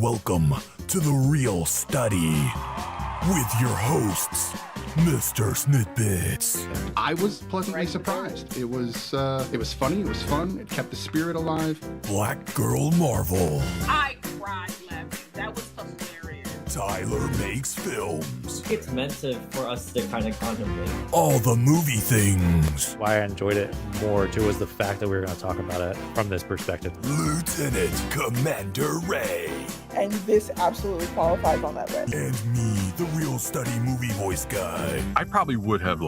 Welcome to The Real Study with your hosts, MrSniDBitS. I was pleasantly surprised. It was funny. It was fun. It kept the spirit alive. BlackGirlMarvel. I cried laughing. That was hilarious. Tylermakesfilms. It's meant for us to kind of contemplate. Allthemoviethings. Why I enjoyed it more too was the fact that we were going to talk about it from this perspective. Lieutenant Commander Ray. And this absolutely qualifies on that list. And me, the Real Study movie voice guy. I probably would have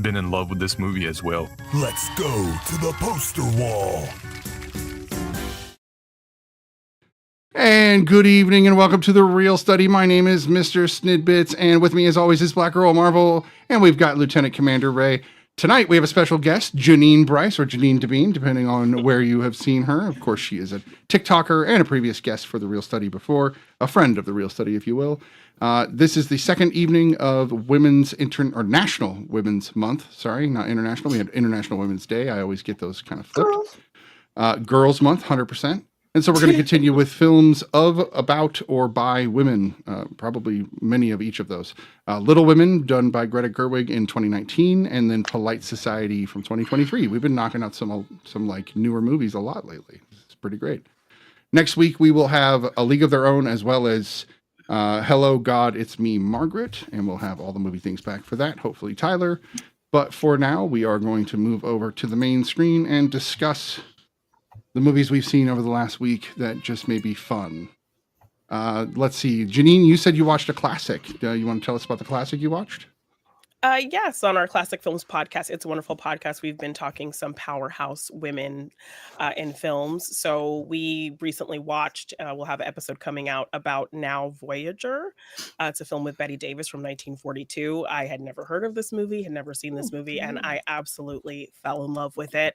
been in love with this movie as well. Let's go to the poster wall. And good evening and welcome to The Real Study. My name is MrSniDBitS, and with me as always is BlackGirlMarvel, and we've got Lieutenant Commander Ray. Tonight we have a special guest, Janine Bryce, or Janine Devine, depending on where you have seen her. Of course, she is a TikToker and a previous guest for The Real Study before, a friend of The Real Study, if you will. This is the second evening of National Women's Month. Sorry, not international. We had International Women's Day. I always get those kind of flipped. Girls Month, 100%. And so we're going to continue with films of, about, or by women, probably many of each of those. Little Women, done by Greta Gerwig in 2019, and then Polite Society from 2023. We've been knocking out some like newer movies a lot lately. It's pretty great. Next week, we will have A League of Their Own, as well as Hello, God, It's Me, Margaret, and we'll have all the movie things back for that, hopefully Tyler. But for now, we are going to move over to the main screen and discuss the movies we've seen over the last week that just may be fun. Let's see. Janine, you said you watched a classic. You want to tell us about the classic you watched? Yes, on our Classic Films podcast. It's a wonderful podcast. We've been talking some powerhouse women in films. So we recently watched, we'll have an episode coming out about Now Voyager. It's a film with Bette Davis from 1942. I had never heard of this movie, had never seen this movie, and I absolutely fell in love with it.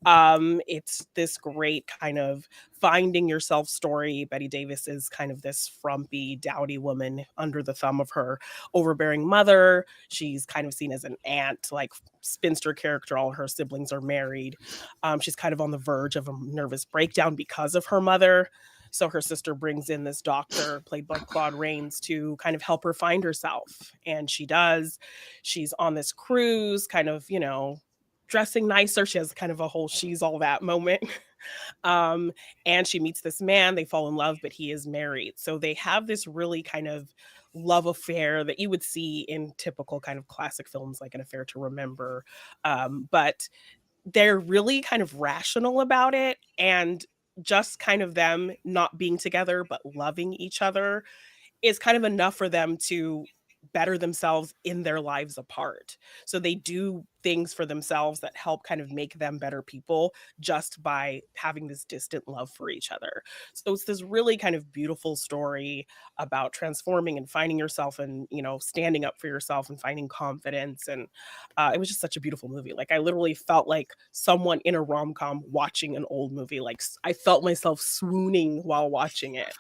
It's this great kind of finding yourself story. Bette Davis is kind of this frumpy, dowdy woman under the thumb of her overbearing mother. She's kind of seen as an aunt, like spinster character. All her siblings are married. She's kind of on the verge of a nervous breakdown because of her mother. So her sister brings in this doctor, played by Claude Rains, to kind of help her find herself. And she does. She's on this cruise, kind of, dressing nicer. She has kind of a whole she's all that moment. And she meets this man. They fall in love, but he is married. So they have this really kind of love affair that you would see in typical kind of classic films, like An Affair to Remember. But they're really kind of rational about it, and just kind of them not being together, but loving each other is kind of enough for them to better themselves in their lives apart. So they do things for themselves that help kind of make them better people just by having this distant love for each other. So it's this really kind of beautiful story about transforming and finding yourself and, standing up for yourself and finding confidence. And it was just such a beautiful movie. Like, I literally felt like someone in a rom-com watching an old movie. Like, I felt myself swooning while watching it.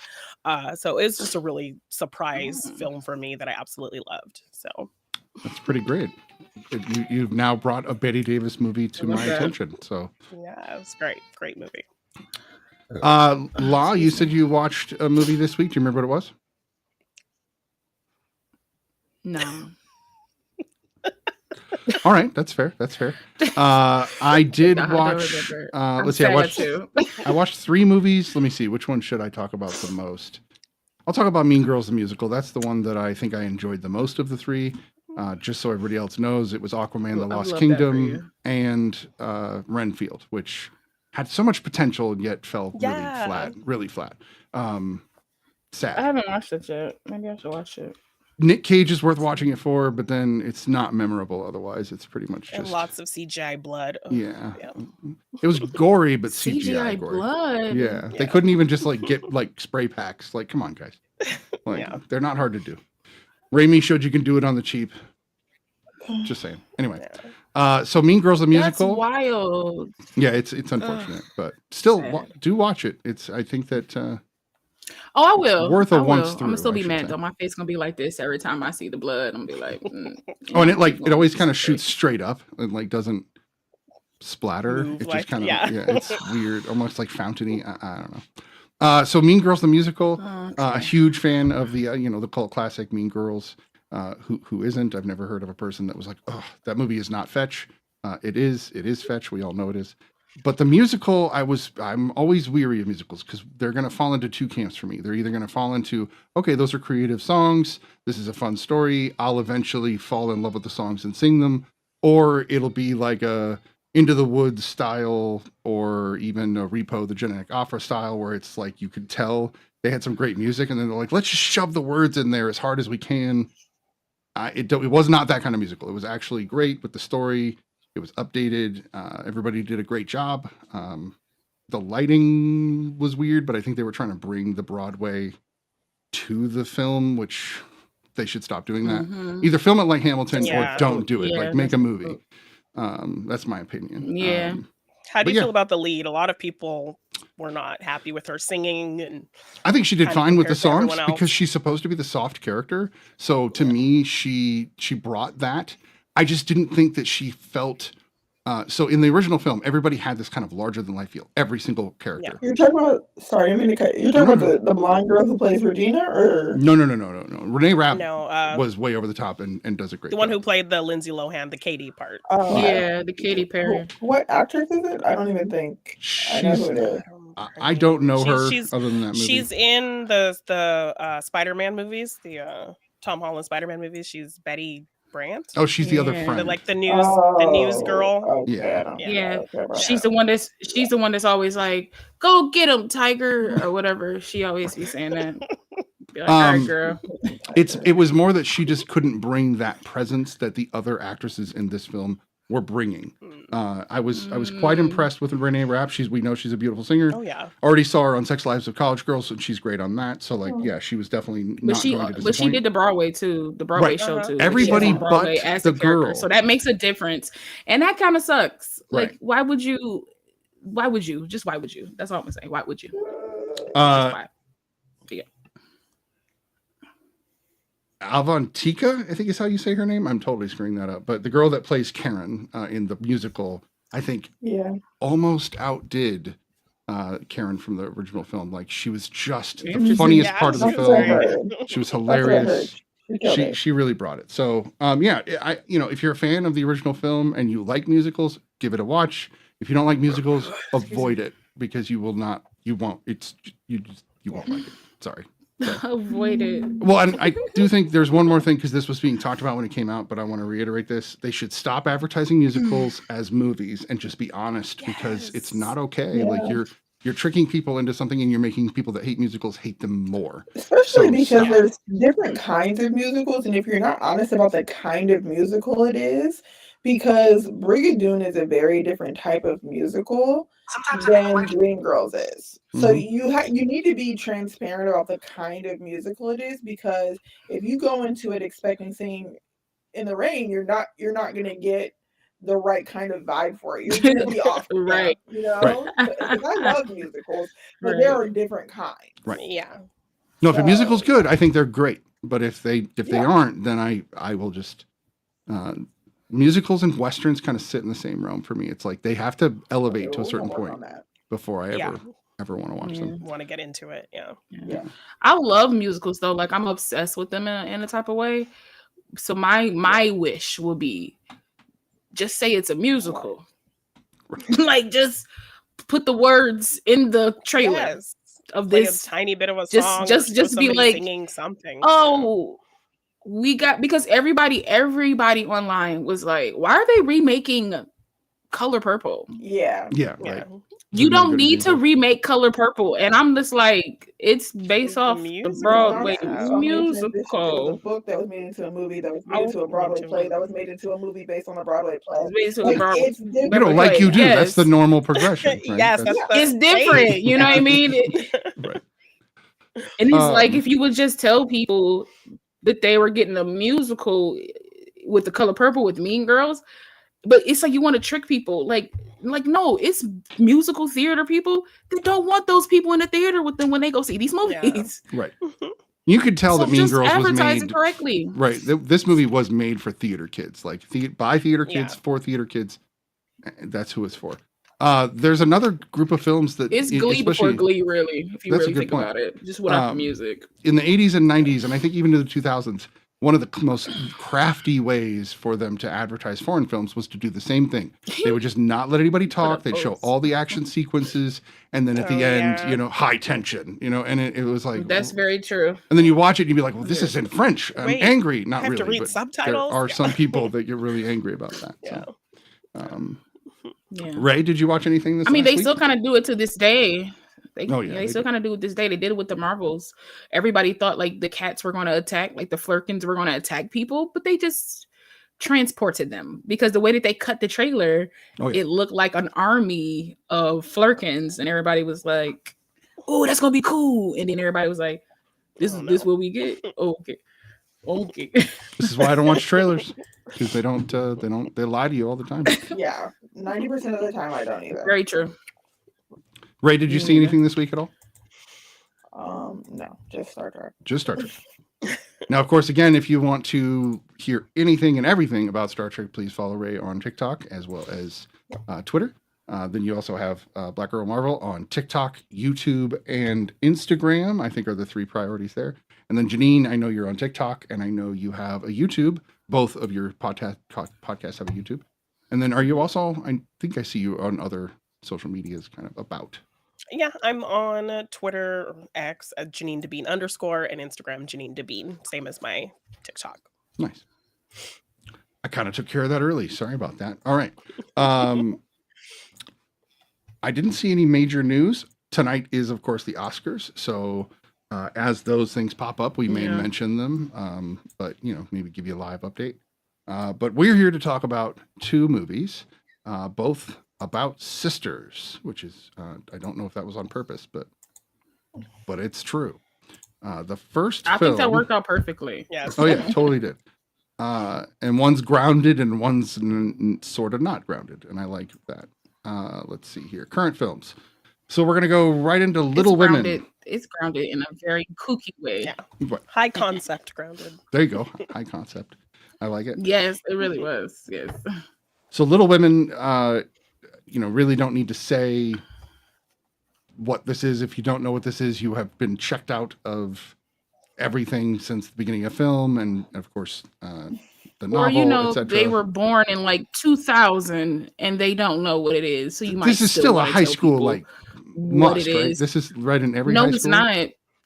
So it's just a really surprise film for me that I absolutely loved. So That's pretty great. You've now brought a Bette Davis movie to my attention. So yeah, it was great movie. La, you said you watched a movie this week. Do you remember what it was? No. All right, that's fair. I did watch. Let's see. I watched 3 movies. Let me see. Which one should I talk about the most? I'll talk about Mean Girls the musical. That's the one that I think I enjoyed the most of the 3. Just so everybody else knows, it was Aquaman: The Lost Kingdom and Renfield, which had so much potential and yet fell really flat. Sad. I haven't watched it yet. Maybe I should watch it. Nick Cage is worth watching it for, but then it's not memorable otherwise. It's pretty much just... And lots of CGI blood. Oh, yeah. It was gory, but CGI gory. blood. Yeah. They couldn't even just get spray packs. Like, come on, guys. They're not hard to do. Raimi showed you can do it on the cheap. Just saying. Anyway. So Mean Girls the musical. That's wild. Yeah, it's unfortunate, but still do watch it. I think that I will. Worth a once through. I'm gonna still be mad though. My face gonna be like this every time I see the blood. I'm gonna be like, and it always kind of shoots straight up and doesn't splatter. It just kind of it's weird, almost like fountainy. I don't know. So Mean Girls the musical. Oh, A huge fan of the the cult classic Mean Girls. Who isn't? I've never heard of a person that was like, oh, that movie is not fetch. It is fetch. We all know it is. But the musical, I'm always weary of musicals because they're going to fall into two camps for me. They're either going to fall into, okay, those are creative songs. This is a fun story. I'll eventually fall in love with the songs and sing them. Or it'll be like a Into the Woods style, or even a Repo, the Genetic Opera style, where it's like you could tell they had some great music and then they're like, let's just shove the words in there as hard as we can. It was not that kind of musical. It was actually great with the story. It was updated. Everybody did a great job. The lighting was weird, but I think they were trying to bring the Broadway to the film, which they should stop doing that. Mhm. Either film it like Hamilton Yeah. or don't do it. Yeah, Like make a that's movie. That's my opinion. Yeah. How do but you yeah. feel about the lead? A lot of people were not happy with her singing, and I think she did kind of fine with the compared to songs everyone else. because she's supposed to be the soft character. So to me, she brought that. I just didn't think that she felt. So in the original film, everybody had this kind of larger than life feel. Every single character. You're talking about, sorry, I didn't mean to cut you. You're talking about the blonde girl who plays Regina, or? No. Renee Rapp no, was way over the top and does a great the one who job. played the Lindsay Lohan, the Katie part. Oh, Yeah, the Katy Perry. What actress is it? I don't even think I know who it is. I don't know her She's- other than that movie. She's in the Spider-Man movies, the Tom Holland Spider-Man movies. She's Betty Brant, Oh, she's the other Yeah. friend. the news girl. Okay, Yeah. I don't Yeah. know about She's that. the one that's always like, "Go get him, Tiger," or whatever. She always be saying that. Be like, all right, girl. It was more that she just couldn't bring that presence that the other actresses in this film were bringing. I was quite impressed with Renee Rapp. We know she's a beautiful singer. Oh yeah, Already saw her on Sex Lives of College Girls, and she's great on that. So like, yeah, she was definitely not But she going to disappoint. but she did the Broadway too, the Broadway Right. show too. Like, Everybody she was on Broadway but as the a character. girl. So that makes a difference, and that kind of sucks. Like, Right. why would you? Just why would you? That's all I'm gonna say. Why would you? Just Uh, why? Yeah. Avantika, I think is how you say her name. I'm totally screwing that up. But the girl that plays Karen in the musical, I think Yeah. almost outdid Karen from the original film. Like she was just the Interesting. funniest Yeah, part of the that's what I film. heard. She was That's what I heard. hilarious. She killed it. She really brought it. So yeah, if you're a fan of the original film and you like musicals, give it a watch. If you don't like musicals, avoid it because you won't like it. Sorry. Avoid it. Well, and I do think there's one more thing because this was being talked about when it came out, but I want to reiterate this. They should stop advertising musicals as movies and just be honest because it's not okay. Yeah. Like you're tricking people into something and you're making people that hate musicals hate them more. Especially So because stop. there's different kinds of musicals, and if you're not honest about the kind of musical it is, because Brigadoon is a very different type of musical than Dreamgirls is. So you need to be transparent about the kind of musical it is, because if you go into it expecting Singing in the Rain, you're not going to get the right kind of vibe for it. You're going to be off, Right. You know, Right. because I love musicals, but Right. there are different kinds. Right. yeah. No, if a So- musical's good, I think they're great. But if they Yeah. aren't, then I will just musicals and westerns kind of sit in the same realm for me. It's like they have to elevate to a We'll certain work on point that. before I Yeah. ever want to watch them. Want to get into it? Yeah. Yeah. I love musicals though. Like I'm obsessed with them in a type of way. So my wish will be just say it's a musical. Like just put the words in the trailer Yes. of Play this. a tiny bit of a just- song. just- or just be somebody like, singing something. Oh, we got, because everybody online was like, why are they remaking Color Purple? Yeah. Yeah, Yeah. right. You Another don't good need to example. remake Color Purple. And I'm just like, it's based The off the musical. Broadway Yeah. There was a musical. book that was made into a movie that was made into a Broadway play that was made into a movie based on a Broadway play. It's based on Like, the Broadway. it's different. You know, like you do. Yes. That's the normal progression. Right? Yes, That's- that's It's different, you know what I mean? right. And it's like, Um, if you would just tell people that they were getting a musical with The Color Purple with Mean Girls, but it's like you want to trick people. Like no, it's musical theater people that don't want those people in the theater with them when they go see these movies. Right. You could tell So that Mean just Girls was advertise it made correctly. right. This movie was made for theater kids, like by theater kids Yeah. for theater kids. That's who it's for. There's another group of films that It's Glee before especially Glee, really, if you That's a really good think point. about it. Just without the Um, music. in the 80s and 90s, and I think even to the 2000s, one of the most crafty ways for them to advertise foreign films was to do the same thing. They would just not let anybody talk. up They'd show posts. all the action sequences, and then at the Oh, end, yeah. high tension, and it was like, That's very true. and then you watch it and you'd be like, well, this is in French. I'm Wait, angry. Not I have really, to read but subtitles? there are Yeah. some people that get really angry about that. Yeah. So. Yeah. Ray, did you watch anything this I mean, last they week? still kind of do it to this day. Oh, yeah, They they still do. kind of do it this day. They did it with the Marvels. Everybody thought like the cats were going to attack, like the Flurkins were going to attack people, but they just transported them because the way that they cut the trailer, Oh, yeah. it looked like an army of Flurkins, and everybody was like, "Oh, that's gonna be cool." And then everybody was like, "This Oh, is this no. what we get." Okay. This is why I don't watch trailers, because they lie to you all the time. Yeah, 90% of the time I don't either. Very true. Ray, did you see anything this week at all? No, just Star Trek. Just Star Trek. Now, of course, again, if you want to hear anything and everything about Star Trek, please follow Ray on TikTok as well as Twitter. Then you also have BlackGirlMarvel on TikTok, YouTube, and Instagram, I think are the 3 priorities there. And then Janine, I know you're on TikTok, and I know you have a YouTube. Both of your podcasts have a YouTube. And then are you also, I think I see you on other social medias kind of about. Yeah, I'm on Twitter, X, at JanineDeBean _, and Instagram, JanineDeBean, same as my TikTok. Nice. I kind of took care of that early. Sorry about that. All right. I didn't see any major news. Tonight is, of course, the Oscars. So as those things pop up, we may mention them, but, maybe give you a live update. But we're here to talk about 2 movies, both about sisters, which is, I don't know if that was on purpose, but it's true. The first I film, think that worked out perfectly. Yes. Oh yeah, totally did. And one's grounded and one's sort of not grounded, and I like that. Let's see here, current films. So we're gonna go right into Little Women. It's grounded in a very kooky way. Yeah. What? High concept grounded. There you go, high concept. I like it. Yes, it really was. Yes. So Little Women, really don't need to say what this is. If you don't know what this is, you have been checked out of everything since the beginning of film, and of course, the novel, etc. They were born in like 2000, and they don't know what it is. So you might. This is still a high school like what must, it right? is. This is right in every. No, high it's school? not.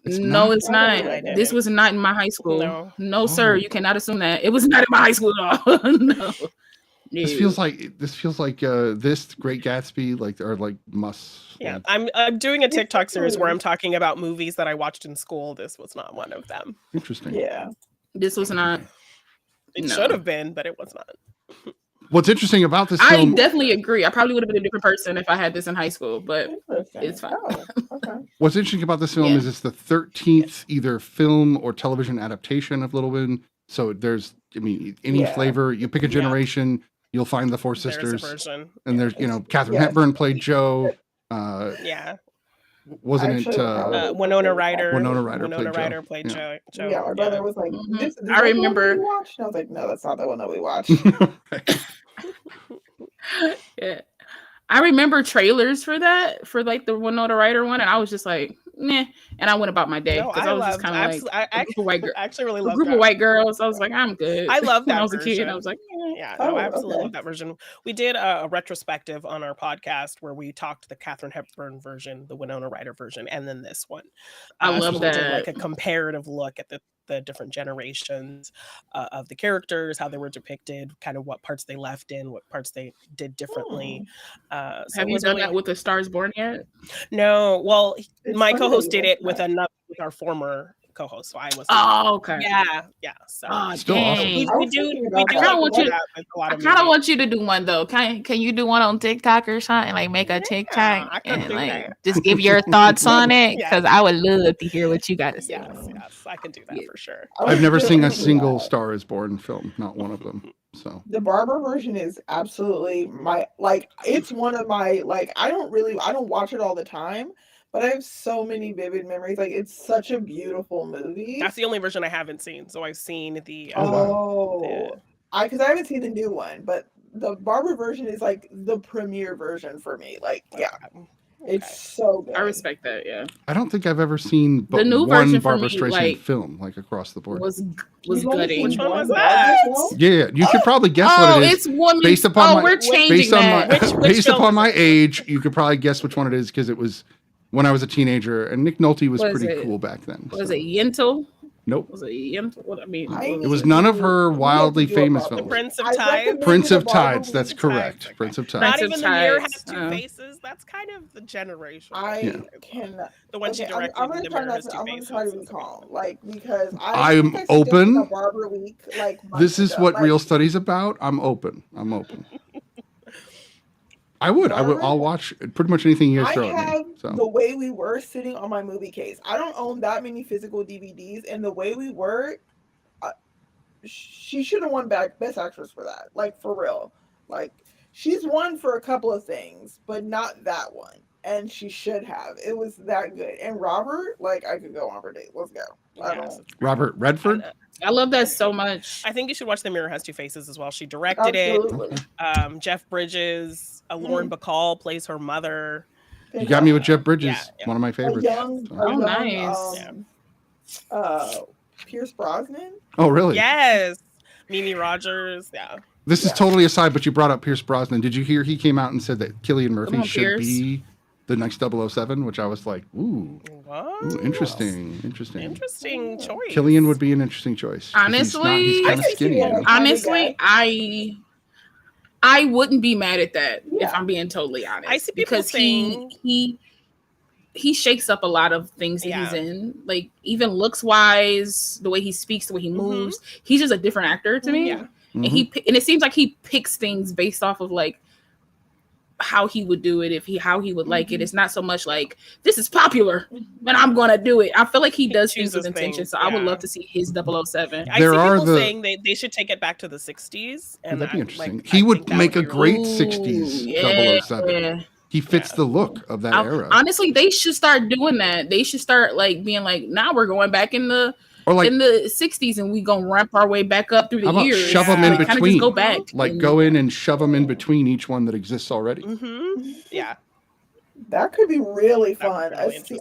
It's no, not? it's not. I did This it. was not in my high school. No, sir, Oh. you cannot assume that. It was not in my high school at all. No. This feels like this Great Gatsby are like must. Yeah, I'm doing a TikTok series where I'm talking about movies that I watched in school. This was not one of them. Interesting. Yeah. This was not. It No. should have been, but it was not. What's interesting about this I film? definitely agree. I probably would have been a different person if I had this in high school, but Interesting. it's fine. Oh, okay. What's interesting about this film Yeah. is it's the 13th either film or television adaptation of Little Women. So there's, any Yeah. flavor. You pick a generation, you'll find the 4 There's a sisters, version. and there's Katharine Yes. Hepburn played Jo. Yeah. Wasn't Actually, it? Winona Ryder. Winona Ryder played Jo. Ryder played Yeah. Jo. Yeah, my brother was like, Mhm. this is I that the one remember- we watched? And I was like, no, that's not the one that we watched. Yeah. I remember trailers for that, for like the Winona Ryder one, and I was just like, meh. And I went about my day No, because I I was just loved. kind of like I a group of white girls. actually really A love group that. of white girls. I was like, I'm good. I love When that I was a kid, version. I was like, eh. Yeah, Oh, no, I absolutely okay. love that version. We did a retrospective on our podcast where we talked the Katharine Hepburn version, the Winona Ryder version, and then this one. I So love we did that. like a comparative look at the different generations of the characters, how they were depicted, kind of what parts they left in, what parts they did differently. So Have it you was done really- that with The Stars Born yet? No, well, It's my funny co-host that you did it mentioned with our former co-host, so I was. Oh, okay. Yeah. So Oh, Still awesome. dang. I we was do thinking we about do that. I kinda want you to- that with a lot I of kind of movies. want you to do one though. Can you do one on TikTok or something? Like make a I TikTok could and do like that. just give your thoughts on it Yeah. because I would love to hear what you got to say. Yes, I can do that Yeah. for sure. I've never seen a that. single Star is Born film, not one of them. So The Barber version is absolutely it's one of my I don't watch it all the time, but I have so many vivid memories. Like it's such a beautiful movie. That's the only version I haven't seen. So I've seen the. Oh, wow. Oh, because I haven't seen the new one, but the barber version is like the premiere version for me. Like, yeah, Okay. it's so good. I respect that. Yeah, I don't think I've ever seen but new one version for Barbara me, Streisand like, film, like across the board. was You've only gutting. seen Which one was Barbara that? film? Yeah, you could probably guess what it is. It's woman. Based upon my- we're changing Based on my that. Which based film upon is my it? age, you could probably guess which one it is because it was when I was a teenager, and Nick Nolte was Was pretty it- cool back then. Was so. it Yentl? Nope. Was it Yentl? What I mean, I It was none of her wildly famous The films. Prince of I Tides. recommend- Prince of The Barbara Tides, that's Tides, correct. okay. Prince of Not Tides. Prince of even The Mirror Tides, Has Two Faces. That's kind of the generation. I can. The one she Okay, directed. I'm gonna The try Mirror not Has to. Two I'm gonna Faces. try to is be a calm, good one. like because I'm think I suggested open. a Barber Week, like months This is ago. what Like, Real Study's about. I'm open. I would. Barbara? I'll watch pretty much anything you guys I throw at have me. So The Way We Were sitting on my movie case. I don't own that many physical DVDs, and The Way We Were, she should have won Best Actress for that. Like, for real. Like, she's won for a couple of things, but not that one. And she should have. It was that good. And Robert, like, I could go on for days. Let's go. I Yes. don't. Robert Redford. I love that so much. I think you should watch The Mirror Has Two Faces as well. She directed Absolutely. it. Jeff Bridges, Lauren Bacall plays her mother. You got me with Jeff Bridges, Yeah. one of my A favorites. young, So- a young, nice. Pierce Brosnan. Oh, really? Yes. Mimi Rogers. Yeah. This is Yeah. totally aside, but you brought up Pierce Brosnan. Did you hear he came out and said that Cillian Murphy on, should Pierce. be the next 007, which I was like, ooh, What? interesting. Interesting choice. Cillian would be an interesting choice. 'Cause Honestly, he's I kind of can see skinny. that. you know? Honestly, I wouldn't be mad at that if Yeah. I'm being totally honest. I see people because saying- he shakes up a lot of things that he's Yeah. in, like even looks wise, the way he speaks, the way he moves. He's just a different actor to me. Yeah. And Mhm. and it seems like he picks things based off of like how he would do it, how he would like it. It's not so much like this is popular and I'm gonna do it. I feel like he does things with chooses intention. things, So I would yeah. love to see his 007. I There see are people the- saying they should take it back to the 60s. And That'd be I- interesting. like, He I would think that make a be great really- 60s yeah. 007. He fits the look of that era. Honestly, they should start doing that. They should start like being like, now we're going back in the Or like, 60s and we gonna ramp our way back up through the how about years. shove them in Like, kinda between? just go back. Like and- go in and shove them in between each one that exists already. Mhm. Yeah. That could be really That would fun. be really a interesting.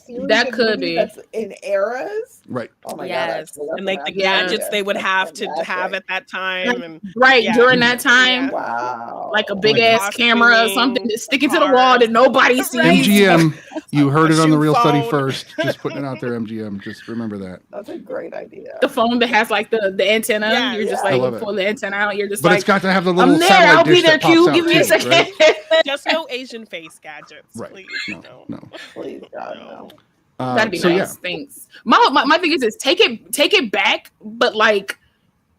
series That of could movies be. that's in eras. Right. Oh my Yes. god! And like the Yeah. gadgets they would have to Fantastic. have at that time. And right Yeah. during that time. Yeah. Wow! Like a big my ass God. camera or Costuming, something to stick it to the cars. wall that nobody sees. MGM, you heard A it on the shoe Real Study phone. first. Just putting it out there, MGM. Just remember that. That's a great idea. The phone that has like the antenna. Yeah, You're just yeah. I like love it. pull the antenna out. You're just But like, it's got to have the little I'm there. satellite I'll be dish there. that pops Q. out Give me a too, second. right? just no Asian face gadgets, Right. please. No. Please, God, no. That'd be so nice. yeah, Thanks. My thing is take it back, but like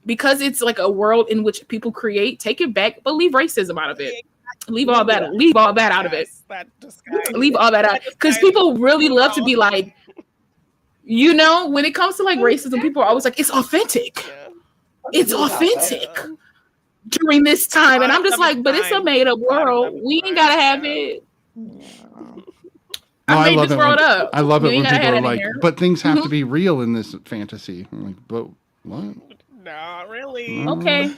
because it's like a world in which people create, take it back, but leave racism out of it. Leave all that out of it. Yes, that disguise. Leave all that out. Because people really love to be like, you know, when it comes to like racism, people are always like, it's authentic. Yeah. It's authentic during this time. And I'm just like, but it's a made up world. We ain't gotta have it. No, I made love this it world when- up. I love it You ain't when gotta people have are that in like, here. but things have to Mhm. be real in this fantasy. I'm like, but what? Not really. Okay.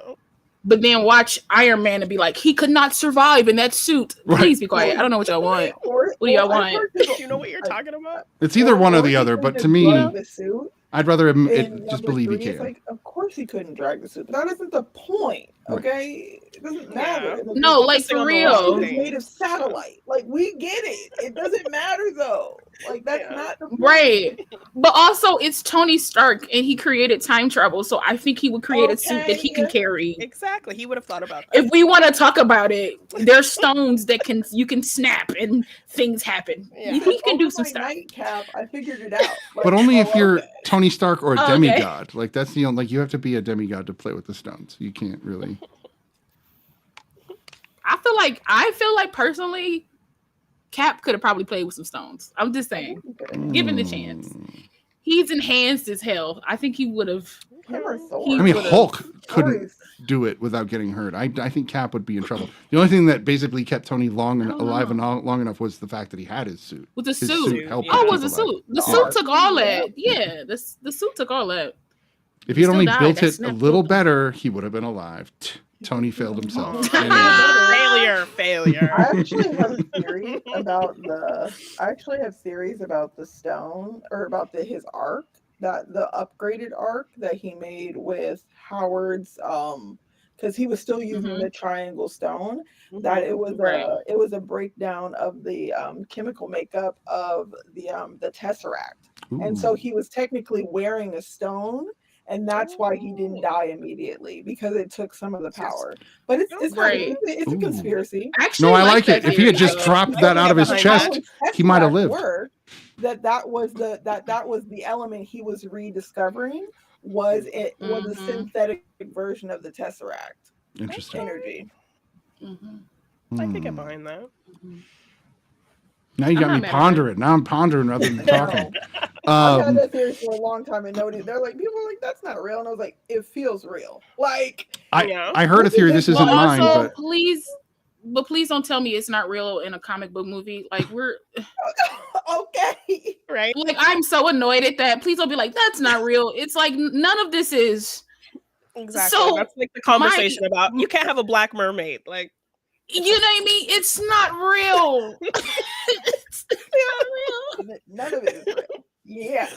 Oh. But then watch Iron Man and be like, he could not survive in that suit. Right. Please be quiet. I don't know what y'all want. Or, What do y'all I've want? heard people- You know what you're talking about? It's either one or the he other, but couldn't to me, drag the suit I'd rather in it just number believe he 3. It's can. like, of course he couldn't drag the suit, but that isn't the point. Right. Okay, it doesn't matter. Yeah. No, like Focusing for on the real. wrong It's thing. made of satellite. Like we get it. It doesn't matter though. Like that's Yeah. not the point. Right. But also it's Tony Stark and he created time travel. So I think he would create a suit that he can Okay. carry. Exactly. He would have thought about that. If we want to talk about it, there's stones that you can snap and things happen. Yeah. He can do Over some my stuff. Nightcap, I figured it out. Like, But only oh, if you're okay. Tony Stark or a Oh, okay. demigod. Like that's the only, like you have to be a demigod to play with the stones. You can't really. I feel like personally, Cap could have probably played with some stones. I'm just saying. Given the chance. He's enhanced as hell. I think he would have. Him or Thor? He I mean, would've- Hulk couldn't Thor is- do it without getting hurt. I think Cap would be in trouble. The only thing that basically kept Tony alive and long enough was the fact that he had his suit. With the His suit. helped Oh, him it was keep the alive. suit. The Yeah. suit took all that. Yeah, the suit took all that. If he had Still only died. built That it a snap little killed him. better, he would have been alive. Tony failed himself. Failure. I actually have theories about the stone, or about his arc, that the upgraded arc that he made with Howard's, because he was still using the triangle stone, that it was a breakdown of the chemical makeup of the Tesseract. And so he was technically wearing a stone, and that's why he didn't die immediately, because it took some of the power. But it's a conspiracy. Actually, no, I like it. If he had just dropped that out of his chest, he might have lived. That was the element he was rediscovering. Was a synthetic version of the Tesseract. Interesting energy. I can get behind that. Now you got me pondering. Now I'm pondering rather than talking. I've had that theory for a long time, and they're like, people are like, that's not real, and I was like, it feels real. Like, I heard a theory. This isn't mine, but please don't tell me it's not real in a comic book movie. Like, we're okay, right? Like, I'm so annoyed at that. Please don't be like, that's not real. It's like none of this is. Exactly. So that's like the conversation about you can't have a black mermaid. Like, you know what I mean? It's not real. It's not real. None of it is real. Yeah.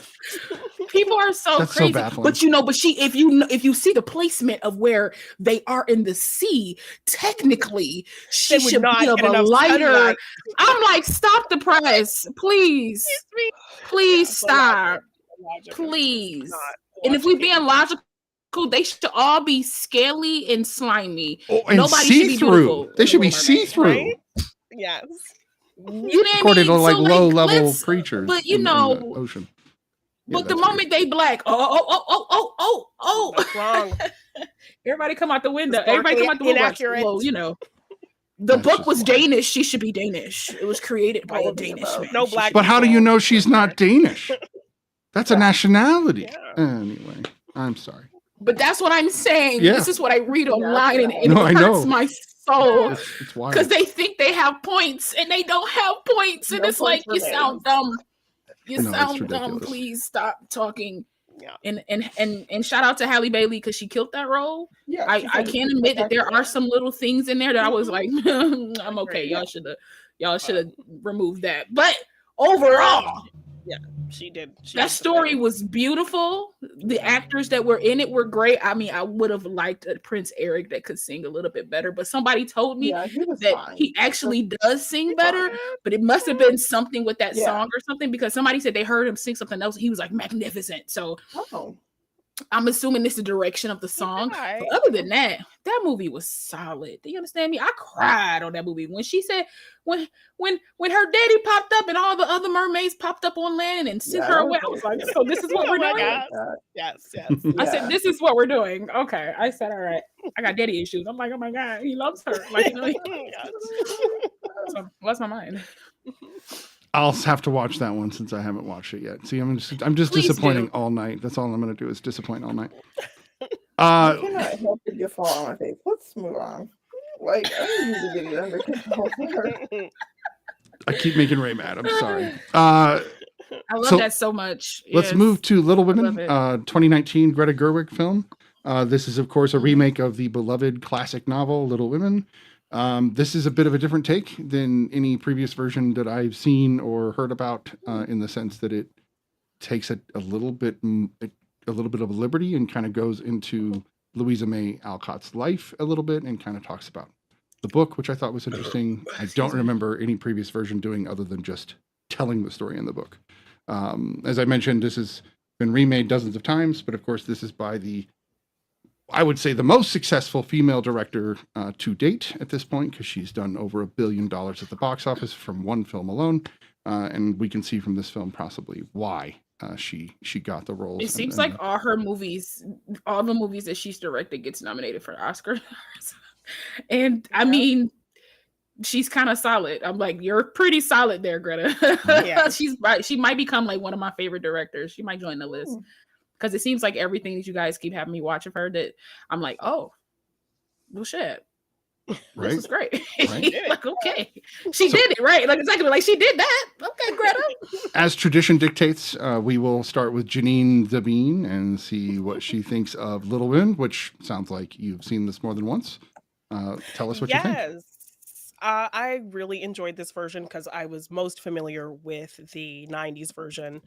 People are so crazy. But if you see the placement of where they are in the sea, technically she should be of a lighter. I'm like, stop the press. Please. Please stop. Please. And if we're being logical, they should all be scaly and slimy. And nobody should be beautiful. They should be see-through. Right? Yes. You know, according to like low-level creatures, but you know, in the ocean. But the moment they black, oh, that's wrong. Everybody come out the window. Everybody come out the window. Well, you know, the book was Danish. She should be Danish. It was created by a Danish man. No black. But how do you know she's not Danish? That's a nationality. Yeah. Anyway, I'm sorry. But that's what I'm saying. Yeah. This is what I read online, and it hurts my soul. It's wild. Because they think they have points, and they don't have points, and it's like, you sound dumb. You sound dumb. Please stop talking. Yeah. And shout out to Halle Bailey, because she killed that role. Yeah, I can't admit that there are some little things in there that I was like, I'm okay. Y'all should have removed that. But overall, yeah, she did. That story was beautiful. The actors that were in it were great. I mean, I would have liked a Prince Eric that could sing a little bit better, but somebody told me he actually does sing better, but it must have been something with that song or something, because somebody said they heard him sing something else. He was like magnificent. So I'm assuming this is the direction of the song. But other than that movie was solid. Do you understand me? I cried on that movie when she said when her daddy popped up and all the other mermaids popped up on land and sent her away. I was like, so this is what we're doing. Yes. I said, this is what we're doing. Okay. I said, all right. I got daddy issues. I'm like, oh my God, he loves her. Like, you know, so lost my mind. I'll have to watch that one since I haven't watched it yet. See, I'm just disappointing all night. That's all I'm going to do is disappoint all night. I cannot help but get fall on my face. Let's move on. Like, I need to get it under control. I keep making Ray mad. I'm sorry. I love that so much. Let's move to Little Women, 2019 Greta Gerwig film. This is, of course, a remake of the beloved classic novel Little Women. This is a bit of a different take than any previous version that I've seen or heard about, in the sense that it takes a little bit of a liberty and kind of goes into Louisa May Alcott's life a little bit and kind of talks about the book, which I thought was interesting. I don't remember any previous version doing other than just telling the story in the book. As I mentioned, this has been remade dozens of times, but of course this is by I would say the most successful female director to date at this point, because she's done over $1 billion at the box office from one film alone. And we can see from this film possibly why she got the roles. It seems like all her movies, all the movies that she's directed gets nominated for Oscars. And I mean, she's kind of solid. I'm like, you're pretty solid there, Greta. Yeah. She might become like one of my favorite directors. She might join the list. Because it seems like everything that you guys keep having me watch of her, that I'm like, oh, well, shit. Right. This is great. Right. Like, okay. She did it, right? Like, exactly. Like, she did that. Okay, Greta. As tradition dictates, we will start with Janine Devine and see what she thinks of Little Women, which sounds like you've seen this more than once. Tell us what you think. Yes. I really enjoyed this version because I was most familiar with the 90s version.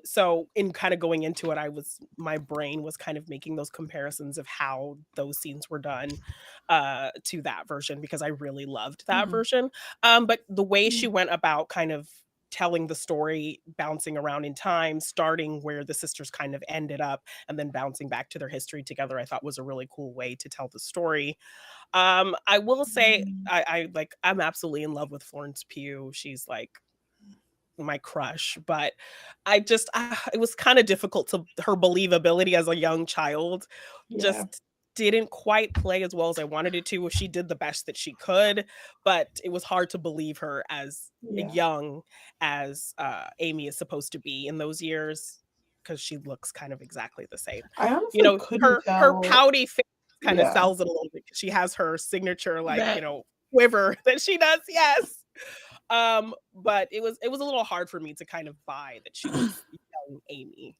So in kind of going into it, my brain was kind of making those comparisons of how those scenes were done to that version because I really loved that version. But the way she went about kind of telling the story, bouncing around in time, starting where the sisters kind of ended up and then bouncing back to their history together, I thought was a really cool way to tell the story. I will say I'm absolutely in love with Florence Pugh. She's like my crush, but it was kind of difficult to her believability as a young child Yeah. just didn't quite play as well as I wanted it to. She did the best that she could, but it was hard to believe her as Yeah. young as Amy is supposed to be in those years because she looks kind of exactly the same. I honestly couldn't Her tell. pouty face kind of Yeah. sells it a little bit. She has her signature That- quiver that she does. Yes. But it was a little hard for me to kind of buy that she was young Amy.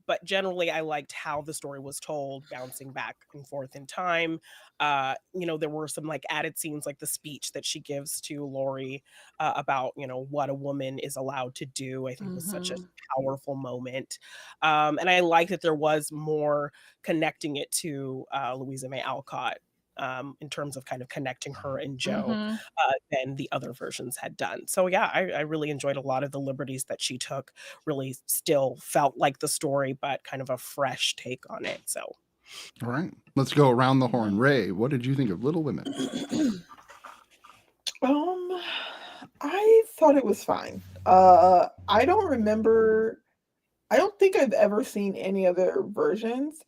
But generally I liked how the story was told, bouncing back and forth in time. There were some like added scenes like the speech that she gives to Lori about, what a woman is allowed to do. I think was such a powerful moment. And I like that there was more connecting it to Louisa May Alcott. In terms of kind of connecting her and Joe than the other versions had done. So yeah, I really enjoyed a lot of the liberties that she took, really still felt like the story, but kind of a fresh take on it. So. All right, let's go around the horn. Ray, what did you think of Little Women? I thought it was fine. I don't think I've ever seen any other versions.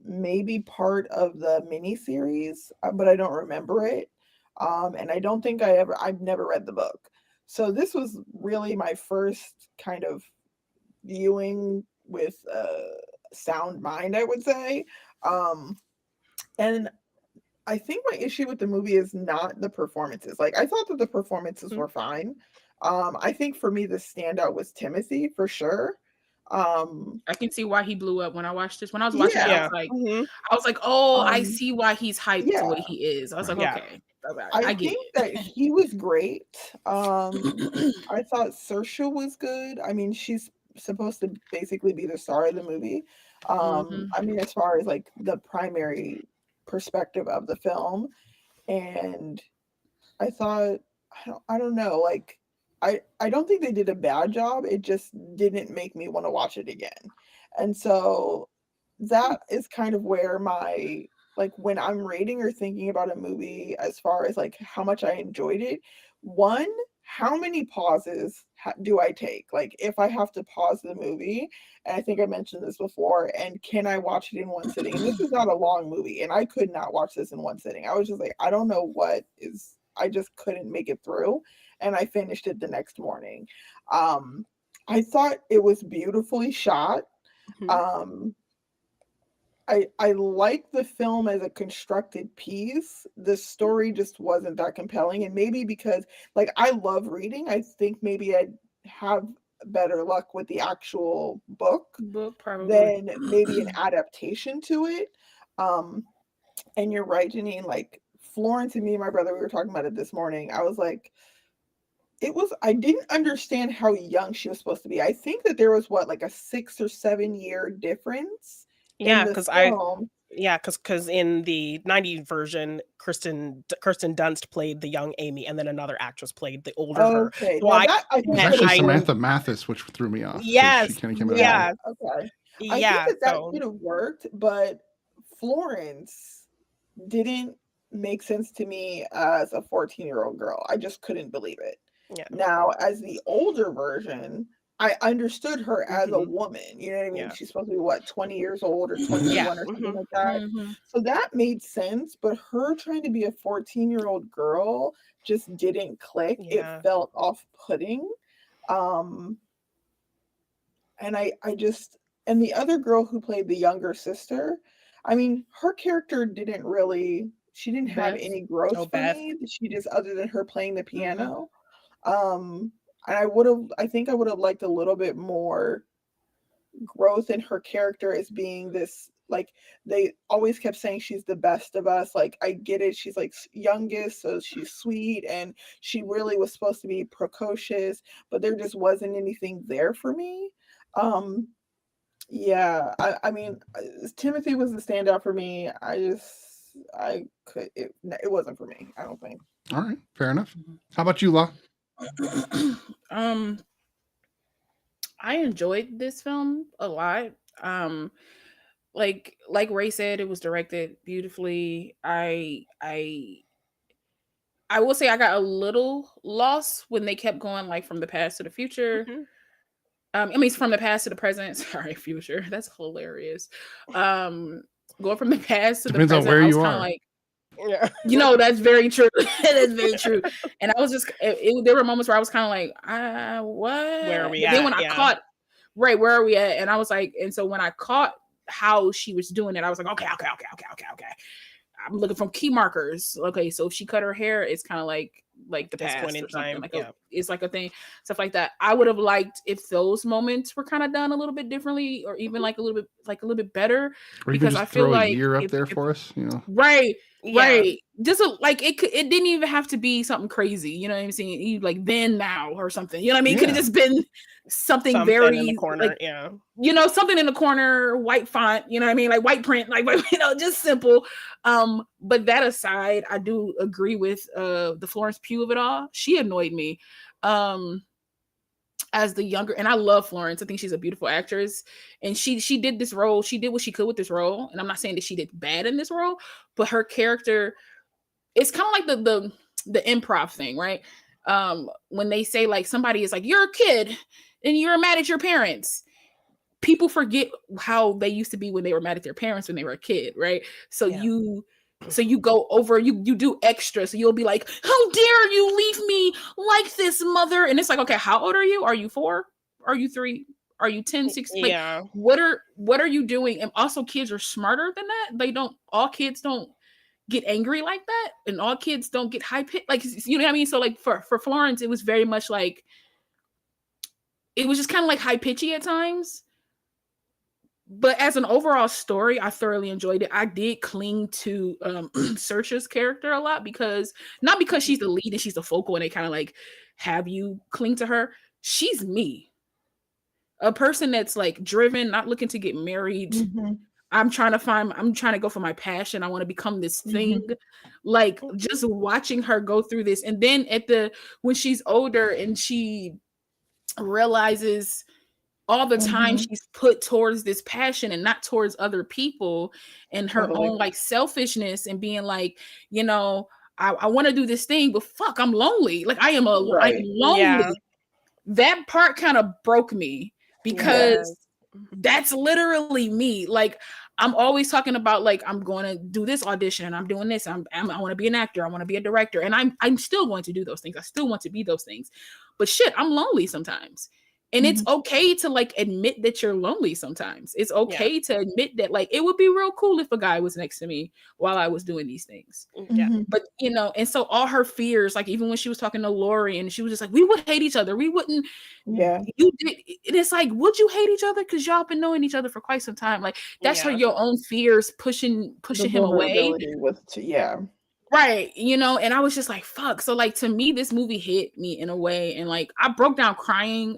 Maybe part of the miniseries, but I don't remember it. And I don't think I've never read the book. So this was really my first kind of viewing with sound mind, I would say. And I think my issue with the movie is not the performances. Like, I thought that the performances were fine. I think for me, the standout was Timothy for sure. I can see why he blew up when I watched this. When I was watching it, Yeah. I was like, oh, I see why he's hyped the way he is. I was like, Yeah. okay, I get think it. that he was great. I thought Saoirse was good. I mean, she's supposed to basically be the star of the movie. I mean, as far as like the primary perspective of the film, and I thought, I don't know, like I don't think they did a bad job. It just didn't make me want to watch it again. And so that is kind of where my, like, when I'm rating or thinking about a movie as far as like how much I enjoyed it, one, how many pauses do I take? Like, if I have to pause the movie, and I think I mentioned this before, and can I watch it in one sitting? And this is not a long movie, and I could not watch this in one sitting. I was just like, I don't know I just couldn't make it through, and I finished it the next morning. I thought it was beautifully shot. I like the film as a constructed piece. The story just wasn't that compelling, and maybe because, like, I love reading, I think maybe I'd have better luck with the actual book Probably. than maybe an adaptation to it. And you're right, Janine, like, Florence and me and my brother, we were talking about it this morning. I was like, I didn't understand how young she was supposed to be. I think that there was like a 6 or 7 year difference. Yeah, because in the 90s version, Kirsten Dunst played the young Amy, and then another actress played the older her. Okay, So now that I It think was actually Samantha Mathis, which threw me off. Yes, She kind of came out. yeah, okay. yeah. I think that could have worked, but Florence didn't make sense to me as a 14-year-old girl. I just couldn't believe it. Yeah. Now, as the older version, I understood her as a woman. You know what I mean? Yeah. She's supposed to be what, 20 years old or 21 or something like that. So that made sense, but her trying to be a 14-year-old girl just didn't click. Yeah. It felt off-putting. And and the other girl who played the younger sister, I mean, her character she didn't have any growth for me. She just, other than her playing the piano. And I think I would have liked a little bit more growth in her character as being this like they always kept saying she's the best of us. Like, I get it, she's like youngest, so she's sweet, and she really was supposed to be precocious, but there just wasn't anything there for me. Yeah, I mean, Timothy was the standout for me. It wasn't for me, I don't think. All right, fair enough. How about you, La? I enjoyed this film a lot. Like Ray said, it was directed beautifully. I will say I got a little lost when they kept going like from the past to the future. I mean, from the past to the present. Sorry, future. That's hilarious. Going from the past to Depends the on present. where I was you kind of are. like, Yeah. you know, that's very true. That's very true. And I was just, there were moments where I was kind of like, what? Where are we But then when at? I Yeah. caught, right, where are we at? And I was like, and so when I caught how she was doing it, I was like, okay. I'm looking from key markers. Okay, so if she cut her hair, it's kind of like the This past point in or something. time, Like yeah. it's like a thing, stuff like that. I would have liked if those moments were kind of done a little bit differently, or even like a little bit better. Or you can Because just I feel throw a like year up if- there if- for us, you know. Right. Yeah. Right. Just like it didn't even have to be something crazy, you know what I'm saying? You like then now or something. You know what I mean? It could have Yeah. just been something Something very in the corner. like, Yeah. you know, something in the corner, white font, you know what I mean? Like white print, like, you know, just simple. But that aside, I do agree with the Florence Pugh of it all. She annoyed me. As the younger, and I love Florence. I think she's a beautiful actress, and she did this role. She did what she could with this role, and I'm not saying that she did bad in this role, but her character, it's kind of like the improv thing, right? When they say like somebody is like, you're a kid and you're mad at your parents, people forget how they used to be when they were mad at their parents when they were a kid, right? So Yeah. you go over, you do extra. So you'll be like, how dare you leave me like this, mother? And it's like, okay, how old are you? Are you 4? Are you 3? Are you 10, 16? Like, Yeah. what are you doing? And also kids are smarter than that. All kids don't get angry like that, and all kids don't get high pitched. Like, you know what I mean? So like for Florence, it was very much like, it was just kind of like high pitchy at times. But as an overall story, I thoroughly enjoyed it. I did cling to Saoirse's character a lot, not because she's the lead and she's the focal and they kind of like have you cling to her. She's me. A person that's like driven, not looking to get married. Mm-hmm. I'm trying to go for my passion. I want to become this thing. Like, just watching her go through this. And then when she's older and she realizes all the time she's put towards this passion and not towards other people, and her own like selfishness, and being like, you know, I want to do this thing, but fuck, I'm lonely. Like, I'm lonely. Yeah. That part kind of broke me, because that's literally me. Like, I'm always talking about like, I'm going to do this audition, I'm doing this, I want to be an actor, I want to be a director, and I'm still going to do those things. I still want to be those things, but shit, I'm lonely sometimes. And it's okay to like admit that you're lonely sometimes. It's okay to admit that, like, it would be real cool if a guy was next to me while I was doing these things. Yeah. But, you know, and so all her fears, like even when she was talking to Lori and she was just like, we would hate each other. We wouldn't. Yeah. You did. And it's like, would you hate each other? Because y'all been knowing each other for quite some time. Like, that's her, your own fears pushing him away. Right, you know, and I was just like, fuck. So like, to me, this movie hit me in a way, and like I broke down crying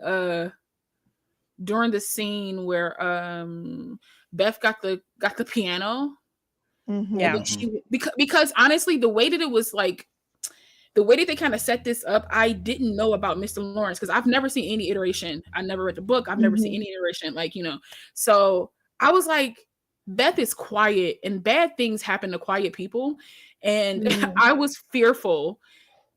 during the scene where Beth got the piano. Yeah. Because honestly, the way that it was like, the way that they kind of set this up, I didn't know about Mr. Lawrence, because I've never seen any iteration. I never read the book. I've never seen any iteration, like, you know. So I was like, Beth is quiet, and bad things happen to quiet people. And I was fearful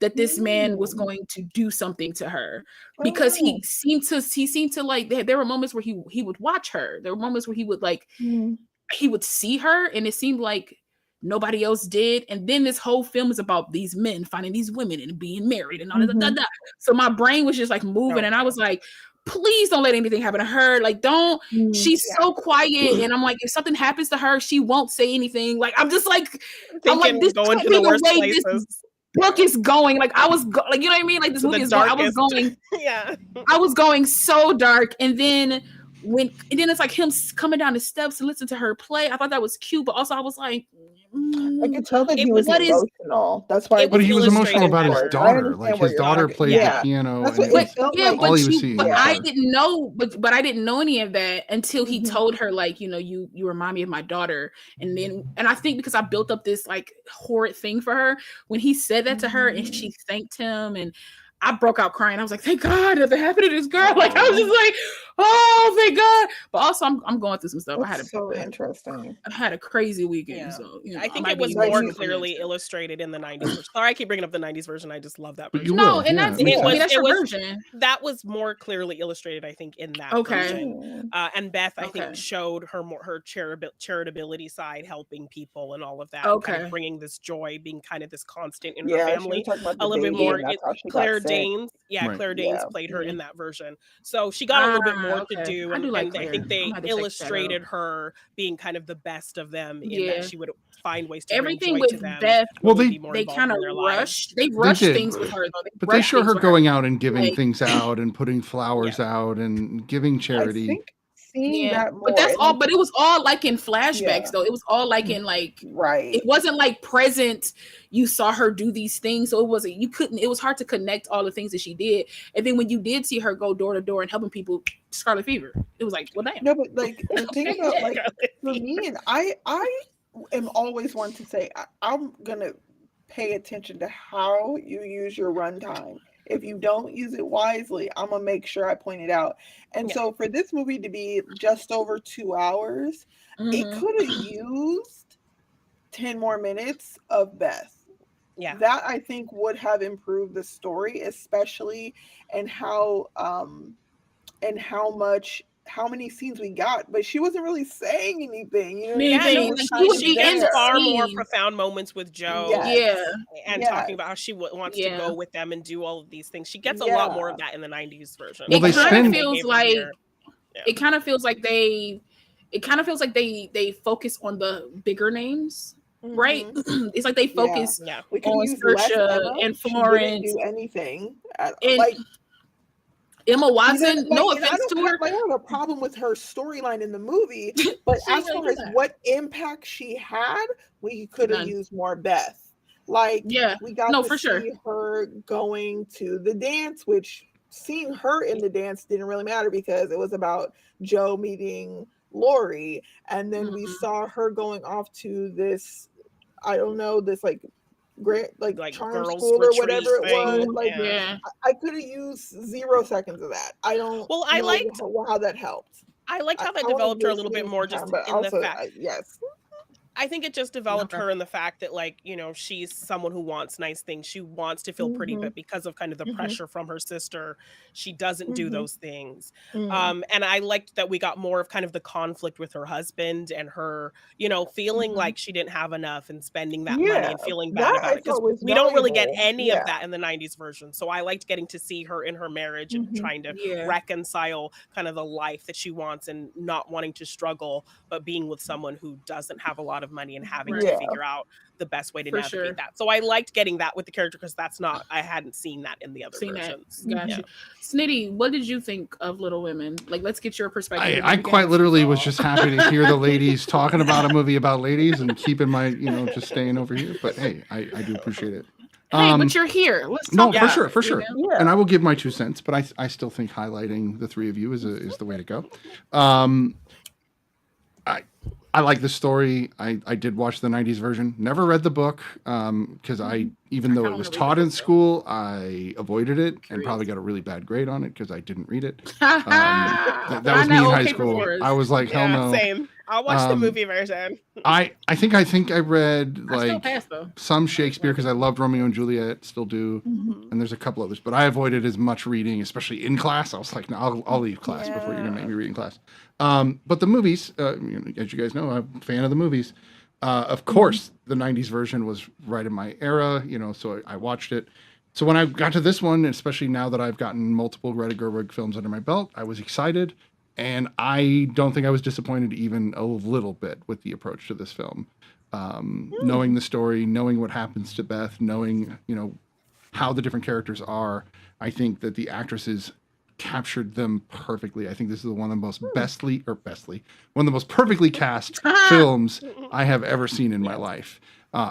that this man was going to do something to her, because he seemed to like, there were moments where he would watch her. There were moments where he would like, he would see her, and it seemed like nobody else did. And then this whole film is about these men finding these women and being married and all that. So my brain was just like moving, and I was like, please don't let anything happen to her. Like, don't. She's so quiet, and I'm like, if something happens to her, she won't say anything. Like, I'm just like, this going to the worst places. This book is going. Like, I was like, you know what I mean? Like, this movie is going. I was going. Yeah. I was going so dark, and then and then it's like him coming down the steps to listen to her play. I thought that was cute, but also I was like, I could tell that It he was what is- emotional. That's why. it But was he was emotional about his illustrated better. I daughter. understand Like where his you're daughter talking- played yeah. the piano, That's and what it it was felt yeah, like. all he was seeing. but Yeah. I didn't know, but I didn't know any of that until he Mhm. told her, like, you remind me of my daughter. And I think because I built up this like horrid thing for her, when he said that to her and she thanked him, and I broke out crying. I was like, thank God nothing happened to this girl. Like, I was just like, oh, thank God. But also I'm going through some stuff. That's so interesting. I had a crazy weekend. Yeah. So I think might it was be more emotional from clearly that too. illustrated in the 90s version. Sorry, I keep bringing up the 90s version. I just love that But version. you No, will, and yeah, that's it makes it I mean, was- that's it your was- version. That was more clearly illustrated, I think, in that Okay. version. And Beth, I Okay. think, showed her charitability side, helping people and all of that. And kind Okay. of bringing this joy, being kind of this constant in her Yeah, she family. was talking about A the little bit baby, more. and that's how she got Claire sick. Danes, Right. Claire Danes Yeah. played her in Mhm. that version. So she got a little bit more to Okay. do, I and, do like and I Claire. think I'm they gonna have to check that out. illustrated her being kind of the best of them in Yeah. that she would find ways to Everything bring joy to with them. Beth, Well, really they- be more they involved kind of in their lives. rushed. They rushed did. things with her though. But they rushed show things her with going out and giving Like- things out and putting flowers out and giving charity. I think seeing Yeah, that more. but that's and all. then- But it was all like in flashbacks Yeah. though. It was all like in like right. it wasn't like present. You saw her do these things, so it wasn't. You couldn't. It was hard to connect all the things that she did. And then when you did see her go door to door and helping people, scarlet fever. It was like, well, damn. No, but like the thing about like Scarlet for Fever. me, and I am always one to say I'm gonna pay attention to how you use your runtime. If you don't use it wisely, I'm gonna make sure I point it out. And Yeah. so for this movie to be just over 2 hours, it Mhm. could have used 10 more minutes of Beth. Yeah. That I think would have improved the story, especially and how many scenes we got, but she wasn't really saying anything. You know, Many Yeah, no, things. She was She she would be in gets the far more scene. profound moments with Joe. Yes. Yeah. And Yes. talking about how she wants to Yeah. go with them and do all of these things. She gets a lot more Yeah. of that in the 90s version. Well, they It kind spend- of They feels gave her like here. Yeah. it kind of feels like they they focus on the bigger names, right? Mhm. It's like they focus Yeah. We can on use less Saoirse Emma. and She didn't Florence do anything. and Like Emma you know, Watson. No like, and I offense don't to her. have, like, I don't have a problem with her storyline in the movie, but She as really far did as that. what impact she had, we could have None. used more Beth. Like Yeah. we got No, to for sure. see her going to the dance, which seeing her in the dance didn't really matter because it was about Joe meeting Lori, and then we Mhm. saw her going off to this, I don't know, this like great like charm girls' school or retreat whatever it was. thing. Like Yeah. I could have used 0 seconds of that. I don't Well, I know liked- how that helped. I liked how that I wanna developed her a give little bit Cindy more some just time, but in the also, fact. yes. I think it just developed Okay. her in the fact that, like, you know, she's someone who wants nice things. She wants to feel pretty, Mhm. but because of kind of the Mhm. pressure from her sister, she doesn't do Mhm. those things. Mm. And I liked that we got more of kind of the conflict with her husband and her, you know, feeling Mhm. like she didn't have enough and spending that money Yeah, and feeling bad that about I it. Because thought was we don't really get valuable. any Yeah. of that in the 90s version. So I liked getting to see her in her marriage and Mhm. trying to Yeah. reconcile kind of the life that she wants and not wanting to struggle, but being with someone who doesn't have a lot of money and having Right. to Yeah. figure out the best way to For navigate sure. that. So I liked getting that with the character because I hadn't seen that in the other Seen that. versions. Got Yeah. you. Snitty, what did you think of Little Women? Like, let's get your perspective. I quite literally was just happy to hear the ladies talking about a movie about ladies and keeping my, just staying over here. But hey, I do appreciate it. Hey, but you're here. Let's No, talk. for about sure, it, for you sure. know? Yeah. And I will give my 2 cents, but I still think highlighting the 3 of you is the way to go. I like the story. I did watch the 90s version. Never read the book because even though kinda it was wanna read taught the in book, though. school, I avoided it and Curious. probably got a really bad grade on it because I didn't read it. That That was me in high school. I was like, hell Yeah, no. same. I'll watch the Um, movie version. I think I read I still like passed though. some Shakespeare because I loved Romeo and Juliet, still do, and there's a couple others, but I avoided as much reading, especially in class. I was like, no, I'll leave class before you're gonna make me read in class. But the movies, as you guys know, I'm a fan of the movies. Of course, the 90s version was right in my era, so I watched it. So when I got to this one, especially now that I've gotten multiple Greta Gerwig films under my belt, I was excited. And I don't think I was disappointed even a little bit with the approach to this film. Knowing the story, knowing what happens to Beth, knowing, how the different characters are, I think that the actresses captured them perfectly. I think this is one of the most one of the most perfectly cast films I have ever seen in my life.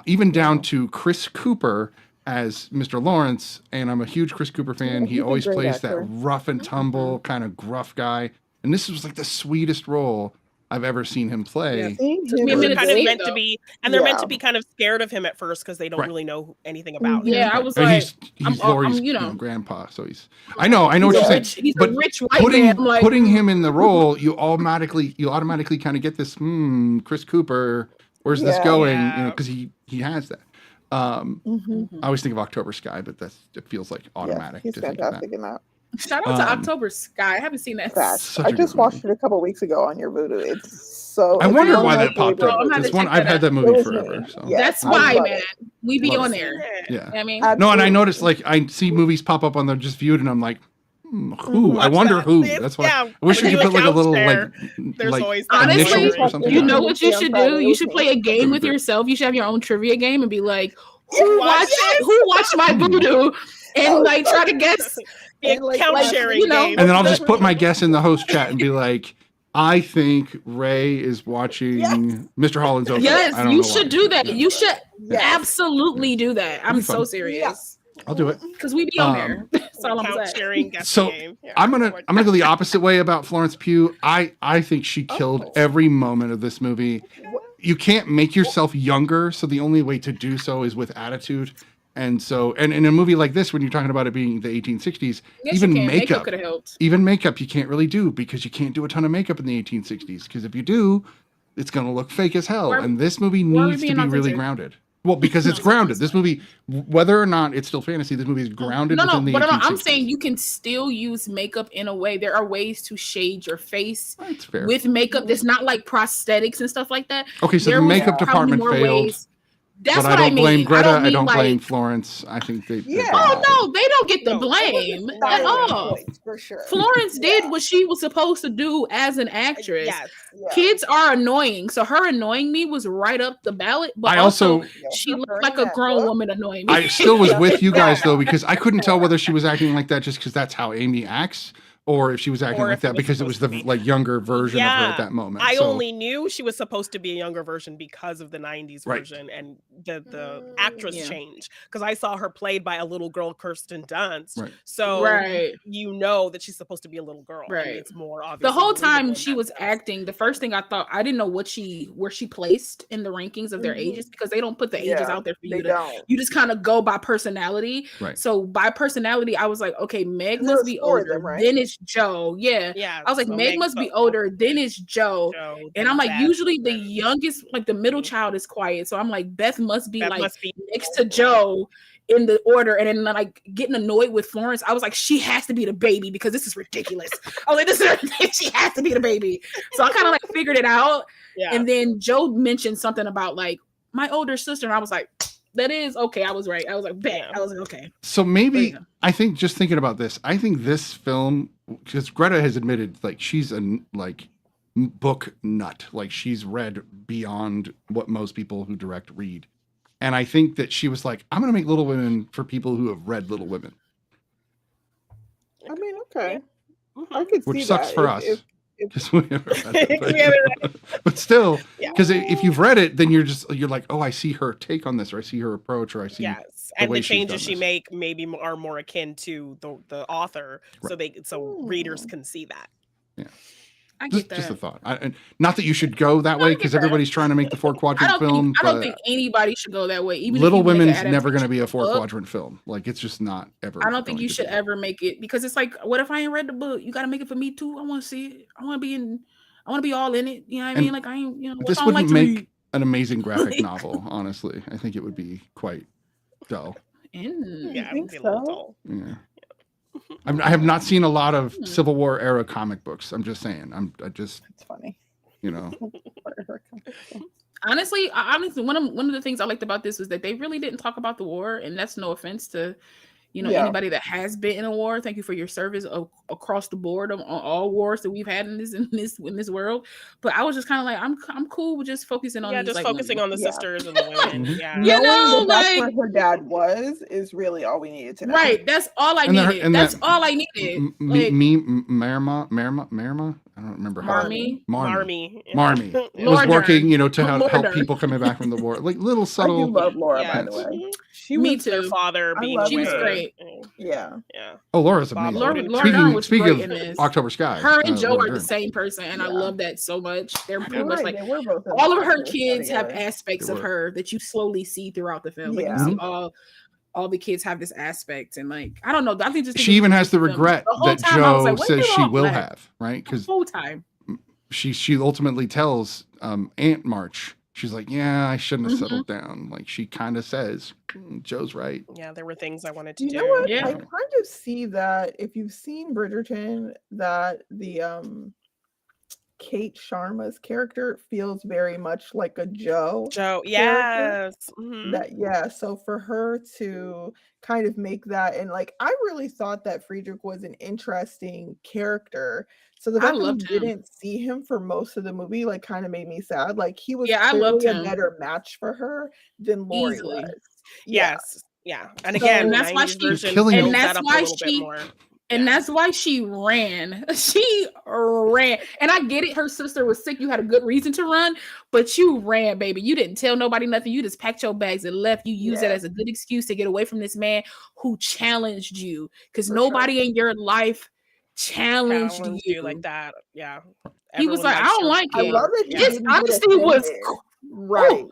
Even down to Chris Cooper as Mr. Lawrence, and I'm a huge Chris Cooper fan. He he's a always great plays actor. that rough and tumble kind of gruff guy, and this was like the sweetest role I've ever seen him play. Took me a They're minute kind to of see meant it, to though. be, and they're meant Yeah. to be kind of scared of him at first because they don't Right. really know anything about him. Yeah, I was But like, he's I'm, Laurie's you know, grandpa, so he's. I know what you're saying. He's but a rich white man. I'm like, putting him in the role, you automatically kind of get this. Chris Cooper, where's this Yeah. going? Yeah. You know, because he has that. I always think of October Sky, but it feels like automatic. He's to think of that. fantastic in that. shout out to October Sky. I haven't seen that. Fact. Such I a just good watched movie. it a couple weeks ago on your Voodoo. It's so. I it's wonder one of why my that popped favorite up. I'm gonna It's movies. one check I've that had that It movie was forever. me. So Yeah. That's I why, love man. it. We be Love on it. there. Yeah. I mean, No, and I Absolutely. noticed like I see movies pop up on the just viewed, and I'm like, who? I Watch wonder that. who. It's- That's why. yeah, I wish we do could a put like a couch little there. like There's like always honestly, initials or something. you Yeah. know what you should do? You should play a game with That'd be great. yourself. You should have your own trivia game and be like, Watch who watched my voodoo? And like try to guess. Be a And, like, count like, sharing you know, game. And then I'll just put my guess in the host chat and be like, I think Ray is watching Mr. Holland's Over. I Yes, don't you know should why. do that. Yeah. You should Yes. absolutely do that. I'm be so fun. serious. I'll do it. Because we be on there. That's all I'm Count saying. sharing guessing So, game. Yeah. I'm gonna go the opposite way about Florence Pugh. I think she killed every moment of this movie. You can't make yourself younger, so the only way to do so is with attitude. And so, and in a movie like this, when you're talking about it being the 1860s, Yes, even you can. makeup could have helped. even makeup you can't really do because you can't do a ton of makeup in the 1860s, because if you do, it's going to look fake as hell. Why- And this movie why are we needs to being be really authentic? grounded. Well, because it's grounded. This movie, whether or not it's still fantasy, this movie is grounded No, within the but 1860s. I'm saying you can still use makeup in a way. There are ways to shade your face That's fair. with makeup that's not like prosthetics and stuff like that. Okay, so There the was makeup probably department more failed. ways. That's But what I don't mean. blame Greta. I mean, don't blame like, Florence. I think they. Yeah. Oh no, they don't get the No, blame at Styling all. choice, for sure. Florence did Yeah. what she was supposed to do as an actress. Yes. Yeah. Kids are annoying, so her annoying me was right up the ballot. But I also, also, she Her looked in like a that grown book. woman annoying me. I still was with you guys Yeah. though, because I couldn't tell whether she was acting like that just because that's how Amy acts, or if she was acting Or like if it that was because it was the supposed to be. like younger version of her Yeah. at that moment. I So- only knew she was supposed to be a younger version because of the 90s Right. version and the actress Yeah. change. Because I saw her played by a little girl, Kirsten Dunst. Right. So right. you know that she's supposed to be a little girl. and Right. It's more obvious. The whole time she was acting, the first thing I thought, I didn't know where she placed in the rankings of their Mhm. ages, because they don't put the ages Yeah, out there for They you to. don't. You just kind of go by personality. Right. So by personality, I was like, okay, Meg There must was be 4 of older. them, right? Then it's Joe. Yeah. Yeah. I was like, so Meg must be Meg- older. Then it's Joe. Joe, And then I'm like, Beth, usually the then youngest, like the middle child is quiet. So I'm like, Beth must be Beth like must be next to Joe in the order. And then like getting annoyed with Florence, I was like, she has to be the baby because this is ridiculous. I was like, this is she has to be the baby. So I kind of like figured it out. Yeah. And then Joe mentioned something about like my older sister. And I was like, that is okay. I was right. I was like, bet. Yeah. I was like, okay. So maybe Yeah. I think just thinking about this, I think this film, because Greta has admitted like she's a book nut, like she's read beyond what most people who direct read, and I think that she was like, I'm gonna make Little Women for people who have read Little Women, I mean, okay. Mhm. I could see which sucks that for if- us. if- 'Cause we haven't read it, We haven't but still, Yeah. because if you've read it, then you're like, oh, I see her take on this, or I see her approach, or I see. Yes, the and way the she's changes done she this. make maybe are more akin to the author, so readers Hmm. can see that. I get Just a that. thought. And not that you should go that way, get because that. everybody's trying to make the 4-quadrant film. I don't but think anybody should go that way. Even if Little you make an Women's never going to adaptation be a of the book, 4-quadrant film. Like it's just not ever. I don't think going you to should be. ever make it, because it's like, what if I ain't read the book? You got to make it for me too. I want to see it. I want to be in. I want to be all in it. You know what I And mean? Like I ain't. You know, This I don't wouldn't like to make read. an amazing graphic novel. Honestly, I think it would be quite dull. Mm. Yeah, it think would be a little so? dull. Yeah. I have not seen a lot of Hmm. Civil War era comic books. I'm just saying. It's funny. You know. Honestly, one of the things I liked about this was that they really didn't talk about the war, and that's no offense to, You know, anybody that has been in a war, thank you for your service across the board on all wars that we've had in this world. But I was just kind of like, I'm cool with just focusing on these, just like, focusing on the sisters and the women. Yeah, Knowing that that's like, where her dad was is really all we needed to know. Right, that's all I needed. That's all I needed. Marma. I don't remember how. Marmy was working, you know, to help people coming back from the war. Like little subtle. I do love Laura, by the way. She was their father. She was great. Yeah. Oh, Laura's amazing. Laura Speaking of October Sky, her and Joe are the same person, and I love that so much. They're pretty much like all of her kids have aspects of her that you slowly see throughout the film. Like you see all the kids have this aspect, and like I don't know. I think just she even has the regret that Joe says she will have, right? Because the whole time she ultimately tells Aunt March, she's like, yeah, I shouldn't have settled down. Like she kind of says, Joe's right. Yeah, there were things I wanted to do. You know what? Yeah. I kind of see that if you've seen Bridgerton, that the Kate Sharma's character feels very much like a Joe, yes. That so for her to kind of make that, and like I really thought that Friedrich was an interesting character. So the fact that we didn't see him for most of the movie like kind of made me sad. Like he was clearly a better match for her than Laurie was. Yes. Yeah. And again, and that's why that's why she ran. She ran. And I get it. Her sister was sick. You had a good reason to run, but you ran, baby. You didn't tell nobody nothing. You just packed your bags and left. You used it as a good excuse to get away from this man who challenged you, because nobody in your life challenged you like that. Yeah. He was like, I don't like it. I love that his honesty was right.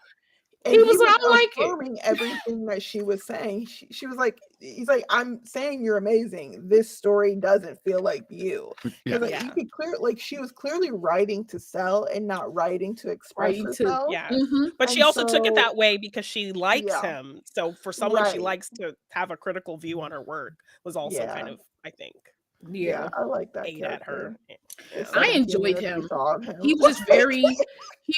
And he was like, I don't like affirming everything that she was saying. She was like, he's like, I'm saying you're amazing. This story doesn't feel like you. Like, you could she was clearly writing to sell and not writing to express herself. But she also took it that way because she likes him. So for someone she likes to have a critical view on her work was also kind of, I think. Yeah, I like that. At her. I enjoyed him. He was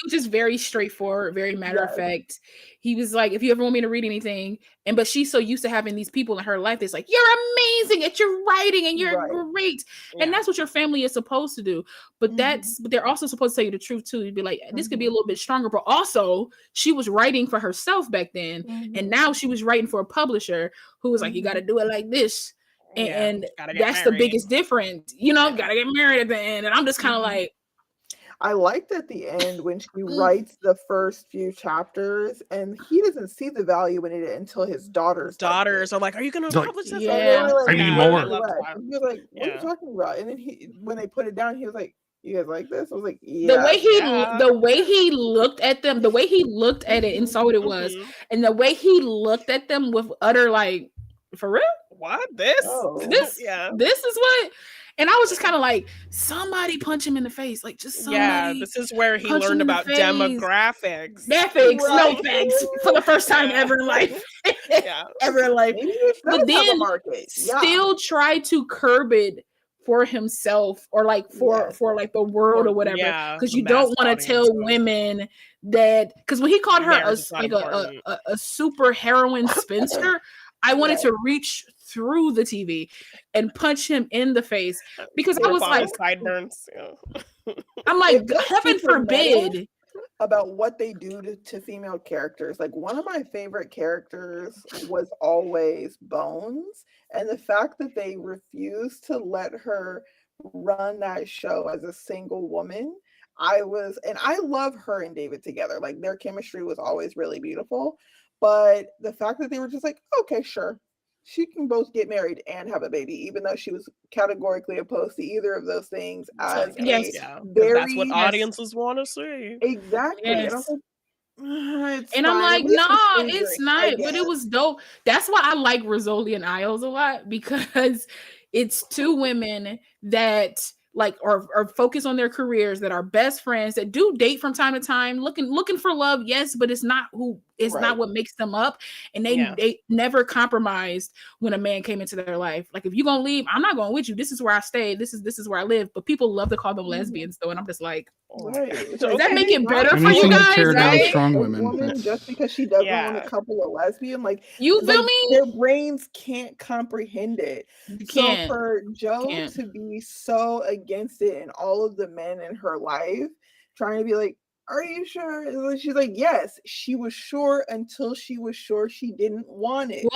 just very straightforward, very matter of fact. He was like, if you ever want me to read anything, but she's so used to having these people in her life that's like, you're amazing at your writing and you're great. And that's what your family is supposed to do. But but they're also supposed to tell you the truth too. You'd be like, this could be a little bit stronger. But also she was writing for herself back then. And now she was writing for a publisher who was like, you got to do it like this. And that's the biggest difference, you know, gotta get married at the end. And I'm just kind of like, I liked at the end when she writes the first few chapters and he doesn't see the value in it until his daughters are like, are you gonna publish this? I need more. He was like, what are you talking about? And then when they put it down, he was like, you guys like this? I was like, yeah. The way he looked at them, the way he looked at it and saw what it was, and the way he looked at them with utter like, for real? What? This is what? And I was just kind of like, somebody punch him in the face. Like, just somebody. Yeah, this is where he learned about demographics. No thanks. For the first time ever in life. Ever in life. But then still try to curb it for himself or like for like the world or whatever. Because you don't want to tell women that, because when he called her a super heroine spinster, I wanted to reach through the TV and punch him in the face, because I was like, sideburns. I'm like, heaven forbid. About what they do to female characters. Like, one of my favorite characters was always Bones, and the fact that they refused to let her run that show as a single woman. I love her and David together. Like, their chemistry was always really beautiful. But the fact that they were just like, okay, sure, she can both get married and have a baby, even though she was categorically opposed to either of those things. As that's what audiences want to see. Exactly. Yes. And I'm like, no, it's not. But it was dope. That's why I like Rizzoli and Isles a lot, because it's two women that like are focused on their careers, that are best friends, that do date from time to time, looking for love, yes, but it's not who is not what makes them up. And they never compromised when a man came into their life. Like, if you're gonna leave, I'm not going with you. This is where I stay. This is where I live. But people love to call them lesbians though, and I'm just like, does that make it better for you guys? Tear down right? strong women. Woman, just because she doesn't want to couple a lesbian, like, you feel me? Their brains can't comprehend it. So for Joe to be so against it, and all of the men in her life trying to be like, are you sure? And she's like, yes, she was sure until she was sure she didn't want it.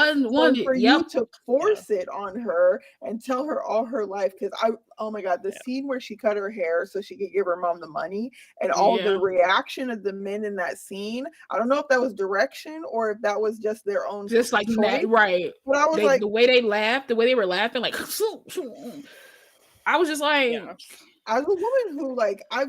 For you to force it on her and tell her all her life, because oh my God, the scene where she cut her hair so she could give her mom the money, and all the reaction of the men in that scene, I don't know if that was direction or if that was just their own just like choice. That, right? But I was like, the way they laughed, the way they were laughing, like I was just like. As a woman who, like, I've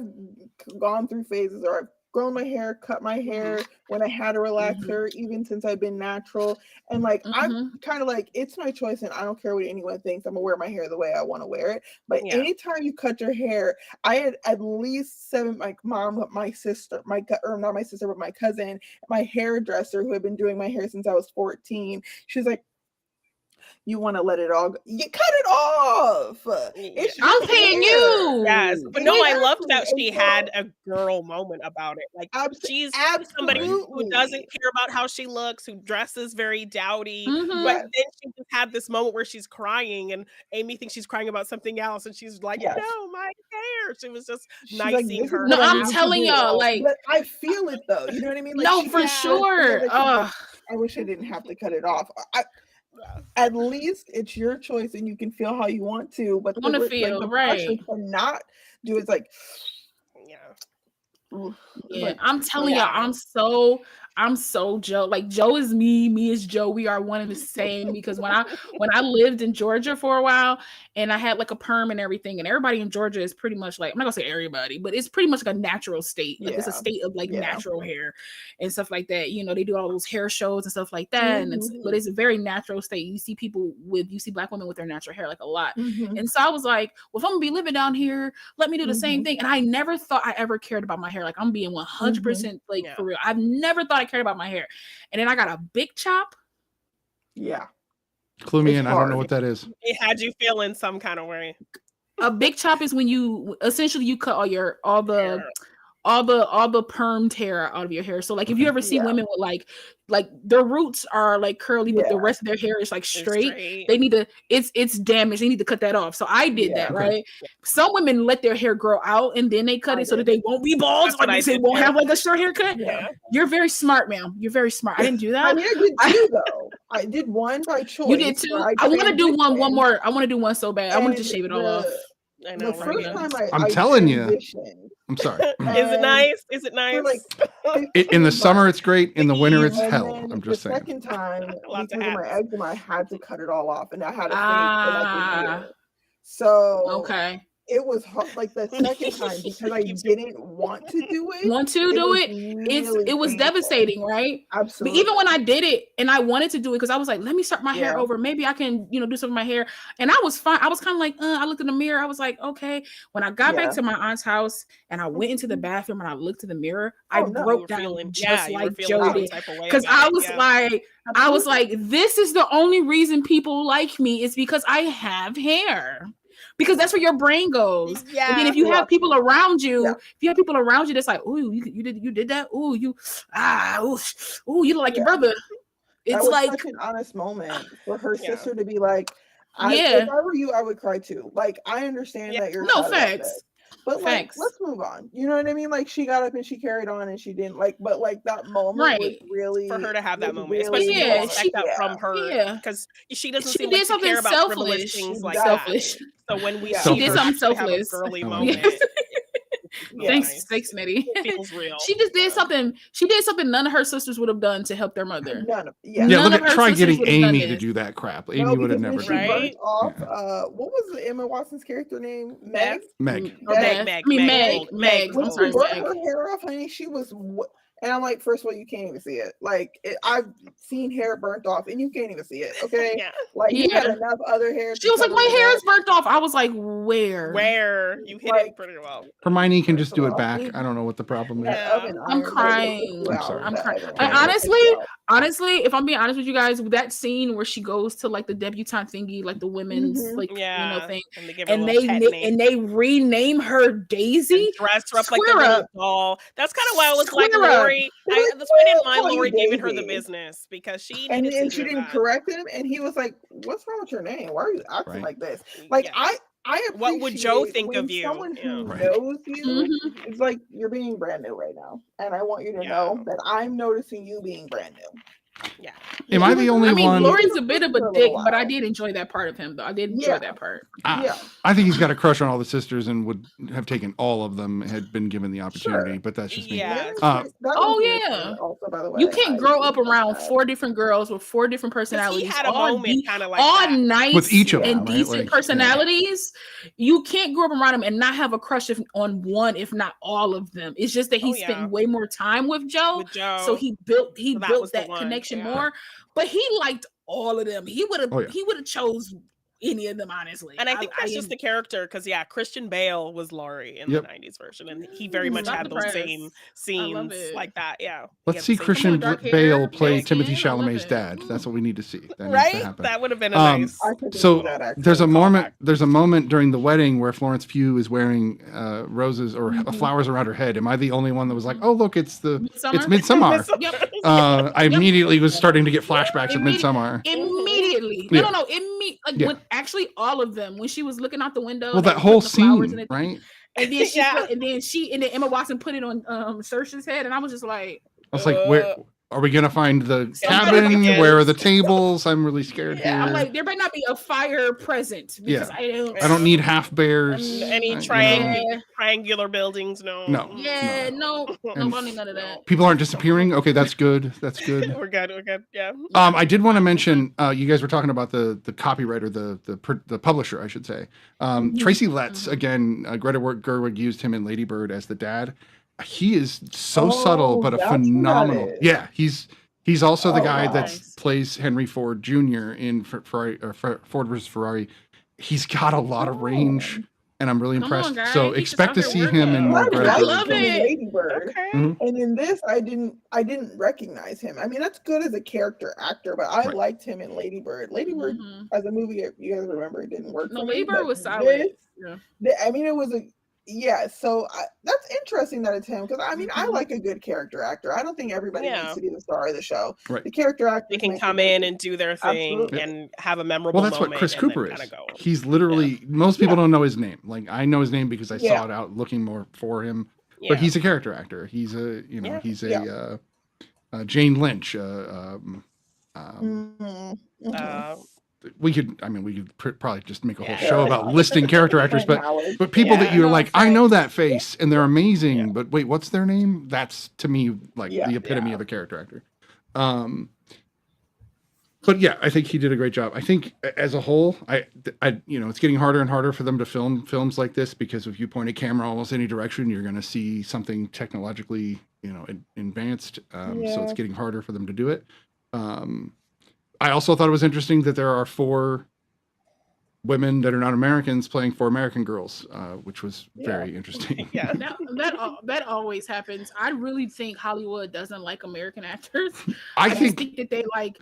gone through phases, or I've grown my hair, cut my hair when I had a relaxer, even since I've been natural. And like, I'm kind of like, it's my choice and I don't care what anyone thinks. I'm gonna wear my hair the way I want to wear it. But anytime you cut your hair, I had at least 7, my mom, my sister, or not my sister, but my cousin, my hairdresser who had been doing my hair since I was 14. She was like, you want to let it all go. You cut it off. I'm paying you. Yes. But no, I loved that she had a girl moment about it. Like, she's somebody who doesn't care about how she looks, who dresses very dowdy. But then she just had this moment where she's crying, and Amy thinks she's crying about something else. And she's like, no, my hair. She was just nice seeing her. No, I'm telling y'all, like, but I feel it though. You know what I mean? Like, no, for sure. I wish I didn't have to cut it off. At least it's your choice and you can feel how you want to, but want to feel the right. Not do it's like, I'm telling y'all, I'm so Joe. Like, Joe is me is Joe. We are one and the same. Because when I lived in Georgia for a while, and I had like a perm and everything, and everybody in Georgia is pretty much like, I'm not gonna say everybody, but it's pretty much like a natural state. Like, it's a state of like natural hair and stuff like that. You know, they do all those hair shows and stuff like that. And but it's a very natural state. You see Black women with their natural hair like a lot. And so I was like, well, if I'm gonna be living down here, let me do the same thing. And I never thought I ever cared about my hair. Like, I'm being 100% like for real. I've never thought I cared about my hair. And then I got a big chop. Clue me in. I don't know what that is. It had you feeling some kind of way. A big chop is when you essentially cut all the permed hair out of your hair. So like, if you ever see women with like their roots are like curly, but the rest of their hair is like straight. They need to, it's damaged. They need to cut that off. So I did that, right? Some women let their hair grow out and then they cut it so that they won't be bald, or they won't have like a short haircut. You're very smart, ma'am. You're very smart. I didn't do that. I mean, I did two though. I did one by choice. You did two. I want to do one more. I want to do one so bad. I want to just shave it all off. I know, the first time I'm telling you. I'm sorry. Is it nice? Is it nice? In the summer, it's great. In the winter, it's hell. I'm just saying. The second time, because of my eczema, I had to cut it all off, and I had to fade for like a year. So it was hard, like the second time, because I didn't want to do it. It was devastating, right? Absolutely. But even when I did it and I wanted to do it, because I was like, let me start my hair over. Maybe I can, do something with my hair. And I was fine. I was kind of like, I looked in the mirror. I was like, okay. When I got back to my aunt's house and I went into the bathroom and I looked in the mirror, I broke down just like Joe did. Because I was like, this is the only reason people like me is because I have hair. Because that's where your brain goes. And then if you have people around you, that's like, ooh, you did that. Ooh, you look like your brother. It's like such an honest moment for her sister to be like, if I were you, I would cry too. Like, I understand that you're facts. But like, let's move on. You know what I mean? Like, she got up and she carried on and she didn't but like that moment was really for her to have that moment, especially she that from her because she doesn't seem like she care about frivolous things like that. So when we she did something selfless, girly moment. Thanks, Smitty. It feels real. She just did something. She did something none of her sisters would have done to help their mother. Try getting Amy to do that crap. Amy would have never done that. Burnt off, what was Emma Watson's character name? Meg. Meg. Meg. I'm sorry, Meg. Her hair off, honey. She was And I'm like, first of all, you can't even see it. Like, I've seen hair burnt off, and you can't even see it. Okay, Yeah. like you had Yeah. enough other hair. She was like, cover my it hair up. is burnt off. I was like, where? You hit Like- it pretty well. Hermione can just First do of it all, back. I don't know what the problem is. That Yeah. oven I'm iron will crying. take you I'm out. sorry. I'm That crying. oven And iron will take you out. honestly, if I'm being honest with you guys, that scene where she goes to like the debutante thingy, like the women's Mhm. like Yeah. thing, And they give her a and little pet name. and they rename her Daisy. And dress her up like the Square little up. doll. That's kind of why I was like, Square up. Lori. They're like, That's why I didn't "Well, mind call you Lori giving her the Daisy." business because she And needed then to she hear didn't that. correct him, and he was like, "What's wrong with your name? Why are you acting Right. like this?" Like Yeah. I What would Joe appreciate think when of you? someone Yeah. who Right. knows you Mhm. is like, you're being brand new right now, and I want you to Yeah. know that I'm noticing you being brand new. Yeah. Am I the only I mean, one? Lori's a bit of For a a dick, little but I while. did enjoy that part of him, though. I did enjoy Yeah. that part. Yeah. I think he's got a crush on all the sisters and would have taken all of them had been given the opportunity, Sure. but that's just me. Yeah. Mary's Uh, great. That Oh, was very yeah. good also, by the way. You can't I grow up really like around that. 4 different girls with 4 different Because he personalities, had a all moment kind of like all that. nice With each of Yeah. them, and right? decent Like, yeah. personalities. You can't grow up around them and not have a crush on one, if not all of them. It's just that he Oh, spent yeah. way more time with Joe, With Joe. so he built So that was the that one, connection yeah. more. But he liked all of them. He would have Oh, yeah. chose any of them, honestly. And I think that's just the character because Christian Bale was Laurie in Yep. the 90s version, and he very much Not had those depressed. same I love scenes it. like that. Yeah. He Let's had see the same- Christian dark hair, Bale play pale Timothy skin, I love Chalamet's it. dad. That's what we need to see. That needs to Right? happen. That would have been a Um, nice. I could So do that, actually. there's a moment. Callback. There's a moment during the wedding where Florence Pugh is wearing roses or Mm-hmm. flowers around her head. Am I the only one that was like, "Oh, look, it's Midsommar? Midsummer"? Yep. I immediately was starting to get flashbacks of Immedi- Midsummer. Immediately. Yeah. No. Yeah. When actually all of them, when she was looking out the window. Well, they that were whole putting the flowers in scene, it, right? And then she Yeah. and then Emma Watson put it on Saoirse's head, and I was just like, I was like, "Where are we gonna find the Somebody cabin? again. Where are the tables? I'm really scared Yeah, I'm here. like, there better not be a fire present because Yeah. I I don't need half bears. Any you know. triangular buildings? No. No. Yeah, no, And- nobody none of that. People aren't disappearing. Okay, that's good. That's good. We're good. We're good. Yeah. I did want to mention. You guys were talking about the copywriter, the publisher, I should say. Tracy Letts again. Greta Gerwig used him in Lady Bird as the dad. He is so subtle, but a that's who that phenomenal. is. Yeah, he's also the Oh, guy wow. that Nice. plays Henry Ford Jr. in Ferrari, Ford versus Ferrari. He's got a lot of range, and I'm really Come on, impressed. guy. So He's expect to just see out there him in working. more I Greta I Gerwig love liked him films. in it. Lady Bird. Okay. Mhm. And in this, I didn't recognize him. I mean, that's good as a character actor, but I Right. liked him in Lady Bird. Lady Bird Mhm. as a movie, if you guys remember, it didn't work. No, for Lady me, Bird but was solid. this- Yeah. I mean, it was so that's interesting that it's him because I mean, I Mhm. like a good character actor. I don't think everybody Yeah. needs to be the star of the show. Right. The character actors They can make the come in movie. and do their thing Absolutely. and have a memorable Well, that's what moment Chris and Cooper then is. kinda go. He's literally most people don't know his name. Like I know his name because I Yeah. saw it out looking more for him. Yeah. But he's a character actor. He's a Yeah. he's a Yeah. Jane Lynch. Mhm. Mhm. We could probably just make a whole Yeah. show about listing character actors, but Howard. people that Yeah. you're No, like, it's I like- know that face and they're amazing, Yeah. but wait, what's their name? That's to me like Yeah. the epitome Yeah. of a character actor. But yeah, I think he did a great job. I think as a whole, it's getting harder and harder for them to film films like this because if you point a camera almost any direction, you're going to see something technologically, advanced. So it's Yeah. getting harder for them to do it. I also thought it was interesting that there are 4 women that are not Americans playing 4 American girls, which was very interesting. Yeah. That always happens. I really think Hollywood doesn't like American actors. I just think think that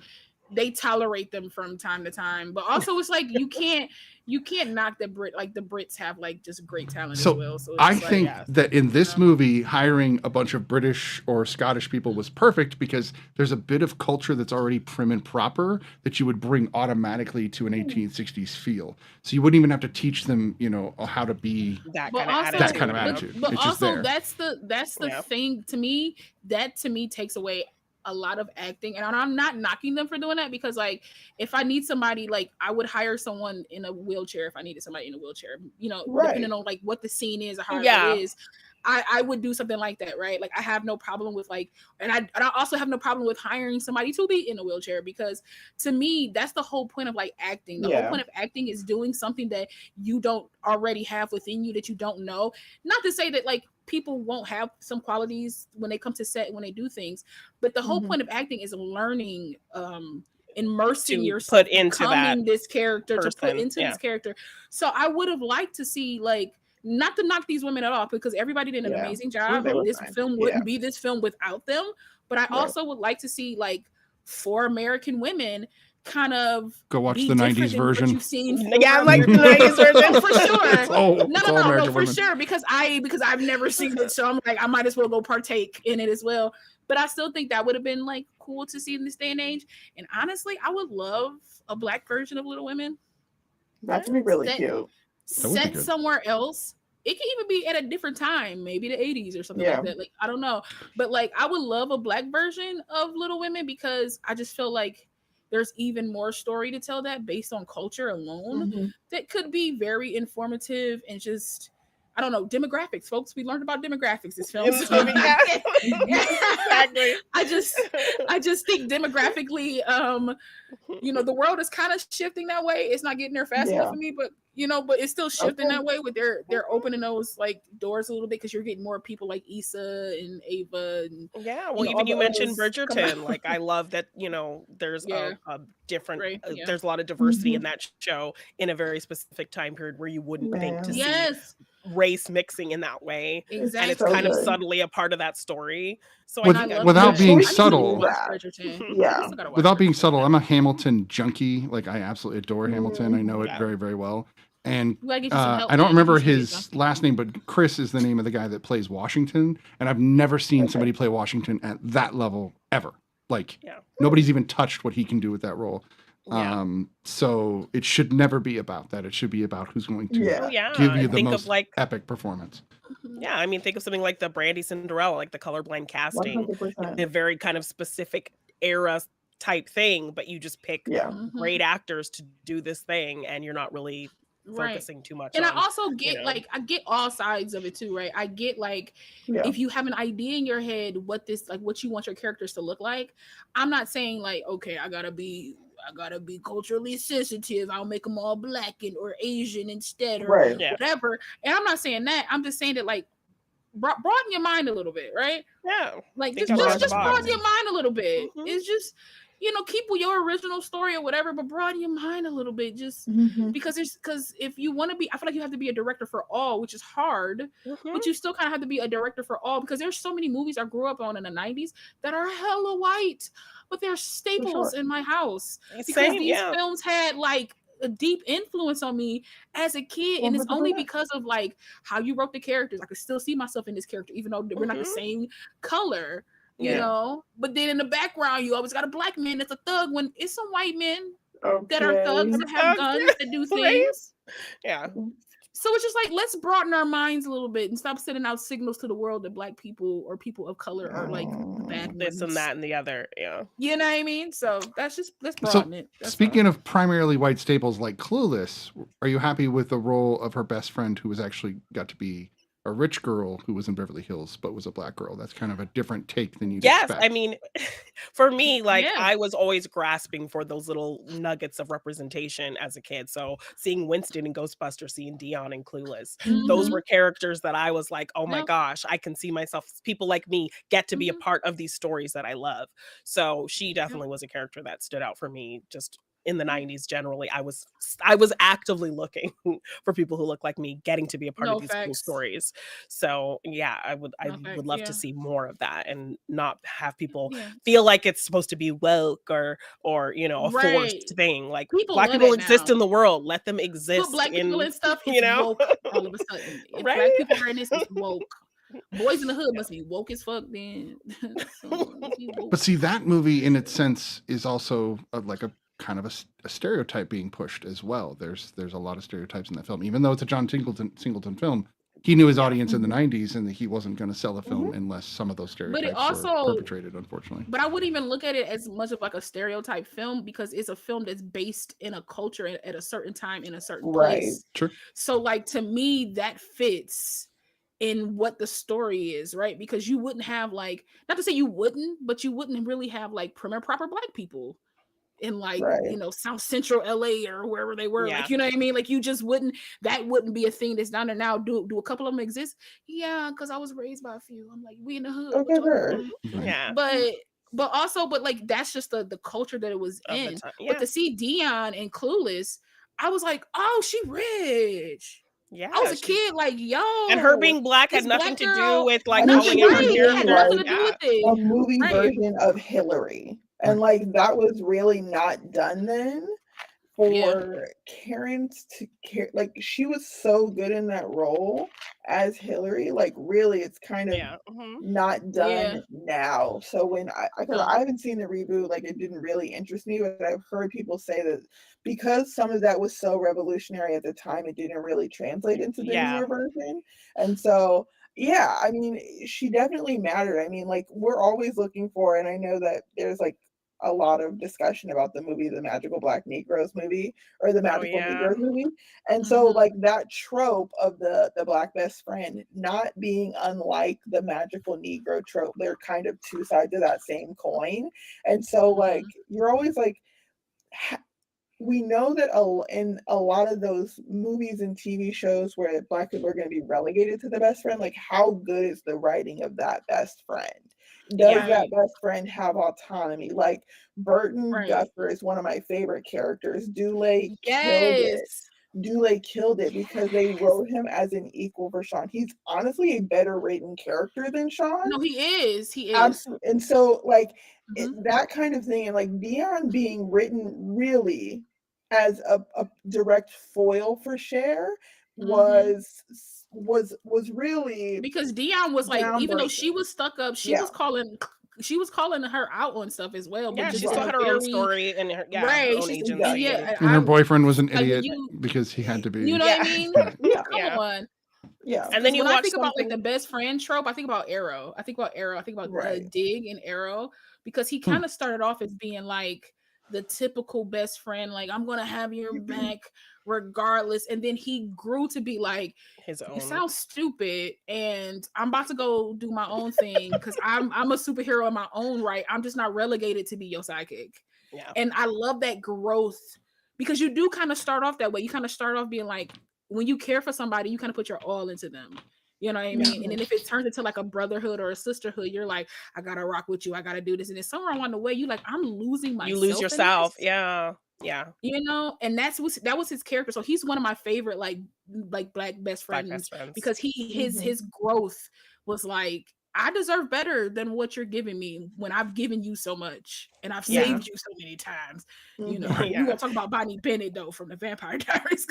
they tolerate them from time to time, but also it's like you can't knock the Brits have like just great talent So, as well. So I it's like, think that in this movie, hiring a bunch of British or Scottish people was perfect because there's a bit of culture that's already prim and proper that you would bring automatically to an 1860s feel. So you wouldn't even have to teach them, how to be. That But kind of also- attitude. That kind of you know? attitude. But It's just also there. that's the Yeah. thing to me. That to me takes away a lot of acting, and I'm not knocking them for doing that because like if I need somebody, like I would hire someone in a wheelchair if I needed somebody in a wheelchair, Right. depending on like what the scene is or how Yeah. it is. I would do something like that, right? Like I have no problem with and I also have no problem with hiring somebody to be in a wheelchair because to me that's the whole point of like acting. The whole Yeah. point of acting is doing something that you don't already have within you that you don't know. Not to say that like people won't have some qualities when they come to set, when they do things. But the whole point of acting is learning, immersing To yourself, put into that becoming this character, to put person, into yeah. this character. So I would have liked to see, like, not to knock these women at all, because everybody did an amazing job. They were This fine. film wouldn't be this film without them. But I Right. also would like to see, like, 4 American women kind of Go watch be the different 90s than what version. you've seen. Yeah, for like the American 90s version. Oh, for sure. It's all No, American for women. sure. Because I've never seen it, so I'm like, I might as well go partake in it as well. But I still think that would have been like cool to see in this day and age. And honestly, I would love a Black version of Little Women. That would be really Set- cute. That would be Set good. somewhere else. It can even be at a different time, maybe the 80s or something like that. Like, I don't know. But like, I would love a Black version of Little Women, because I just feel like there's even more story to tell that based on culture alone that could be very informative and just, I don't know, demographics, folks. We learned about demographics this film. So Exactly. I just think demographically, the world is kind of shifting that way. It's not getting there fast enough for me, but but it's still shifting that way. With they're opening those like doors a little bit, because you're getting more people like Issa and Ava. And, well, even you mentioned Bridgerton. Like, I love that. There's a different. There's a lot of diversity in that show in a very specific time period where you wouldn't think to see race mixing in that way. Exactly. And it's kind of subtly a part of that story. So without being subtle, without being subtle, I'm a Hamilton junkie. Like, I absolutely adore Hamilton. I know it very, very well. And I don't remember his last name, but Chris is the name of the guy that plays Washington. And I've never seen somebody play Washington at that level ever. Like, nobody's even touched what he can do with that role. So it should never be about that. It should be about who's going to give you the most epic performance. Yeah, I mean, think of something like the Brandy Cinderella, like the colorblind casting, 100%. a very kind of specific era type thing, but you just pick great actors to do this thing, and you're not really focusing too much. And on, I also get I get all sides of it too, right? I get like if you have an idea in your head what you want your characters to look like. I'm not saying like, okay, I gotta be culturally sensitive. I'll make them all Black or Asian instead, or whatever. And I'm not saying that. I'm just saying that, like, broaden your mind a little bit, right? Yeah. Like, just broaden your mind a little bit. It's just, keep with your original story or whatever, but broaden your mind a little bit. Just because if you want to be, I feel like you have to be a director for all, which is hard, but you still kind of have to be a director for all, because there's so many movies I grew up on in the 90s that are hella white, but they're staples in my house because these films had like a deep influence on me as a kid, and it's only because of like how you wrote the characters. I could still see myself in this character, even though we're not the same color, you know. But then in the background, you always got a Black man that's a thug when it's some white men that are thugs that have guns that do things. Yeah. So it's just like, let's broaden our minds a little bit and stop sending out signals to the world that Black people or people of color are like the bad this ones. and that and the other. Yeah. You know what I mean? So let's broaden it. Speaking of primarily white staples like Clueless, are you happy with the role of her best friend who was actually got to be a rich girl who was in Beverly Hills but was a Black girl? That's kind of a different take than you'd expect. I mean, for me, like, I was always grasping for those little nuggets of representation as a kid. So seeing Winston in Ghostbusters, seeing Dion in Clueless, those were characters that I was like, oh my gosh, I can see myself, people like me get to be a part of these stories that I love. So she definitely was a character that stood out for me just in the 90s. Generally, I was actively looking for people who look like me getting to be a part of these cool stories. So yeah, I would love to see more of that, and not have people feel like it's supposed to be woke or a forced thing. Like, Black people exist in the world, let them exist. Put Black people in stuff, woke all of a sudden. If Right? Black people are in this, it's woke. Boys in the Hood must be woke as fuck then. But see, that movie in its sense is also like a kind of a stereotype being pushed as well. There's a lot of stereotypes in that film, even though it's a John Singleton film. He knew his audience in the 90s, and he wasn't going to sell the film unless some of those stereotypes were perpetrated, unfortunately. But I wouldn't even look at it as much of like a stereotype film, because it's a film that's based in a culture at a certain time in a certain place. Sure. So like, to me, that fits in what the story is, right? Because you wouldn't have like, not to say you wouldn't, but you wouldn't really have like proper Black people in like, Right. you know, South Central LA or wherever they were. Yeah. Like, you know what I mean? Like, you just wouldn't, that wouldn't be a thing that's down there now. Do a couple of them exist? Yeah, because I was raised by a few. I'm like, we in the hood. Okay, sure. Right. Yeah. But like that's just the culture that it was Of the in. time. But Yeah. to see Dion and Clueless, I was like, oh, she rich. Yeah. I was a she's- kid, like, yo. And her being black had this nothing black to do girl- with like I mean, calling she out was her right, it really, had character. nothing to do Yeah. with it. a movie Right. version of Hillary. And like that was really not done then for Karen to care. Like she was so good in that role as Hillary. Like really, it's kind of Yeah. Mhm. not done Yeah. now. So when I haven't seen the reboot, like it didn't really interest me, but I've heard people say that because some of that was so revolutionary at the time, it didn't really translate into the Yeah. newer version. And so yeah, I mean, she definitely mattered. I mean, like we're always looking for, and I know that there's like a lot of discussion about the movie, the Magical Black Negroes movie, or the Magical yeah. Negroes movie. And so Mhm. like that trope of the black best friend not being unlike the magical Negro trope, they're kind of two sides of that same coin. And so like you're always like we know that in a lot of those movies and TV shows where black people are going to be relegated to the best friend, like how good is the writing of that best friend? Does Yeah. that best friend have autonomy? Like Burton Right. Duffer is one of my favorite characters. Dule killed it. Yes. Dule killed it because they wrote him as an equal for Sean. He's honestly a better written character than Sean. No, he is. He is. Absolutely. And so like Mhm. that kind of thing, and like Dion being written really as a direct foil for Cher was really Because Dion was like, even though she groundbreaking. was stuck up, she Yeah. was calling her out on stuff as well. Yeah, but she just still in had a her own very- story and her, her Right, own she's- agency. yeah, And her boyfriend was an like, idiot you- because he had to be. You know what I mean? Yeah. Come Yeah. on. Yeah. And then you when I watch think about like the something- best friend trope, I think about Arrow. I think about Right. Dig and Arrow, because he kind of started off as being like the typical best friend, like I'm gonna have your back regardless, and then he grew to be like, his own. it sounds stupid, and I'm about to go do my own thing because I'm a superhero in my own right. I'm just not relegated to be your sidekick. Yeah. And I love that growth because you do kind of start off that way. You kind of start off being like, when you care for somebody, you kind of put your all into them. You know what I mean? And then if it turns into like a brotherhood or a sisterhood, you're like, I gotta rock with you. I gotta do this. And then somewhere along the way, you like, I'm losing myself. You lose in yourself. this. Yeah. Yeah. You know, and that was his character. So he's one of my favorite like black best Black friends, best friends. because his growth was like, I deserve better than what you're giving me when I've given you so much and I've Yeah. saved you so many times. You know, Yeah. you gonna talk about Bonnie Bennett though from the Vampire Diaries.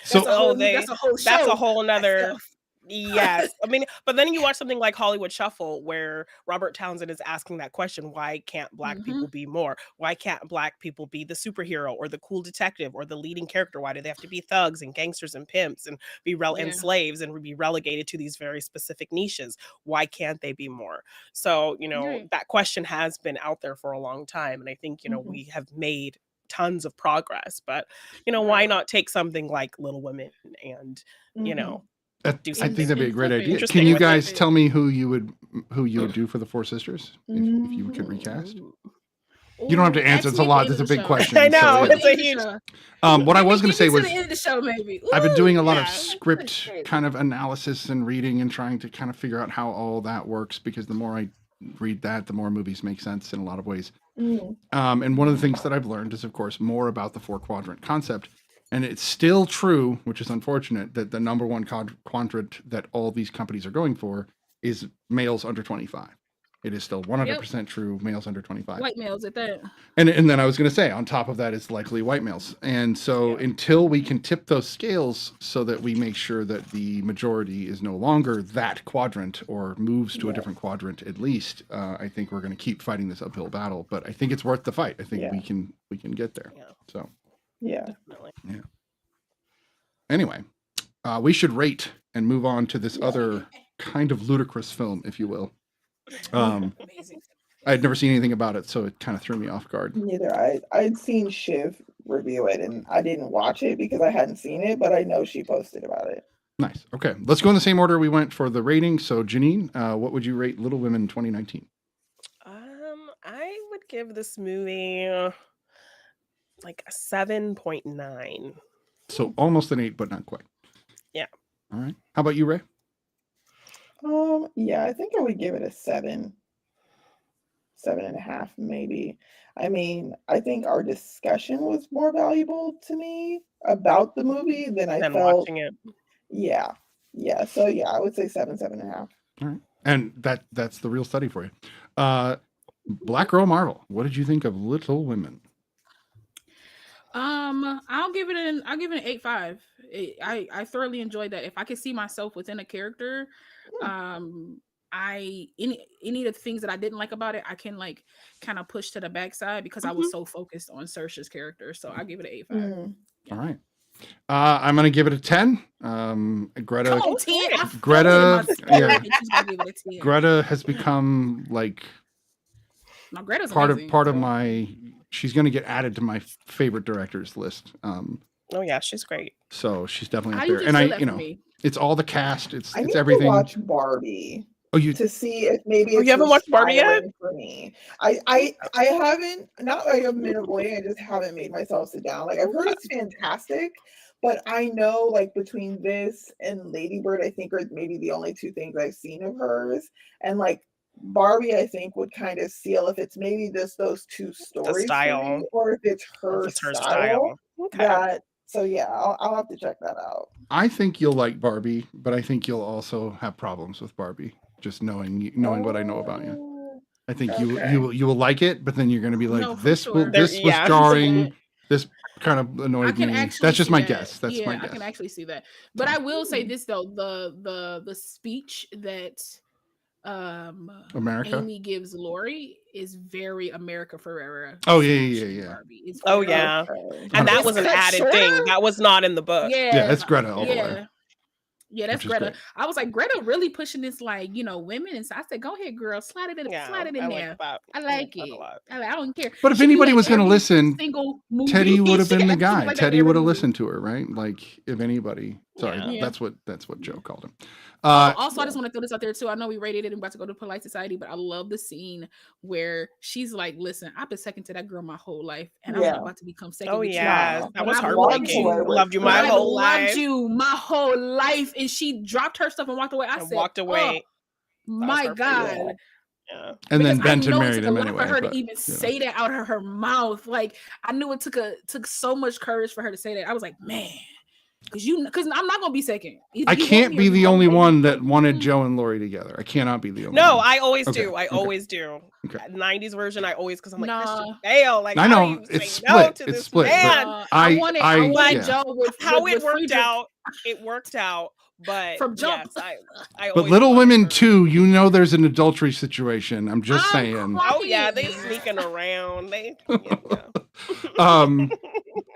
So- That's a whole show. That's a whole nother. stuff. Yes. I mean, but then you watch something like Hollywood Shuffle where Robert Townsend is asking that question, why can't black people be more? Why can't black people be the superhero or the cool detective or the leading character? Why do they have to be thugs and gangsters and pimps and be and slaves and be relegated to these very specific niches? Why can't they be more? So, you know, that question has been out there for a long time. And I think, you know, we have made tons of progress, but you know, why not take something like Little Women and, you know, I do think that'd be a great idea. interesting Can you with it. guys tell me who you would do for the Four Sisters if you can recast? You don't have to answer. It's a lot. That's a big question. I know. So, It's a huge. what I was going to say was the end of the show, maybe. I've been doing a lot of Yeah. script Great. kind of analysis and reading and trying to kind of figure out how all that works, because the more I read that, the more movies make sense in a lot of ways. And one of the things that I've learned is, of course, more about the 4-quadrant concept. And it's still true, which is unfortunate, that the number one quadrant that all these companies are going for is males under 25. It is still 100% true, males under 25. White males at that. And then I was going to say, on top of that, it's likely white males. And so until we can tip those scales so that we make sure that the majority is no longer that quadrant or moves to a different quadrant, at least, I think we're going to keep fighting this uphill battle. But I think it's worth the fight. I think we can get there. Yeah. So. Yeah. Definitely. Yeah. Anyway, we should rate and move on to this other kind of ludicrous film, if you will. Amazing. I had never seen anything about it, so it kind of threw me off guard. Neither. I'd seen Shiv review it, and I didn't watch it because I hadn't seen it, but I know she posted about it. Nice. Okay, let's go in the same order we went for the rating. So, Janine, what would you rate Little Women 2019? I would give this movie like a 7.9. So almost an 8, but not quite. Yeah. All right. How about you, Ray? Yeah, I think I would give it a 7, 7.5, maybe. I mean, I think our discussion was more valuable to me about the movie than I And felt. watching it. Yeah. So yeah, I would say 7, 7.5. All right. And that's the real study for you. BlackGirlMarvel, what did you think of Little Women? I'll give it an 8.5. I thoroughly enjoyed that. If I could see myself within a character, any of the things that I didn't like about it, I can like kind of push to the backside because I was so focused on Saoirse's character. So I give it an 8.5. All right. I'm gonna give it a 10. Greta. Come on, 10. I Greta. felt it in my Yeah. spirit that she's gonna give it a 10. Greta has become like No, Greta's part amazing, of so. my. She's gonna get added to my favorite directors list. Oh yeah, she's great. So she's definitely How up you there. just And feel I, that you for know, me? it's all the cast. It's I need everything. to watch Barbie Oh, you to see if maybe Oh, it's you haven't watched Barbie yet? inspiring for me. I haven't, not like I've been avoiding, I just haven't made myself sit down. Like I've heard it's fantastic, but I know like between this and Lady Bird, I think are maybe the only two things I've seen of hers. And like Barbie, I think would kind of seal if it's maybe just those two stories for style. me, or if it's her, If it's her style. style. Okay. That so yeah, I'll have to check that out. I think you'll like Barbie, but I think you'll also have problems with Barbie. Just knowing what I know about you. I think Okay. you will like it, but then you're going to be like, No, for this sure. this was Yeah. jarring. This kind of I annoyed can me. actually That's just see my that. guess. That's yeah, my I guess. can actually see that. But I will say this though: the speech that America. Amy gives Lori is very America Forever. Oh, speech yeah, in yeah. Barbie. It's Oh very- yeah. Okay. And that It's was an cut added shorter? thing. That was not in the book. Yeah, it's Greta all the way. Yeah, that's Which is Greta. great. I was like, Greta really pushing this, like, women. And so I said, go ahead, girl, slide it in Yeah, I like there. that. I like that it. a lot. I don't care. But if She can do anybody that was going to every listen, single movie. Teddy would have She been the can do something guy. like that Teddy every would have movie. listened to her, right? Like if anybody. Sorry, Yeah. that's what Joe called him. Also, I just want to throw this out there too. I know we rated it and about to go to Polite Society, but I love the scene where she's like, "Listen, I've been second to that girl my whole life, and I'm Yeah. not about to become second." Oh with you. yeah, that But was I've heartbreaking. Loved you But my I've whole loved life. you my whole life, and she dropped her stuff and walked away. I And said, walked away. "Oh, my her God." favorite. Yeah. And then Because I Benton know it married took a him lot anyway. for her but, to even say that out of her mouth. Like I knew it took so much courage for her to say that. I was like, man, because I'm not gonna be second. Either I you want can't me or be you the don't, only baby. one that wanted Joe and Lori together. I cannot be the only No, one. I always Okay, do. I okay. always do. Okay. 90s version, I always because I'm like Nah. Christian Bale. Like I how know, do you it's say no split, to it's this split, but man? I wanted yeah. Joe with How with it worked Friedrich. out, it worked out. But From jump. yes, I But always Little wanted Women her. 2, there's an adultery situation. I'm just saying. Oh yeah, they crying. sneaking around. They yeah.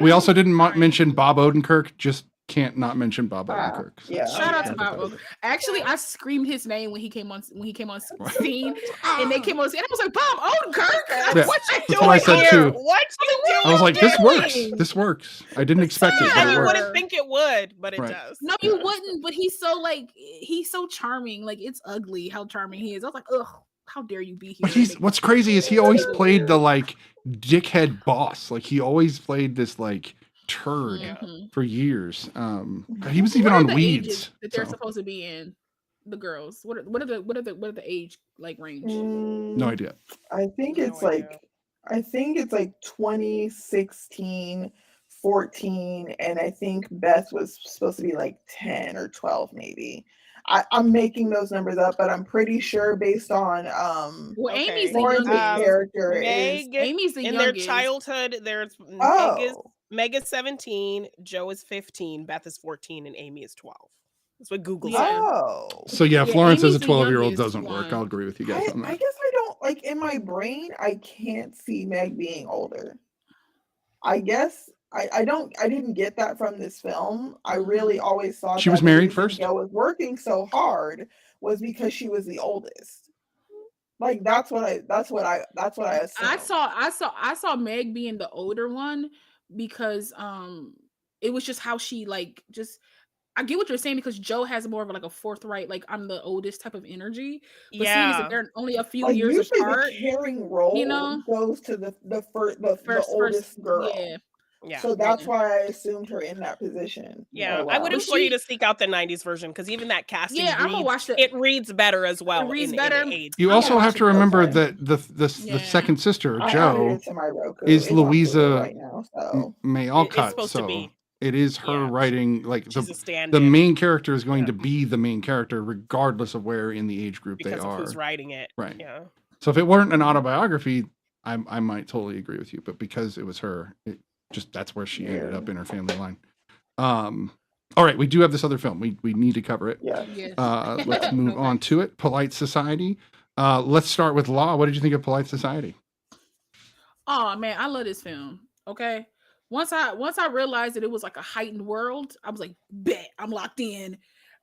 We also didn't mention Bob Odenkirk. Just can't not mention Bob Odenkirk. So yeah. Shout out to yeah. Bob Odenkirk. Actually, I screamed his name when he came on scene, and they came on scene. And I was like, Bob Odenkirk, Yeah. what you That's what I said here? too. What you doing? I was like, this works. doing? This works. I didn't expect it, Yeah, but it you works. wouldn't think it would, but it Right. does. No, you wouldn't. But he's so charming. Like it's ugly how charming he is. I was like, ugh, how dare you be here? But what's crazy is he always played the like dickhead boss. Like he always played this like turd Mhm. for years. He was even What are on the Weeds. ages that they're so. supposed to be in? The girls. What are the age like range? No idea. I think No it's like idea. 2016, 14, and I think Beth was supposed to be like 10 or 12 maybe. I'm making those numbers up, but I'm pretty sure based on Well, Okay. Amy's the Lauren's youngest. character is Meg, Amy's the in youngest. their childhood, there's oh Meg is 17, Joe is 15, Beth is 14, and Amy is 12. That's what Google Yeah. said. oh. So yeah, Yeah, Florence as a Amy's the 12-year-old youngest doesn't work. one. I'll agree with you guys on I that. guess I don't like in my brain. I can't see Meg being older. I guess I didn't get that from this film. I really always thought She was that the married reason first? Joe was working so hard was because she was the oldest. Like that's what I assumed. I saw Meg being the older one because it was just how she I get what you're saying because Joe has more of like a forthright, like I'm the oldest type of energy. But seeing as Yeah. that they're only a few like years usually apart, the caring role you know? goes to the first oldest girl. yeah. Yeah. So that's why I assumed her in that position. Yeah, Oh, I would wow. implore you to seek out the '90s version because even that casting Yeah, I'm gonna watch it the. reads better as well. It reads in better. age. You I'm also gonna have watch to it. remember Okay. that the Yeah. second sister, I added Jo, it to my Roku. is It's on Hulu Louisa right now. So May It's Alcott. supposed to So be. it is her Yeah, writing. Like she's a the stand-in main character is going Yeah. to be the main character, regardless of where in the age group because they of are. who's writing it. Right. Yeah. So if it weren't an autobiography, I might totally agree with you. But because it was her, it just that's where she ended up in her family line. All right, we do have this other film. We need to cover it. yeah. Yes. Let's move on to it. Polite Society. Let's start with Law. What did you think of Polite Society? Oh man, I love this film. Okay. Once I realized that it was like a heightened world, I was like, bet I'm locked in.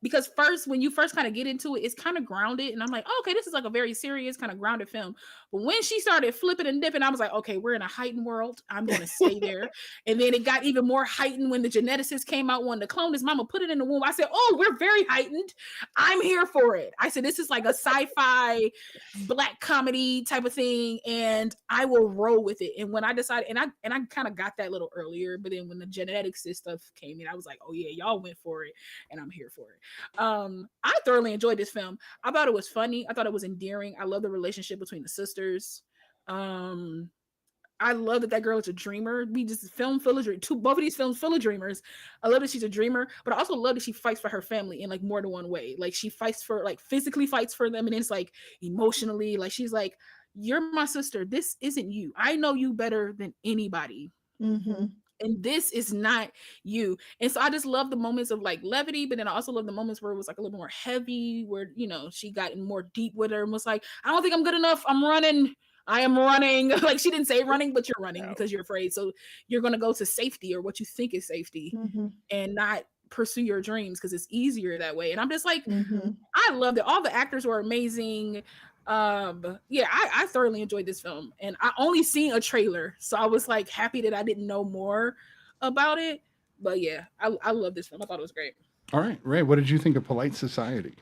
Because first, when you first kind of get into it, it's kind of grounded, and I'm like, oh, okay, this is like a very serious kind of grounded film. But when she started flipping and dipping, I was like, okay, we're in a heightened world. I'm going to stay there. And then it got even more heightened when the geneticist came out, wanting to clone his mama, put it in the womb. I said, oh, we're very heightened. I'm here for it. I said, this is like a sci-fi black comedy type of thing, and I will roll with it. And when I decided, and I kind of got that a little earlier, but then when the geneticist stuff came in, I was like, oh yeah, y'all went for it, and I'm here for it. I thoroughly enjoyed this film. I thought it was funny. I thought it was endearing. I love the relationship between the sisters. I love that girl is a dreamer. We just film full of both of these films full of dreamers. I love that she's a dreamer, but I also love that she fights for her family in like more than one way. Like she fights for, like, physically fights for them, and it's like emotionally, like she's like, you're my sister. This isn't you. I know you better than anybody. Mm-hmm. And this is not you. And so I just love the moments of like levity, but then I also love the moments where it was like a little more heavy, where, you know, she got more deep with her and was like, I don't think I'm good enough. I'm running. I am running. Like she didn't say running, but you're running because you're afraid. So you're going to go to safety, or what you think is safety, and not pursue your dreams because it's easier that way. And I'm just like, I loved it. All the actors were amazing. Yeah, I thoroughly enjoyed this film, and I only seen a trailer, so I was like happy that I didn't know more about it. But yeah, I love this film. I thought it was great. All right, Ray, what did you think of Polite Society?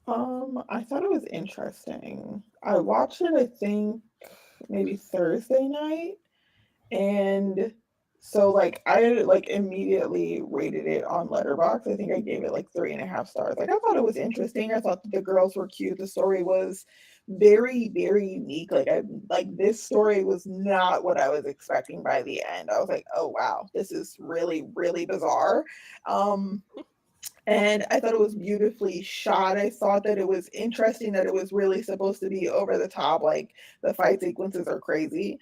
I thought it was interesting. I watched it, I think, maybe Thursday night, and so like I like immediately rated it on Letterboxd. I think I gave it like 3.5 stars. Like I thought it was interesting. I thought the girls were cute. The story was very, very unique. Like this story was not what I was expecting by the end. I was like, oh wow, this is really, really bizarre. And I thought it was beautifully shot. I thought that it was interesting that it was really supposed to be over the top. Like the fight sequences are crazy.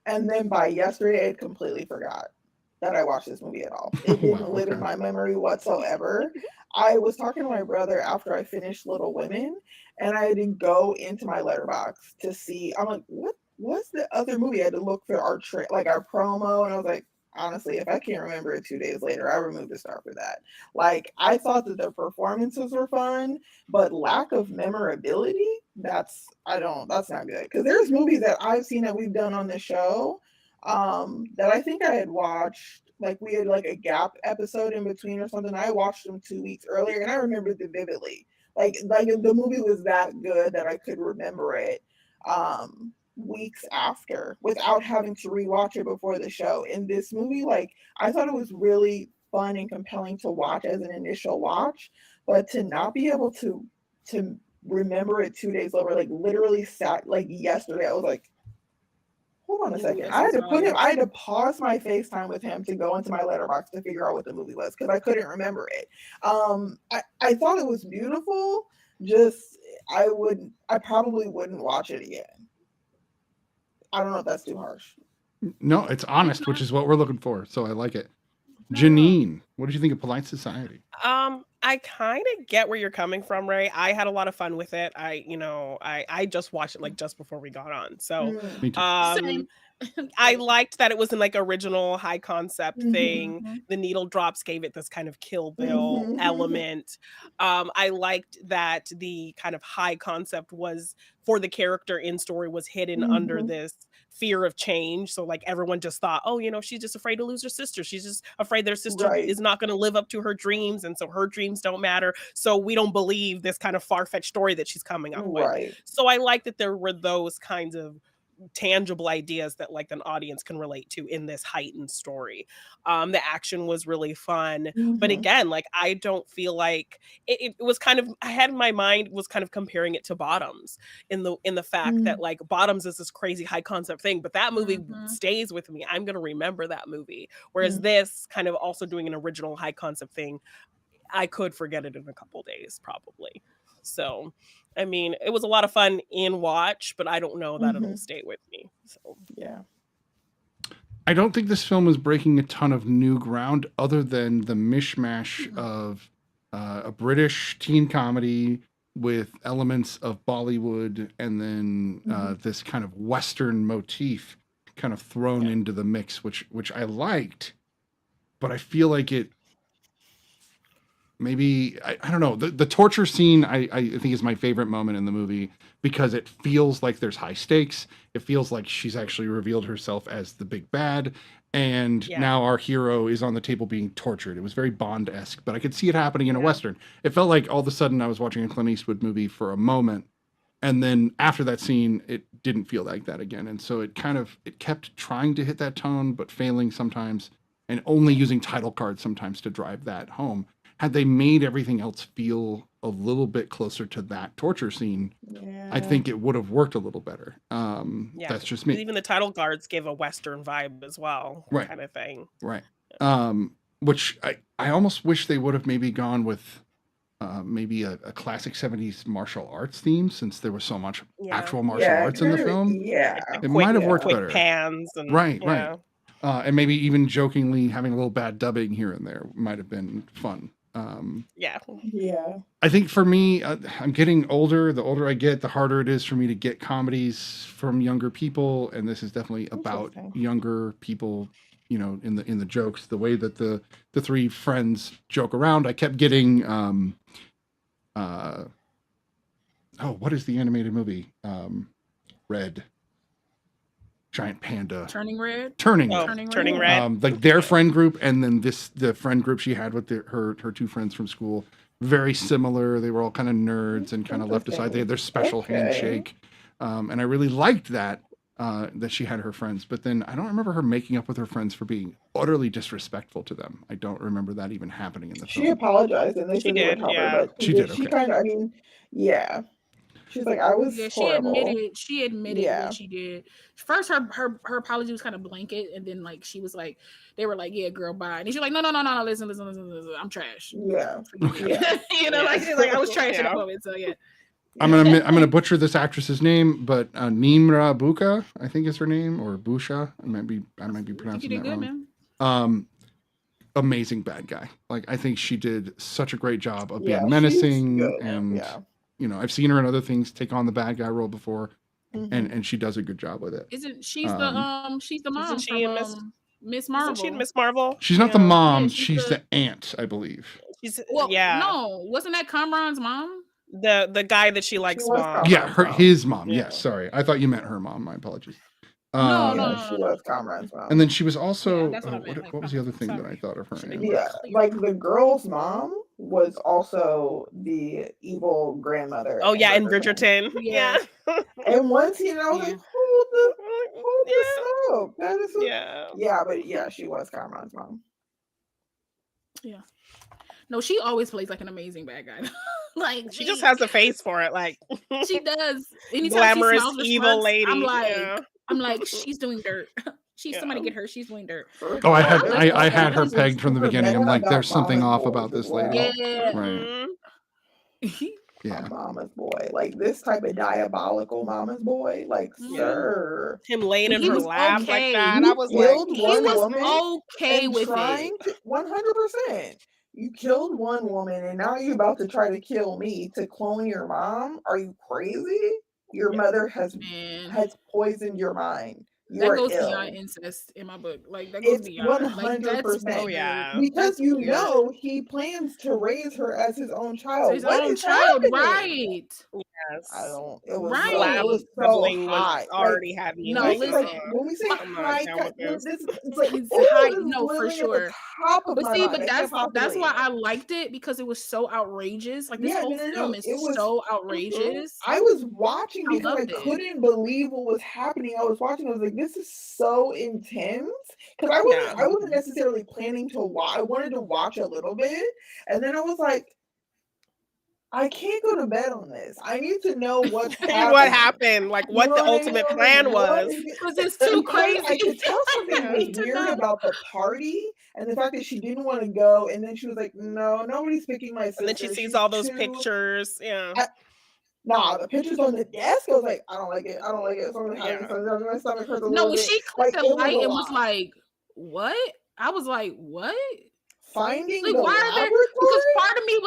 And then by yesterday, I had completely forgot that I watched this movie at all. It didn't live in my memory whatsoever. I was talking to my brother after I finished Little Women, and I had to go into my Letterboxd to see. I'm like, what was the other movie? I had to look for our promo, and I was like, honestly, if I can't remember it 2 days later, I removed a star for that. Like, I thought that the performances were fun, but lack of memorability, that's not good. Because there's movies that I've seen that we've done on the show that I think I had watched. Like, we had like a gap episode in between or something. I watched them 2 weeks earlier, and I remembered them vividly. Like the movie was that good that I could remember it. Weeks after without having to rewatch it before the show. In this movie, like I thought it was really fun and compelling to watch as an initial watch, but to not be able to remember it 2 days later, like literally sat like yesterday, I was like, hold on a second. I had to pause my FaceTime with him to go into my Letterboxd to figure out what the movie was because I couldn't remember it. I thought it was beautiful. Just I probably wouldn't watch it again. I don't know if that's too harsh. No, it's honest, which is what we're looking for. So I like it. Janine, what did you think of Polite Society? I kind of get where you're coming from, Ray. I had a lot of fun with it. I just watched it like just before we got on. So, Me too. I liked that it was an like original high concept thing. The needle drops gave it this kind of Kill Bill element. I liked that the kind of high concept was for the character in story was hidden under this fear of change. So like everyone just thought, oh, she's just afraid to lose her sister. She's just afraid their sister is not going to live up to her dreams. And so her dreams don't matter. So we don't believe this kind of far-fetched story that she's coming up with. So I like that there were those kinds of tangible ideas that like an audience can relate to in this heightened story. The action was really fun, but again, like I don't feel like it was kind of, I had in my mind was kind of comparing it to Bottoms in the fact that like Bottoms is this crazy high concept thing, but that movie stays with me. I'm gonna remember that movie. Whereas this kind of also doing an original high concept thing, I could forget it in a couple days probably. So I mean, it was a lot of fun in watch, but I don't know that it'll stay with me. So Yeah. I don't think this film is breaking a ton of new ground other than the mishmash of a British teen comedy with elements of Bollywood and then this kind of Western motif kind of thrown into the mix, which I liked, but I feel like it maybe, I don't know, the torture scene I think is my favorite moment in the movie because it feels like there's high stakes. It feels like she's actually revealed herself as the big bad, and now our hero is on the table being tortured. It was very Bond-esque, but I could see it happening in a Western. It felt like all of a sudden I was watching a Clint Eastwood movie for a moment, and then after that scene, it didn't feel like that again. And so it kept trying to hit that tone, but failing sometimes, and only using title cards sometimes to drive that home. Had they made everything else feel a little bit closer to that torture scene, I think it would have worked a little better. That's just me. Even the title cards give a Western vibe as well, right, kind of thing. Right. Which I almost wish they would have maybe gone with maybe a classic 70s martial arts theme, since there was so much actual martial arts in the film. Yeah. It might have worked better. Pans and right. And maybe even jokingly having a little bad dubbing here and there might have been fun. I think for me, I'm getting older. The older I get, the harder it is for me to get comedies from younger people, and this is definitely about younger people. You know, in the jokes, the way that the three friends joke around. I kept getting what is the animated movie? Red. Giant panda. Turning Red. Turning Red. Like their friend group, and then the friend group she had with her two friends from school, very similar. They were all kind of nerds and kind of left aside. They had their special handshake, and I really liked that she had her friends. But then I don't remember her making up with her friends for being utterly disrespectful to them. I don't remember that even happening in the film. She apologized, and then she did. She did. She kind of. I mean, she's like, I was. Yeah, horrible. she admitted what she did. First, her apology was kind of blanket, and then like she was like, they were like, "Yeah, girl, bye," and she's like, "No, listen, I'm trash." Yeah. You know, like I was trash at the moment. So yeah. I'm gonna butcher this actress's name, but Nimra Buka, I think is her name, or Busha. I might be pronouncing that wrong. Man. Amazing bad guy. Like I think she did such a great job of being menacing, and you know, I've seen her in other things take on the bad guy role before, and she does a good job with it. Isn't she's the mom from Miss Marvel? Isn't she in Miss Marvel? She's not the mom. She's the aunt, I believe. No, wasn't that Kamran's mom? The guy that she likes mom. Yeah, his mom. Yeah. Yes, sorry. I thought you meant her mom. My apologies. No, she was Kamran's mom. And then she was also what was the other thing that I thought of her in? Yeah, like the girl's mom was also the evil grandmother. Oh yeah, in Bridgerton. Yeah. And once I was like, hold this up. That is but she was Kamran's mom. Yeah. No, she always plays like an amazing bad guy. Like she just has a face for it. Like she does. Anytime glamorous she smiles evil lady. I'm like, she's doing dirt. Somebody get her. She's doing dirt. Oh, I had her pegged from the beginning. I'm like, there's something off about this lady. Yeah. Right. Yeah. Mama's boy. Like this type of diabolical mama's boy. Like, sir. Him laying in her lap like that. I was like, he was okay with it. 100%. You killed one woman and now you're about to try to kill me to clone your mom? Are you crazy? Your mother has poisoned your mind. That goes beyond incest in my book. Like that goes beyond 100%. Because you know he plans to raise her as his own child. His own child, right? Yes. I don't. It was Right. so, it Slab was so sibling was high. already heavy. No, like, listen. When we say I'm not high down cut, with this. it's like, It's ooh, high. this is No, for literally at sure. the top of But my see, mind. but I can't that's possibly. why I liked it, because it was so outrageous. Like, this Yeah, whole no. film is It was. so outrageous. I was watching I because I loved it. couldn't believe what was happening. I was watching. I was like, "This is so intense." Because I wasn't necessarily planning to watch. I wanted to watch a little bit, and then I was like, "I can't go to bed on this. I need to know what's happening." What happened? Like, what the I mean? ultimate I was plan like, what was? is it? Because it's too Because I crazy. could tell I something was need to weird know. about the party and the fact that she didn't want to go, and then she was like, "No, nobody's picking my sister." And then she sees She's all those too. pictures. Yeah. Nah, the pictures on the desk. I was like, I don't like it. I don't like it. Something happening. My stomach hurts a No, little when bit. she Like, clicked the it was light a and was lot. like, "What?" I was like, "What?" Finding Like, the why are there? laboratory. Because part of me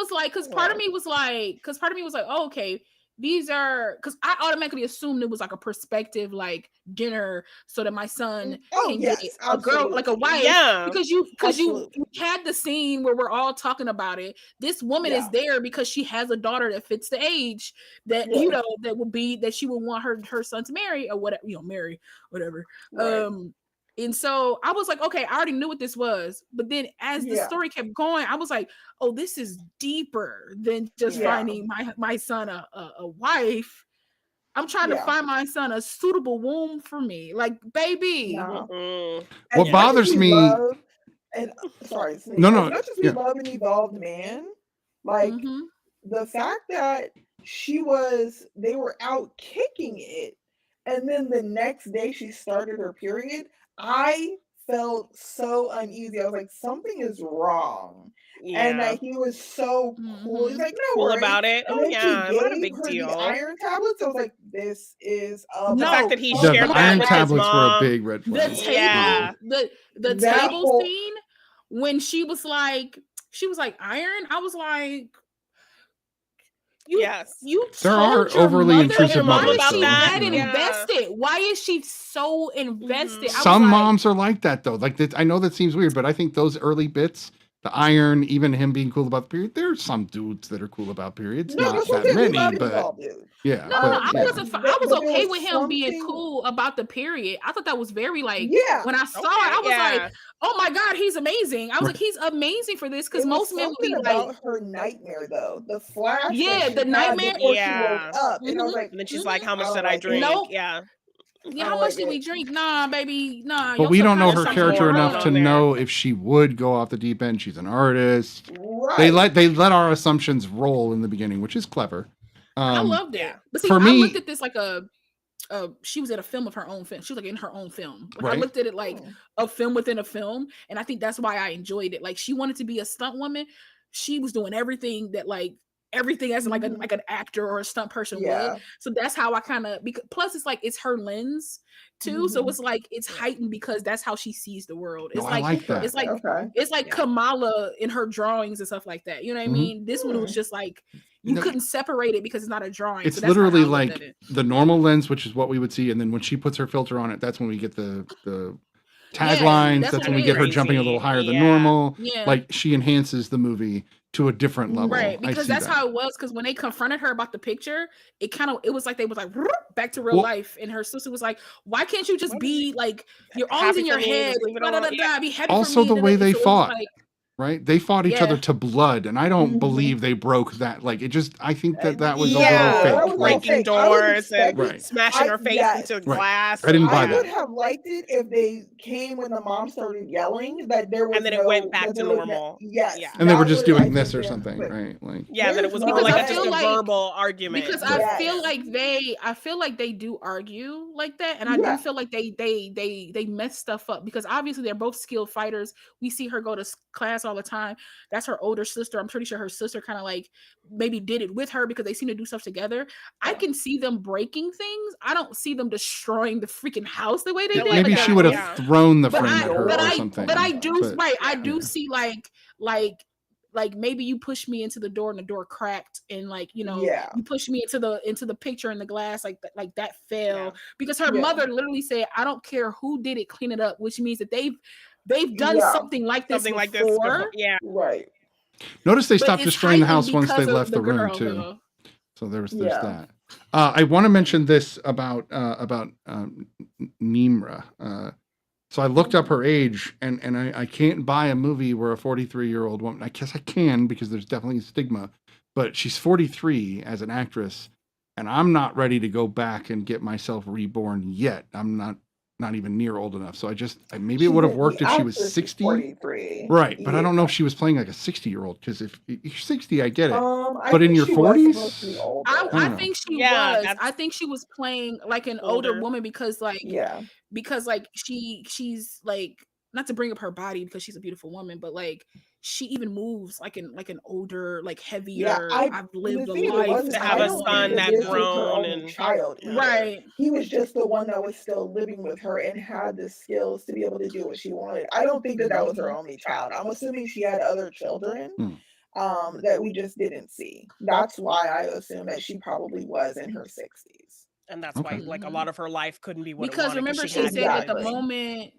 was like, oh, okay, these are, because I automatically assumed it was like a perspective, like dinner, so that my son Oh can yes, get a girl, like a wife. Yeah. Because you Absolutely. had the scene where we're all talking about it. This woman is there because she has a daughter that fits the age that Yes. that would be, that she would want her son to marry, or whatever, marry, whatever. Right. And so I was like, okay, I already knew what this was. But then as the story kept going, I was like, oh, this is deeper than just finding my son a wife. I'm trying to find my son a suitable womb for me. Like, baby. Nah. What bothers me. Sorry. No. As much as we love an evolved man, like the fact that they were out kicking it, and then the next day she started her period, I felt so uneasy. I was like, something is wrong. And that he was so cool. He's like, no cool worries. about it. And Oh then yeah, she not a gave big her deal. the iron tablets. I was like, this is a The fact that he The shared that iron with tablets his were a mom. big red flag. The table, the table scene, when she was like, iron. I was like, you there are told your overly mother, intrusive why mothers. is she though, that you know? invested? Why is she so invested? I Some was like, moms are like that though. Like I know that seems weird, but I think those early bits, the iron, even him being cool about the period, there's some dudes that are cool about periods. No, not that's that what many, but yeah. No, but, I wasn't. I was But there okay was with him being something- cool about the period. I thought that was very like. Yeah. When I saw it, I was like, "Oh my god, he's amazing!" I was like, "He's amazing for this," because most men would be about like, her nightmare though, the flash. Yeah, that the she had nightmare. before she woke up, and I was like, And then she's like, "How much did I like it. drink?" Nope. Yeah. Yeah, how much did we drink? Nah, baby, nah. But your we don't know her subconscious character something enough wrong. to know if she would go off the deep end. She's an artist. Right. They let our assumptions roll in the beginning, which is clever. I loved it. But see, for I me- looked at this like she was at a film of her own film. She was like in her own film. Like, Right. I looked at it like a film within a film, and I think that's why I enjoyed it. Like, she wanted to be a stunt woman. She was doing everything that everything as like an actor or a stunt person would. So that's how I kind of, plus it's like it's her lens too. So it's like it's heightened because that's how she sees the world. It's I like that. It's like it's like Kamala in her drawings and stuff like that. You know what I mean? This one was just like you couldn't separate it because it's not a drawing. It's so that's literally how I looked like at it. the normal lens, which is what we would see, and then when she puts her filter on it, that's when we get the taglines. That's when we get her jumping a little higher than normal. Yeah. Like she enhances the movie to a different level. Right, because that's how it was. Because when they confronted her about the picture, it was like they was like back to real life, and her sister was like, "Why can't you just be like you're always in your head? Be happy." Also, for me. the way they So it was fought. like, Right, they fought each other to blood, and I don't believe they broke that. Like, it just, I think that was a little fake. Breaking doors and Right. smashing her face into glass. I didn't buy that. I would have liked it if they came when the mom started yelling that there was and then it went back to normal. Yes, and they were just doing this or something, right? Like, that it was more Because like I just feel a like- verbal argument. because I feel like they do argue like that, and I do feel like they mess stuff up because obviously they're both skilled fighters. We see her go to class all the time. That's her older sister. I'm pretty sure her sister kind of like maybe did it with her because they seem to do stuff together. I can see them breaking things. I don't see them destroying the freaking house the way they did. maybe she would have thrown the frame at her or something. But I do see like maybe you push me into the door and the door cracked and like you push me into the picture and the glass like that fell because her mother literally said, "I don't care who did it, clean it up," which means that they've done something like this before. Yeah, right. Notice they stopped destroying the house once they because of left the room girl, too. though. So there's that. I want to mention this about Nimra. So I looked up her age, and I can't buy a movie where a 43-year-old woman. I guess I can because there's definitely a stigma, but she's 43 as an actress, and I'm not ready to go back and get myself reborn yet. I'm not even near old enough. So maybe it would have worked if she was 60. 43. Right, but I don't know if she was playing like a 60-year-old, because if you're 60, I get it. But in your 40s, I think she was. that's- I think she was playing like an older woman because like she's like, not to bring up her body because she's a beautiful woman, but like she even moves like an older, like heavier. I've lived a life to have a son that grown and child, right. He was just the one that was still living with her and had the skills to be able to do what she wanted. I don't think that was her only child. I'm assuming she had other children that we just didn't see. That's why I assume that she probably was in her 60s. And that's why, like, a lot of her life couldn't be what because it wanted, remember she had said that kids.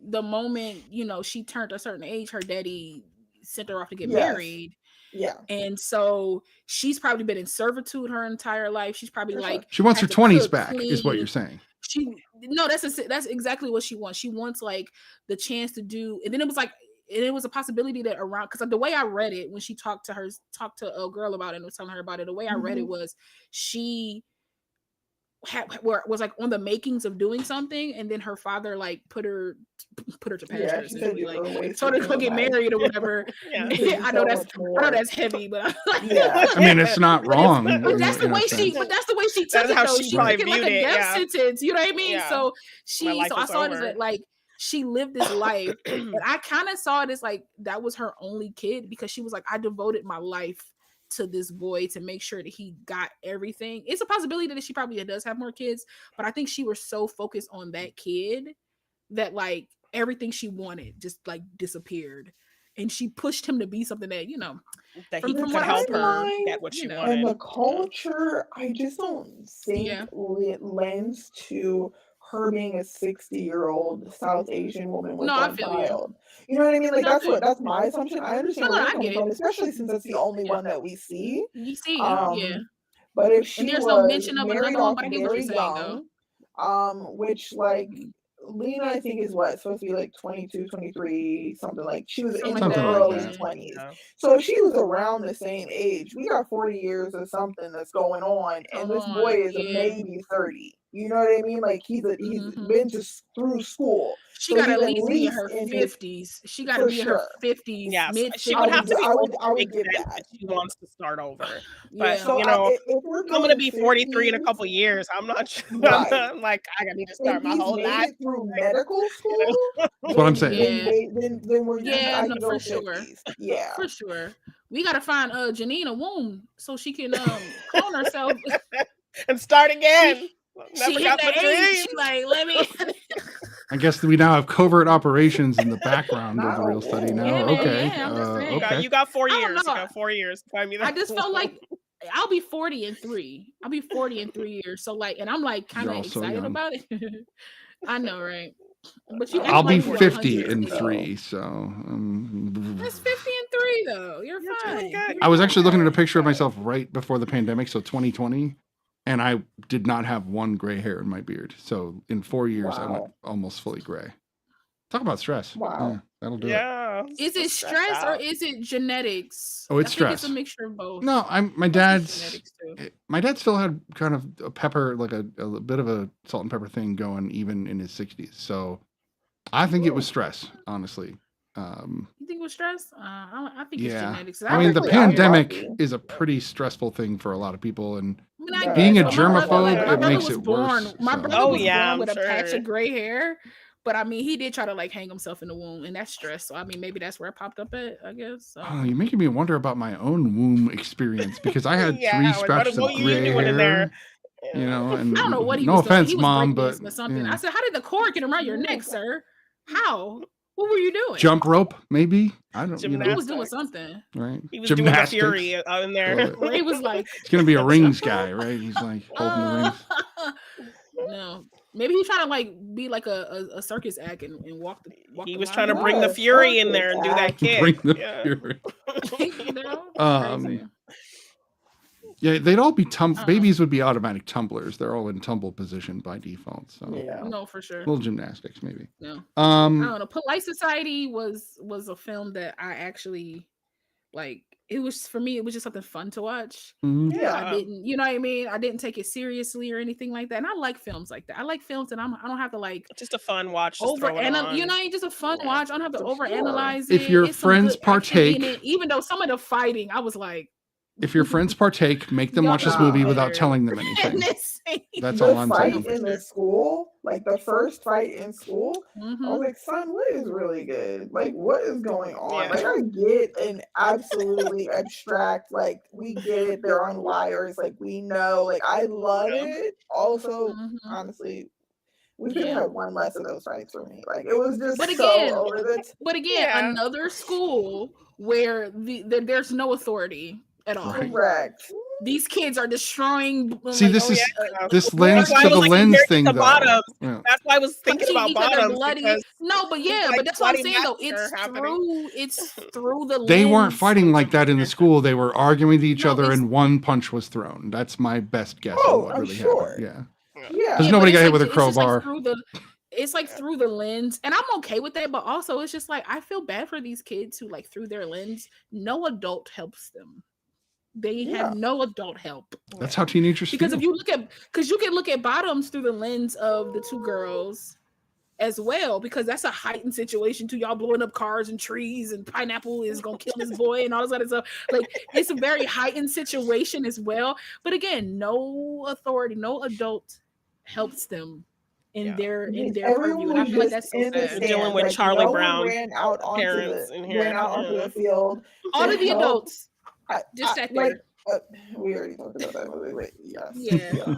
the moment you know she turned a certain age, her daddy sent her off to get married. Yeah. And so she's probably been in servitude her entire life. She's probably like she wants her 20s back, clean. is what you're saying. That's exactly what she wants. She wants like the chance to do, and then it was like, and it was a possibility that around, because the way I read it when she talked to a girl about it and was telling her about it, the way I read it was she was like on the makings of doing something, and then her father like put her to pasture, like told her to go get married or whatever. I know that's heavy, but I mean, it's not wrong. But that's the way she took it though. She took it like a death sentence. You know what I mean? So I saw it as like she lived this life, and I kind of saw it as like that was her only kid, because she was like, I devoted my life to this boy to make sure that he got everything. It's a possibility that she probably does have more kids, but I think she was so focused on that kid that like everything she wanted just like disappeared, and she pushed him to be something that, you know, that he could help her get what she wanted. And the culture, I just don't think it lends to her being a 60-year-old South Asian woman with one child. You know what I mean? Like that's my assumption. I understand where you're coming from, especially since it's the only one that we see. You see, But if she and there's was no mention of married another one, off but I get what very you're saying, young, which like Lena, I think, is supposed to be like 22, 23, something like. She was in her early 20s. So if she was around the same age, we got 40 years of something that's going on, and this boy is maybe 30. You know what I mean? Like he's been through school. She got at least be in her 50s. She got to be in her 50s. Yes, mid-50s. she would have to be. I would give that. She wants to start over, but So you know, if we're I'm gonna be 43 in a couple years. I'm not sure. Right. I'm like, I gotta need to start my whole life through medical school. That's what I'm saying. Then we're for sure. Yeah, for sure. We gotta find Janine a womb so she can clone herself and start again. She hit that age. She like, let me. I guess we now have covert operations in the background of the real study now. Yeah, okay. okay. You got 4 years. You got 4 years. I just felt like I'll be 40 in 3. I'll be 40 in 3 years. So like, and I'm like kind of excited about it. I know, right? But I'll be 50 in 3. So that's 50 in 3 though. You're fine. I was actually looking at a picture of myself right before the pandemic, so 2020. And I did not have one gray hair in my beard. So in 4 years, I went almost fully gray. Talk about stress. Wow. Yeah, that'll do it. Is it stress or is it genetics? Oh, it's stress. It's a mixture of both. No, my dad still had kind of a pepper, like a bit of a salt and pepper thing going even in his 60s. So I think it was stress, honestly. You think it was stress? I think it's genetics. I mean, the pandemic is a pretty stressful thing for a lot of people, and being a germaphobe, it makes it worse. My brother was born with a patch of gray hair, but I mean, he did try to like hang himself in the womb, and that's stress. So I mean, maybe that's where it popped up at, I guess. So. Oh, you're making me wonder about my own womb experience, because I had 3 stretches of gray hair. You know, and I don't know what he no was offense, doing. He was Mom, but something. I said, "How did the cord get around your neck, sir? How? What were you doing? Jump rope, maybe? I don't know. He was doing something. Right. He was doing the Fury out in there. He was like, it's going to be a rings guy, right? He's like holding the rings. No. Maybe he's trying to like be like a circus act and walk the He was trying to bring the Fury in there and do that kick. Bring the Fury. Yeah, they'd all be Uh-uh. babies would be automatic tumblers. They're all in tumble position by default. So Yeah. No, for sure. little gymnastics, maybe. No. I don't Um, know. Polite Society was a film that I actually like. It was, for me, it was just something fun to watch. mhm. Yeah. I didn't, you know what I mean? I didn't take it seriously or anything like that. And I like films like that. I like films that I don't have to like Just a fun watch. Just throw it overanalyze. You on. know, it's just a fun Yeah, watch. I don't have to for sure. overanalyze it. If your It's some friends good action in partake- it, even though some of the fighting, I was like, If your friends partake, make them Y'all watch this are movie without weird. telling them anything. this scene. That's The all I'm fight saying. in the school, like the first fight in school, I Mhm. was like, son, what is really good? Like, what is going on? Yeah. Like, I get an absolutely abstract, like, we get it, they're on wires, like, we know, like, I love Yeah. it. Also, Mhm. honestly, we could Yeah. have had one less of those fights for me. Like, it was just But so again- over the But again, Yeah. another school where there's no authority at all. Right. correct. These kids are destroying. See, like, this oh, is yeah, this Well, lends that's why to I the was, like, lens comparing thing, to though. Bottoms. Yeah. That's why I was thinking about because they're Bottoms. bloody. Because No, but yeah, like, but that's what I'm bloody saying though. massacre It's happening. through the lens. They weren't fighting like that in the school. They were arguing with each No, other, it's- and one punch was thrown. That's my best guess Oh, of what I'm really sure. happened. Yeah. Yeah. Because Yeah, nobody but got hit it's with a it's just, like, crowbar. it's like through the lens, and I'm okay with that. But also, it's just like I feel bad for these kids who, like, through their lens, no adult helps them. They have no adult help. That's how teenagers Because feel. if you look at, because you can look at Bottoms through the lens of the two girls as well, because that's a heightened situation too. Y'all blowing up cars and trees, and Pineapple is gonna kill this boy and all this other stuff. Like, it's a very heightened situation as well. But again, no authority, no adult helps them in Yeah. their Everyone purview. And I was feel like just that's so in the sad. stands. Dealing with like, Charlie no one Brown ran out onto parents in here. ran out onto Yeah. the field. All to of the help. adults I- just I- sat there. like, we already talked about that movie. Wait, yes. Yeah.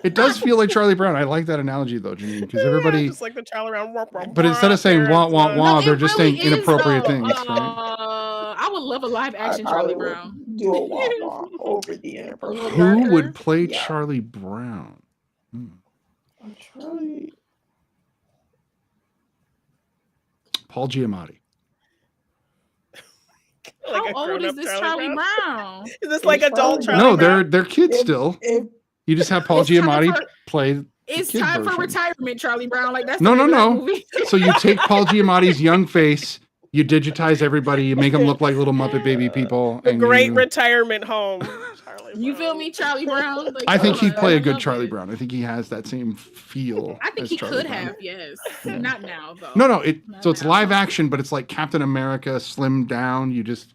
It does feel like Charlie Brown. I like that analogy though, Janine, because everybody. just like the Charlie Brown. Wah, wah, But instead wah, of saying wah parents, wah uh, wah, No, they're it just really saying inappropriate is, though. things, right? I would love a live action I Charlie probably Brown. would do a wah wah over the inappropriate. Who darker. would play Yeah. Charlie Brown? Charlie. Paul Giamatti. like How a old is grown-up this Charlie Brown? Is this like It's adult Charlie Charlie No, Brown? they're kids If- still. If You just have Paul It's time Giamatti for- play. It's kid time for version. retirement, Charlie Brown. Like, that's No, the no, name of that no. movie. So you take Paul Giamatti's young face, you digitize everybody, you make them look like little Muppet baby people. The and great you- retirement home. Charlie You Brown. feel me, Charlie Brown? Like, I think come he'd on, play a I good love Charlie it. Brown. I think he has that same feel. I think as he Charlie could Brown. have, yes. Not now, though. No, Not so it's now. live action, but it's like Captain America slimmed down. You just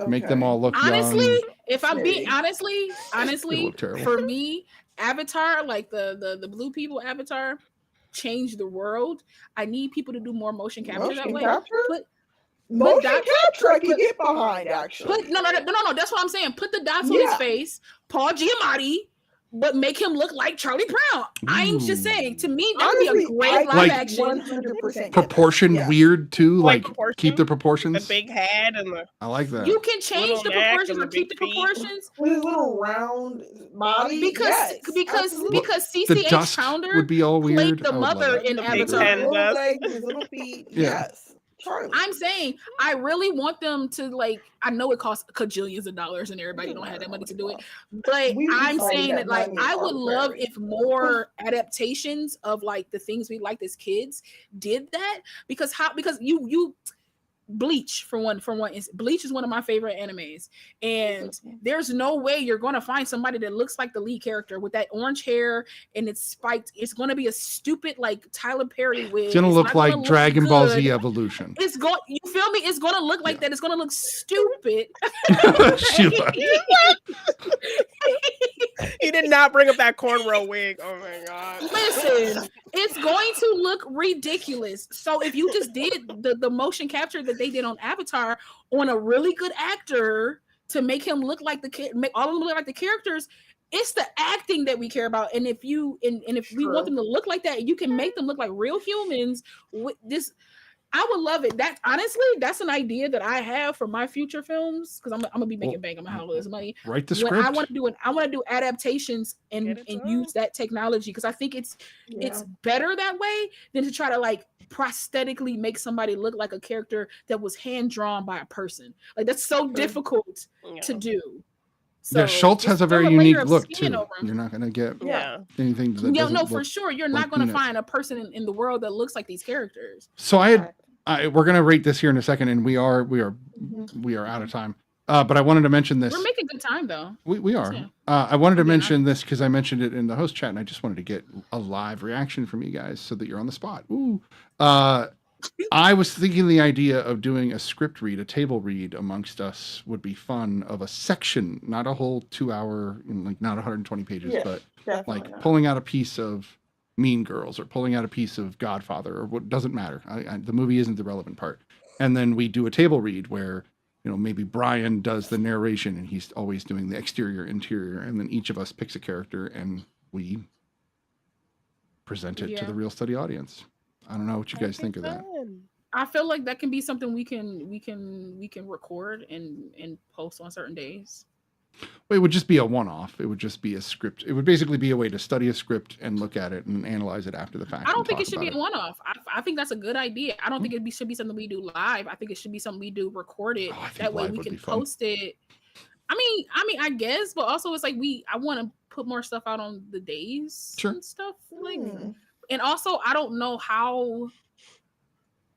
make them all look Honestly, young. if I'm being Maybe. honestly, look terrible. for me, Avatar, like the blue people Avatar, changed the world. I need people to do more motion capture that Motion way. capture? Put Motion that- capture I can get behind, actually. no. That's what I'm saying. Put the dots on his Yeah. face, Paul Giamatti, but make him look like Charlie Brown. I'm just saying. To me, that would be a Honestly, great I live Like- action. 100% Proportioned Yeah. weird too, Like like keep the The proportions. big head and the I like that. You can change Little the neck proportions and or the keep the big feet. proportions with his little round body. because yes, because absolutely. because the CCH dust Pounder would be all played weird. the I would love mother that. in The big Avatar. pen. little dust. legs, his little feet. Yeah. Yes. Charlie. I'm saying I really want them to, like, I know it costs cajillions of dollars and everybody don't have that money to do it, but We I'm find saying that that, like, money I would love arbitrary. if more adaptations of, like, the things we liked as kids did that, because you Bleach for one is Bleach is one of my favorite animes, and there's no way you're gonna find somebody that looks like the lead character with that orange hair and it's spiked. It's gonna be a stupid, like, Tyler Perry wig. It's gonna It's look not like gonna look Dragon Ball Z good. Evolution. It's going, you feel me? It's gonna look like that. It's gonna look stupid. Sheila. He did not bring up that cornrow wig. Oh my god. Listen, it's going to look ridiculous. So if you just did the motion capture that they did on Avatar on a really good actor to make him look like make all of them look like the characters, it's the acting that we care about. And if you and if we want them to look like that, you can make them look like real humans with this. I would love it. That honestly, that's an idea that I have for my future films, because I'm gonna be making bank. I'm gonna have all this money. Write the When script. I want to do adaptations and Get it done. use that technology, because I think it's better that way than to try to, like, prosthetically make somebody look like a character that was hand drawn by a person. Like, that's so difficult Yeah. to do. So yeah, Schultz it's has a still very layer unique of look skin too. over him. You're not gonna get Yeah. anything that No, doesn't no, for look sure. You're like not going to Peanuts. find a person in the world that looks like these characters. So we're gonna rate this here in a second, and we are Mhm. out of time. But I wanted to mention this. We're making good time though. We are. Yeah. I wanted to I'm being mention this because I mentioned it in the host chat, and I just wanted to get a live reaction from you guys so that you're on the spot. Ooh. I was thinking the idea of doing a script read, a table read amongst us would be fun, of a section, not a whole 2 hour, like not 120 pages, Yeah, but definitely like not. pulling out a piece of Mean Girls or pulling out a piece of Godfather or what doesn't matter. The movie isn't the relevant part. And then we do a table read where, you know, maybe Brian does the narration and he's always doing the exterior, interior, and then each of us picks a character and we present it to the Real Study audience. I don't know what you guys think of that. I feel like that can be something we can record and post on certain days. Well, it would just be a one-off. It would just be a script. It would basically be a way to study a script and look at it and analyze it after the fact. I don't think it should be a one-off. I think that's a good idea. I don't think should be something we do live. I think it should be something we do recorded. That way we can post it. I mean, I guess, but also it's like I want to put more stuff out on the days and stuff. Like, and also I don't know how,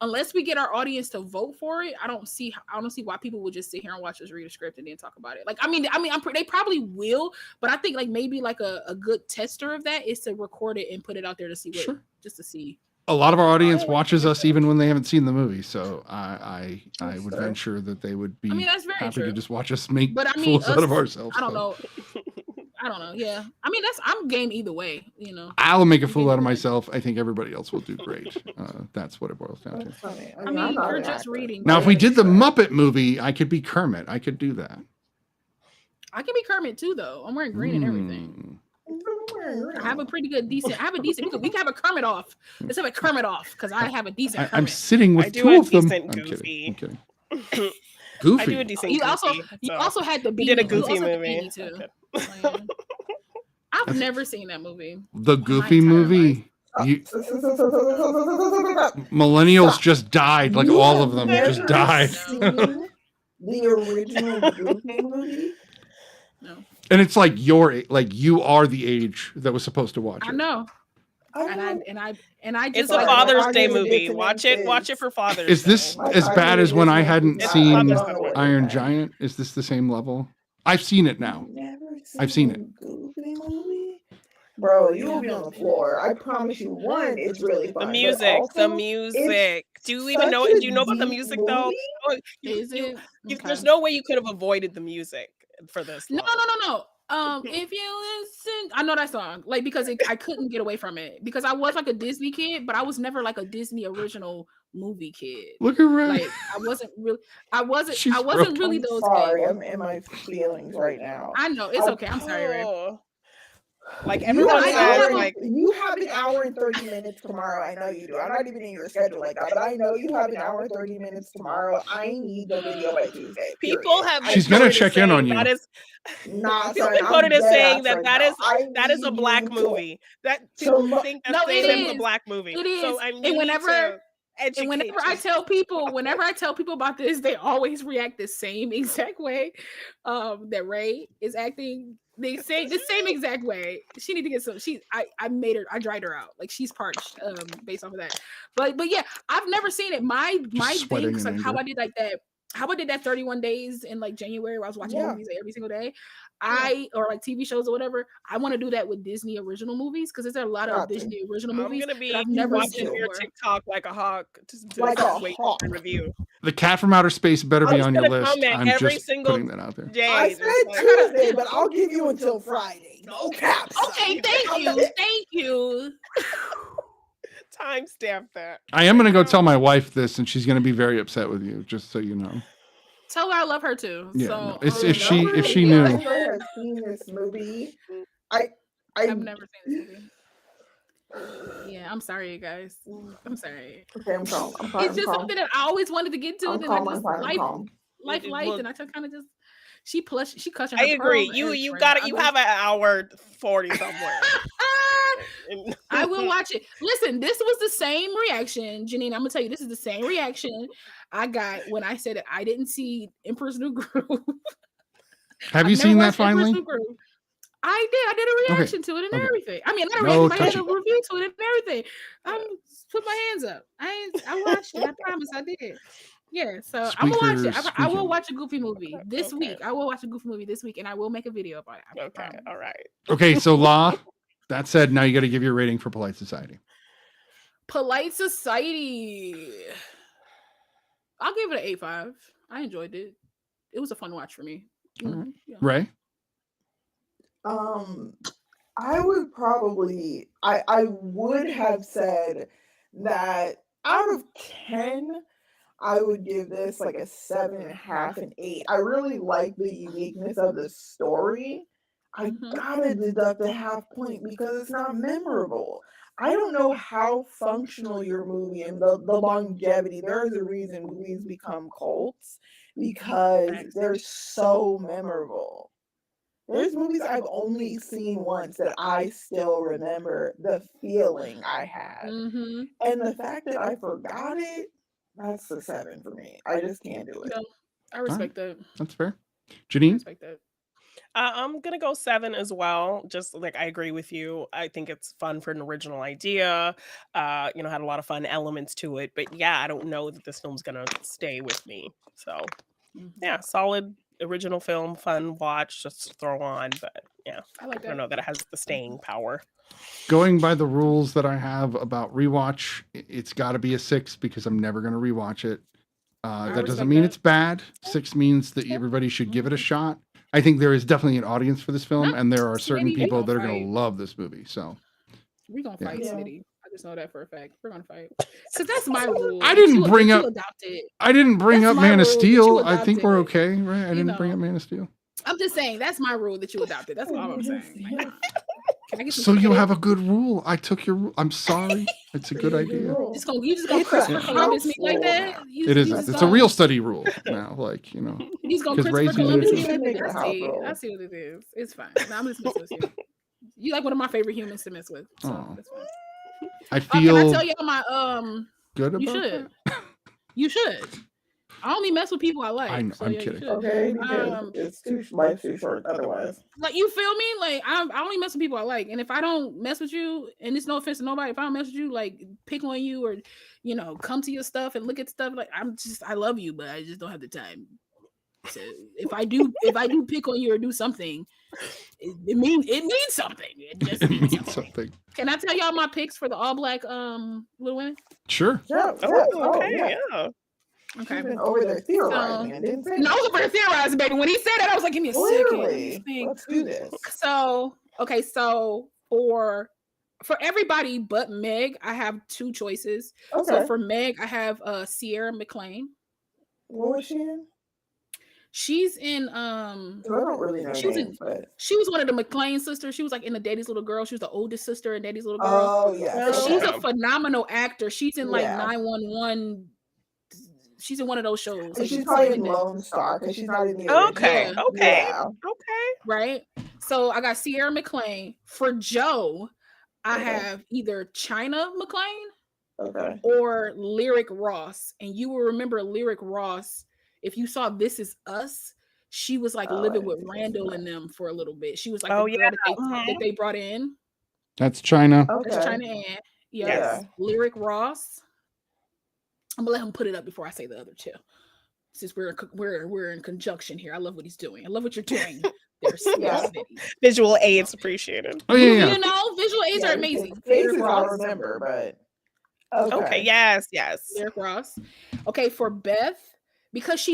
unless we get our audience to vote for it, I don't see why people would just sit here and watch us read a script and then talk about it. Like, they probably will, but I think like maybe like a good tester of that is to record it and put it out there to see what, just to see. A lot of our audience watches us even when they haven't seen the movie, so I would venture that they would be that's very happy true. to just watch us make But fools out of ourselves. I don't know. Yeah. I mean, I'm game either way, you know. I'll make a fool out of myself. I think everybody else will do great. That's what it boils down to. I mean, you're just reading. Now, if we did the Muppet movie, I could be Kermit. I could do that. I can be Kermit too, though. I'm wearing green and everything. I have a decent. We can have a Kermit off. Let's have a Kermit off because I have a decent Kermit. I'm sitting with two of them. I'm kidding. Goofy. I do a decent. You also had the. We did a Goofy movie too. I've never seen that movie. The Goofy movie. Millennials just died. Like all of them just died. The original Goofy movie. No. And it's like you are the age that was supposed to watch it. I know. And I just it's a Father's Day movie. Watch it for Father's Day. Is this as bad as when I hadn't seen Iron Giant? Is this the same level? I've seen it now. I've seen it. Goofy movie? Bro, you will be on the floor. I promise you. One, it's really fun. The music. Do you even know? Do you know about the music though? Is it? There's no way you could have avoided the music for this. No. If you listen, I know that song, like because I couldn't get away from it because I was like a Disney kid, but I was never like a Disney original movie kid. Look at Ray. Like I wasn't really those. Sorry, I'm in my feelings right now. I know it's okay. I'm sorry, Ray. Like everyone says, like you have an hour and 30 minutes tomorrow. I know you do. I'm not even in your schedule like that, but I know you have an hour and 30 minutes tomorrow. I need the video by Tuesday. People have. She's gonna check in on you. That is not. People been quoted as saying that is a black movie. That people think that it's a black movie. It is. So and whenever I tell people about this, they always react the same exact way that Ray is acting. They say the same exact way. She need to get some. I dried her out. Like she's parched based off of that. But yeah, I've never seen it. My thing is like how I did that 31 days in like January where I was watching movies like, every single day. Or like TV shows or whatever. I want to do that with Disney original movies because there's a lot of Disney original movies. I'm gonna be I've never watching seen your TikTok like a hawk. Like a hawk. Review. The Cat from Outer Space better be on your list. I'm every just single putting that out there. Day. I said Tuesday, but I'll give you until Friday. No caps. Okay, thank you. Timestamp that. I am gonna go tell my wife this, and she's gonna be very upset with you. Just so you know. Tell her I love her too. Yeah, so, no, if she knew. I've never seen this movie. I've never seen this movie. Yeah, I'm sorry, you guys. I'm sorry. Okay, I'm calm. It's just something that I always wanted to get to, and then I just life, and I kind of just she clutching. I agree. You have an hour 40 somewhere. I will watch it. Listen, this was the same reaction, Janine. I'm gonna tell you, this is the same reaction I got when I said that I didn't see Emperor's New Groove. Have I've you never seen that watched Emperor's finally? New Groove. I did. I did a reaction to it and Okay. everything. I mean, not a No reaction, but I had a touchy. review to it and everything. Put my hands up. I watched it. I promise I did. Yeah, so I'm gonna watch it. I will Squeaking. watch a Goofy movie this Okay. week. I will watch a Goofy movie this week, and I will make a video about it. I Okay, promise. all right. Okay, so La, that said, now you got to give your rating for Polite Society. Polite Society. I'll give it an 8.5. I enjoyed it. It was a fun watch for me. All right. Yeah. Ray? I would probably I would have said that out of 10, I would give this like a 7.5 and 8. I really like the uniqueness of the story. I gotta deduct a half point because it's not memorable. I don't know how functional your movie and the longevity. There is a reason movies become cults because they're so memorable. There's movies I've only seen once that I still remember the feeling I had. And the fact that I forgot it, that's a 7 for me. I just can't do it. No, I respect that. That's fair. I Janine? respect that. I'm gonna go 7 as well. Just like I agree with you. I think it's fun for an original idea. Had a lot of fun elements to it. But yeah, I don't know that this film's gonna stay with me. So yeah, solid original film, fun watch, just throw on. But yeah, I like I don't that. know that it has the staying power. Going by the rules that I have about rewatch, it's got to be a 6 because I'm never going to rewatch it. That doesn't respect mean that. it's bad. 6 means that everybody should give it a shot. I think there is definitely an audience for this film, and there are certain Smitty, we people gonna that are going fight. to love this movie. So We're gonna fight, Yeah. Smitty. I just know that for a fact. We're gonna fight. Because that's my rule. I didn't that bring you up- adopted. I didn't bring That's up my Man of rule that Steel. you I think we're adopted. okay, right? I You didn't bring know. up Man of Steel. I'm just saying that's my rule that you adopted. That's all I'm saying. Like, can I get some So you credit? have a good rule. I took your rule. I'm sorry. It's a good idea. You just gonna It's a Christopher Columbus me like house that? rule You It you isn't. just It's a gonna- real study rule now. Like, You just gonna 'cause Christopher Ray's using Columbus it me too. like Make that? it a house rule. I see what it is. It's fine. No, I'm just messing with you. You like one of my favorite humans to mess with. So Aw. that's fine. I Can I feel tell y'all my good about You should. that. You should. I only mess with people I like. I know, So I'm yeah, kidding. you should. Okay, because it's too life's too short otherwise. Like, you feel me? Like, I only mess with people I like, and if I don't mess with you, and it's no offense to nobody, if I don't mess with you, like pick on you or come to your stuff and look at stuff, like I love you, but I just don't have the time. So if I do pick on you or do something, it means something. It just It means means something. something. Can I tell y'all my picks for the all black Little Women? Sure. Yeah, Okay, yeah. Okay. She's been over there theorizing and didn't say No, I was over there theorizing, baby. When he said that, I was like, give me a second. Let me Clearly. think. Let's do this. So for everybody but Meg, I have 2 choices. Okay. So for Meg, I have Sierra McLean. What was she in? She's in I don't really know she was names, but she was one of the McLean sisters. She was like in the Daddy's Little Girl. She was the oldest sister in Daddy's Little Girl. oh yeah. So she's a phenomenal actor. She's in like Yeah. 911. She's in one of those shows. And Like, she's she's probably in in that. Lone Star because she's not in the original. Okay, Yeah. okay, Yeah. okay. Right? So I got Sierra McLean. For Joe, I Okay. have either China McLean Okay. or Lyric Ross. And you will remember Lyric Ross if you saw This Is Us. She was like Oh, living I with see. Randall and them for a little bit. She was like Oh, the girl yeah. that they brought in. That's China. Okay. That's China Ann. Yeah. Lyric Ross. I'm gonna let him put it up before I say the other 2. Since we're in conjunction here. I love what he's doing. I love what you're doing. There's Yeah. Visual aids appreciated. Oh yeah, yeah. You know, visual aids are amazing. Faces Lyric I'll Ross. remember, but Okay, yes. Lyric Ross. Okay, for Beth, because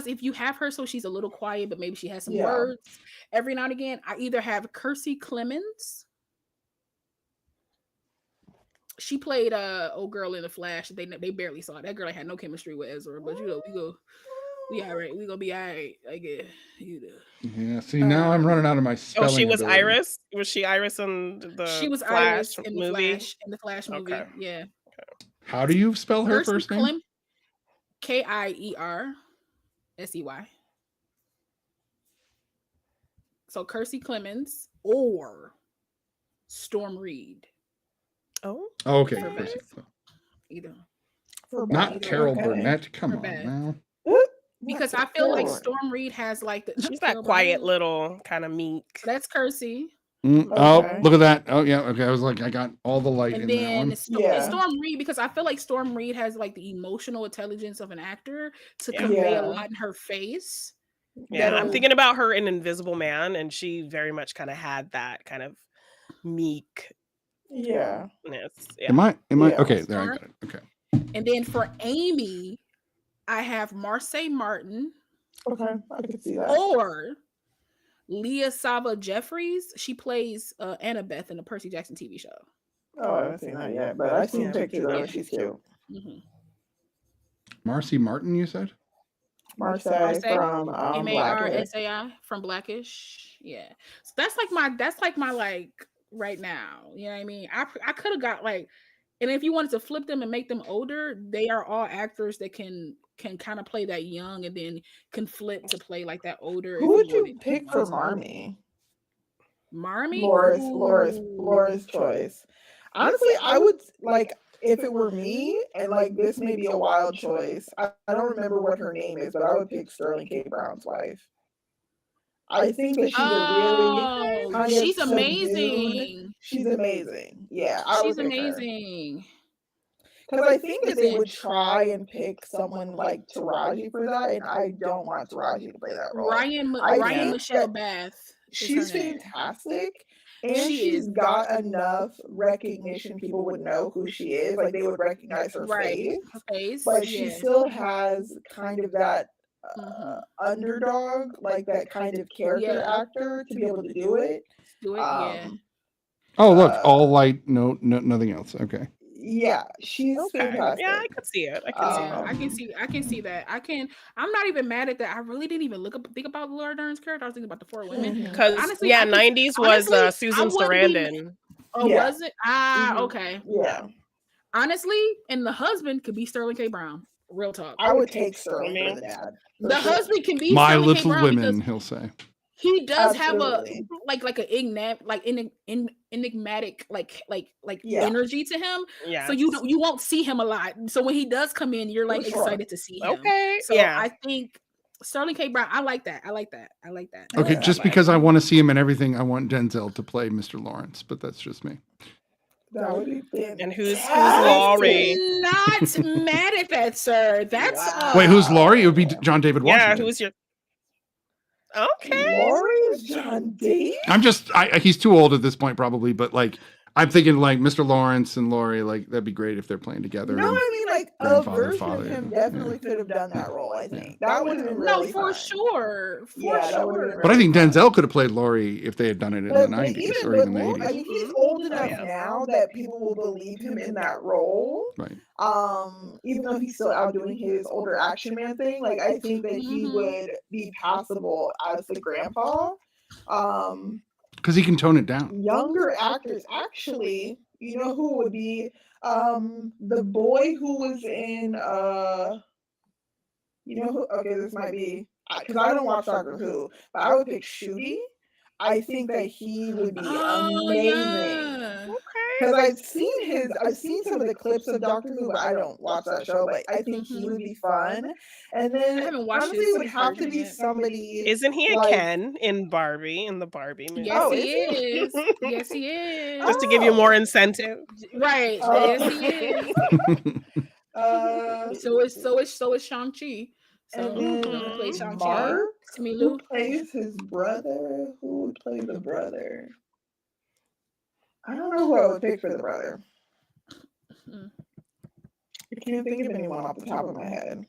if you have her, so she's a little quiet, but maybe she has some Yeah. words every now and again. I either have Kirstie Clemens. She played old girl in The Flash. They barely saw it. That girl had no chemistry with Ezra, but we all right. We gonna be all right. I guess Yeah. See, now I'm running out of my Oh, spelling. she was ability. Iris. Was she Iris in the she was Flash Iris in the movie? Flash movie. Okay. Yeah. How do you spell her Kirstie first name? Clem- Kiersey. So Kirstie Clemens or Storm Reed. Oh, Oh, okay. For Kirstie. Either. For Not Beth, Carol okay. Burnett. Come For on Beth. now. because That's I feel like cool. Storm Reed has like the She's that quiet little kind of meek. That's Kersey. Oh, Okay. look at that. Oh, yeah. Okay. I was like, I got all the light And in that then one. Yeah. Storm Reed, because I feel like Storm Reed has like the emotional intelligence of an actor to Yeah. convey Yeah. a lot in her face. Yeah, I'm that'll- thinking about her in Invisible Man, and she very much kind of had that kind of meek. Yeah. Yeah. Am I? Yeah. Okay, there I got it. Okay. And then for Amy, I have Marseille Martin Okay. I can see that. or Leah Sava Jeffries. She plays Annabeth in the Percy Jackson TV show. Oh, I haven't seen that yet, but I've seen pictures of her. She's cute. Mm-hmm. Marcy Martin, you said? Marseille from Blackish. Marsai from Blackish. Yeah. So that's like my like right now. You know what I mean? I could have got like, and if you wanted to flip them and make them older, they are all actors that can kind of play that young and then can flip to play like that older. Who would you pick for Marmee? Marmee? Laura's choice. Honestly, I would like if it were me, and like this may be a wild choice. I don't remember what her name is, but I would pick Sterling K. Brown's wife. I think that she's a really she's amazing. She's amazing. Yeah, she's amazing. Because I think that they would try and pick someone like Taraji for that, and I don't want Taraji to play that role. Ryan Michelle Bath. She's fantastic. And she's got enough recognition, people would know who she is. Like, they would recognize her face. But she still has kind of that underdog, like that kind of character actor to be able to do it. Oh, look, all light, no, nothing else. Okay. Yeah, she's fantastic. Yeah, I could see it. I can see that. I'm not even mad at that. I really didn't even think about Laura Dern's character. I was thinking about the four women. Because 90s was Susan Sarandon. Was it? Okay. Yeah. Honestly, and the husband could be Sterling K. Brown. Real talk. I would take Sterling for the dad. The husband can be My Sterling Little K. Brown Women, he'll say. He does have an enigmatic energy to him. Yeah. So you won't see him a lot. So when he does come in, you're like excited to see him. Okay. So I think Sterling K. Brown, I like that. Okay, just because I want to see him in everything, I want Denzel to play Mr. Lawrence, but that's just me. That would be fantastic. And who's Laurie? Not mad at that, sir. That's wait, who's Laurie? It would be John David Washington. Yeah, who's your Laurie's John David? I'm just he's too old at this point probably, but like I'm thinking like Mr. Lawrence and Laurie, like that'd be great if they're playing together. No, I mean like a version of him definitely could have done that role, I think. That would have been really for sure. But I think Denzel could have played Laurie if they had done it in the 90s or even the 80s. I mean, he's old enough now that people will believe him in that role. Right. Even though he's still out doing his older action man thing, like I think that he would be passable as the grandpa. Because he can tone it down. Younger actors, actually, you know who would be the boy who was in this might be because I don't watch Doctor Who, but I would pick Shooty. I think that he would be amazing. Because I've seen some of the clips of Doctor Who, but I don't watch that show. But I think he would be fun. And then honestly, it would have to be somebody. Isn't he a Ken in Barbie, in the Barbie movie? Yes, he is. Yes, he is. Just to give you more incentive. Right. Yes, he is. So is Shang-Chi. So play Shang-Chi. Mark, who plays his brother? Who would play the brother? I don't know who I would pick for the brother. I can't think of anyone off the top of my head.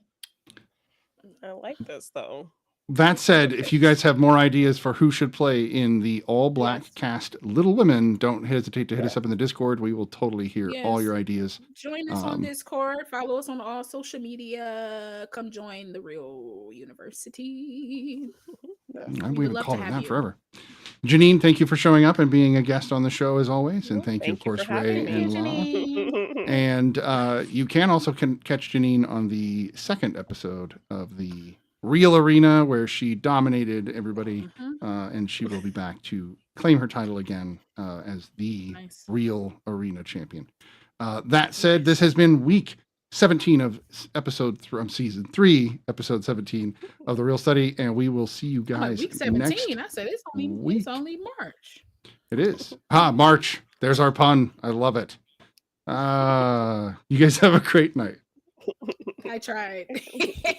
I like this though. That said, if you guys have more ideas for who should play in the all-black cast Little Women, don't hesitate to hit us up in the Discord. We will totally hear all your ideas. Join us on Discord. Follow us on all social media. Come join the Real University. We've been calling that forever. Janine, thank you for showing up and being a guest on the show as always. And thank you, of course, Ray and Lala. And you can also catch Janine on the second episode of the Real Arena, where she dominated everybody, and she will be back to claim her title again as the Real Arena champion. That said, this has been week 17 of episode from season 3, episode 17 of The Real Study, and we will see you I'm like, guys week next 17. I said it's week. only March. It is. March. There's our pun. I love it. You guys have a great night. I tried.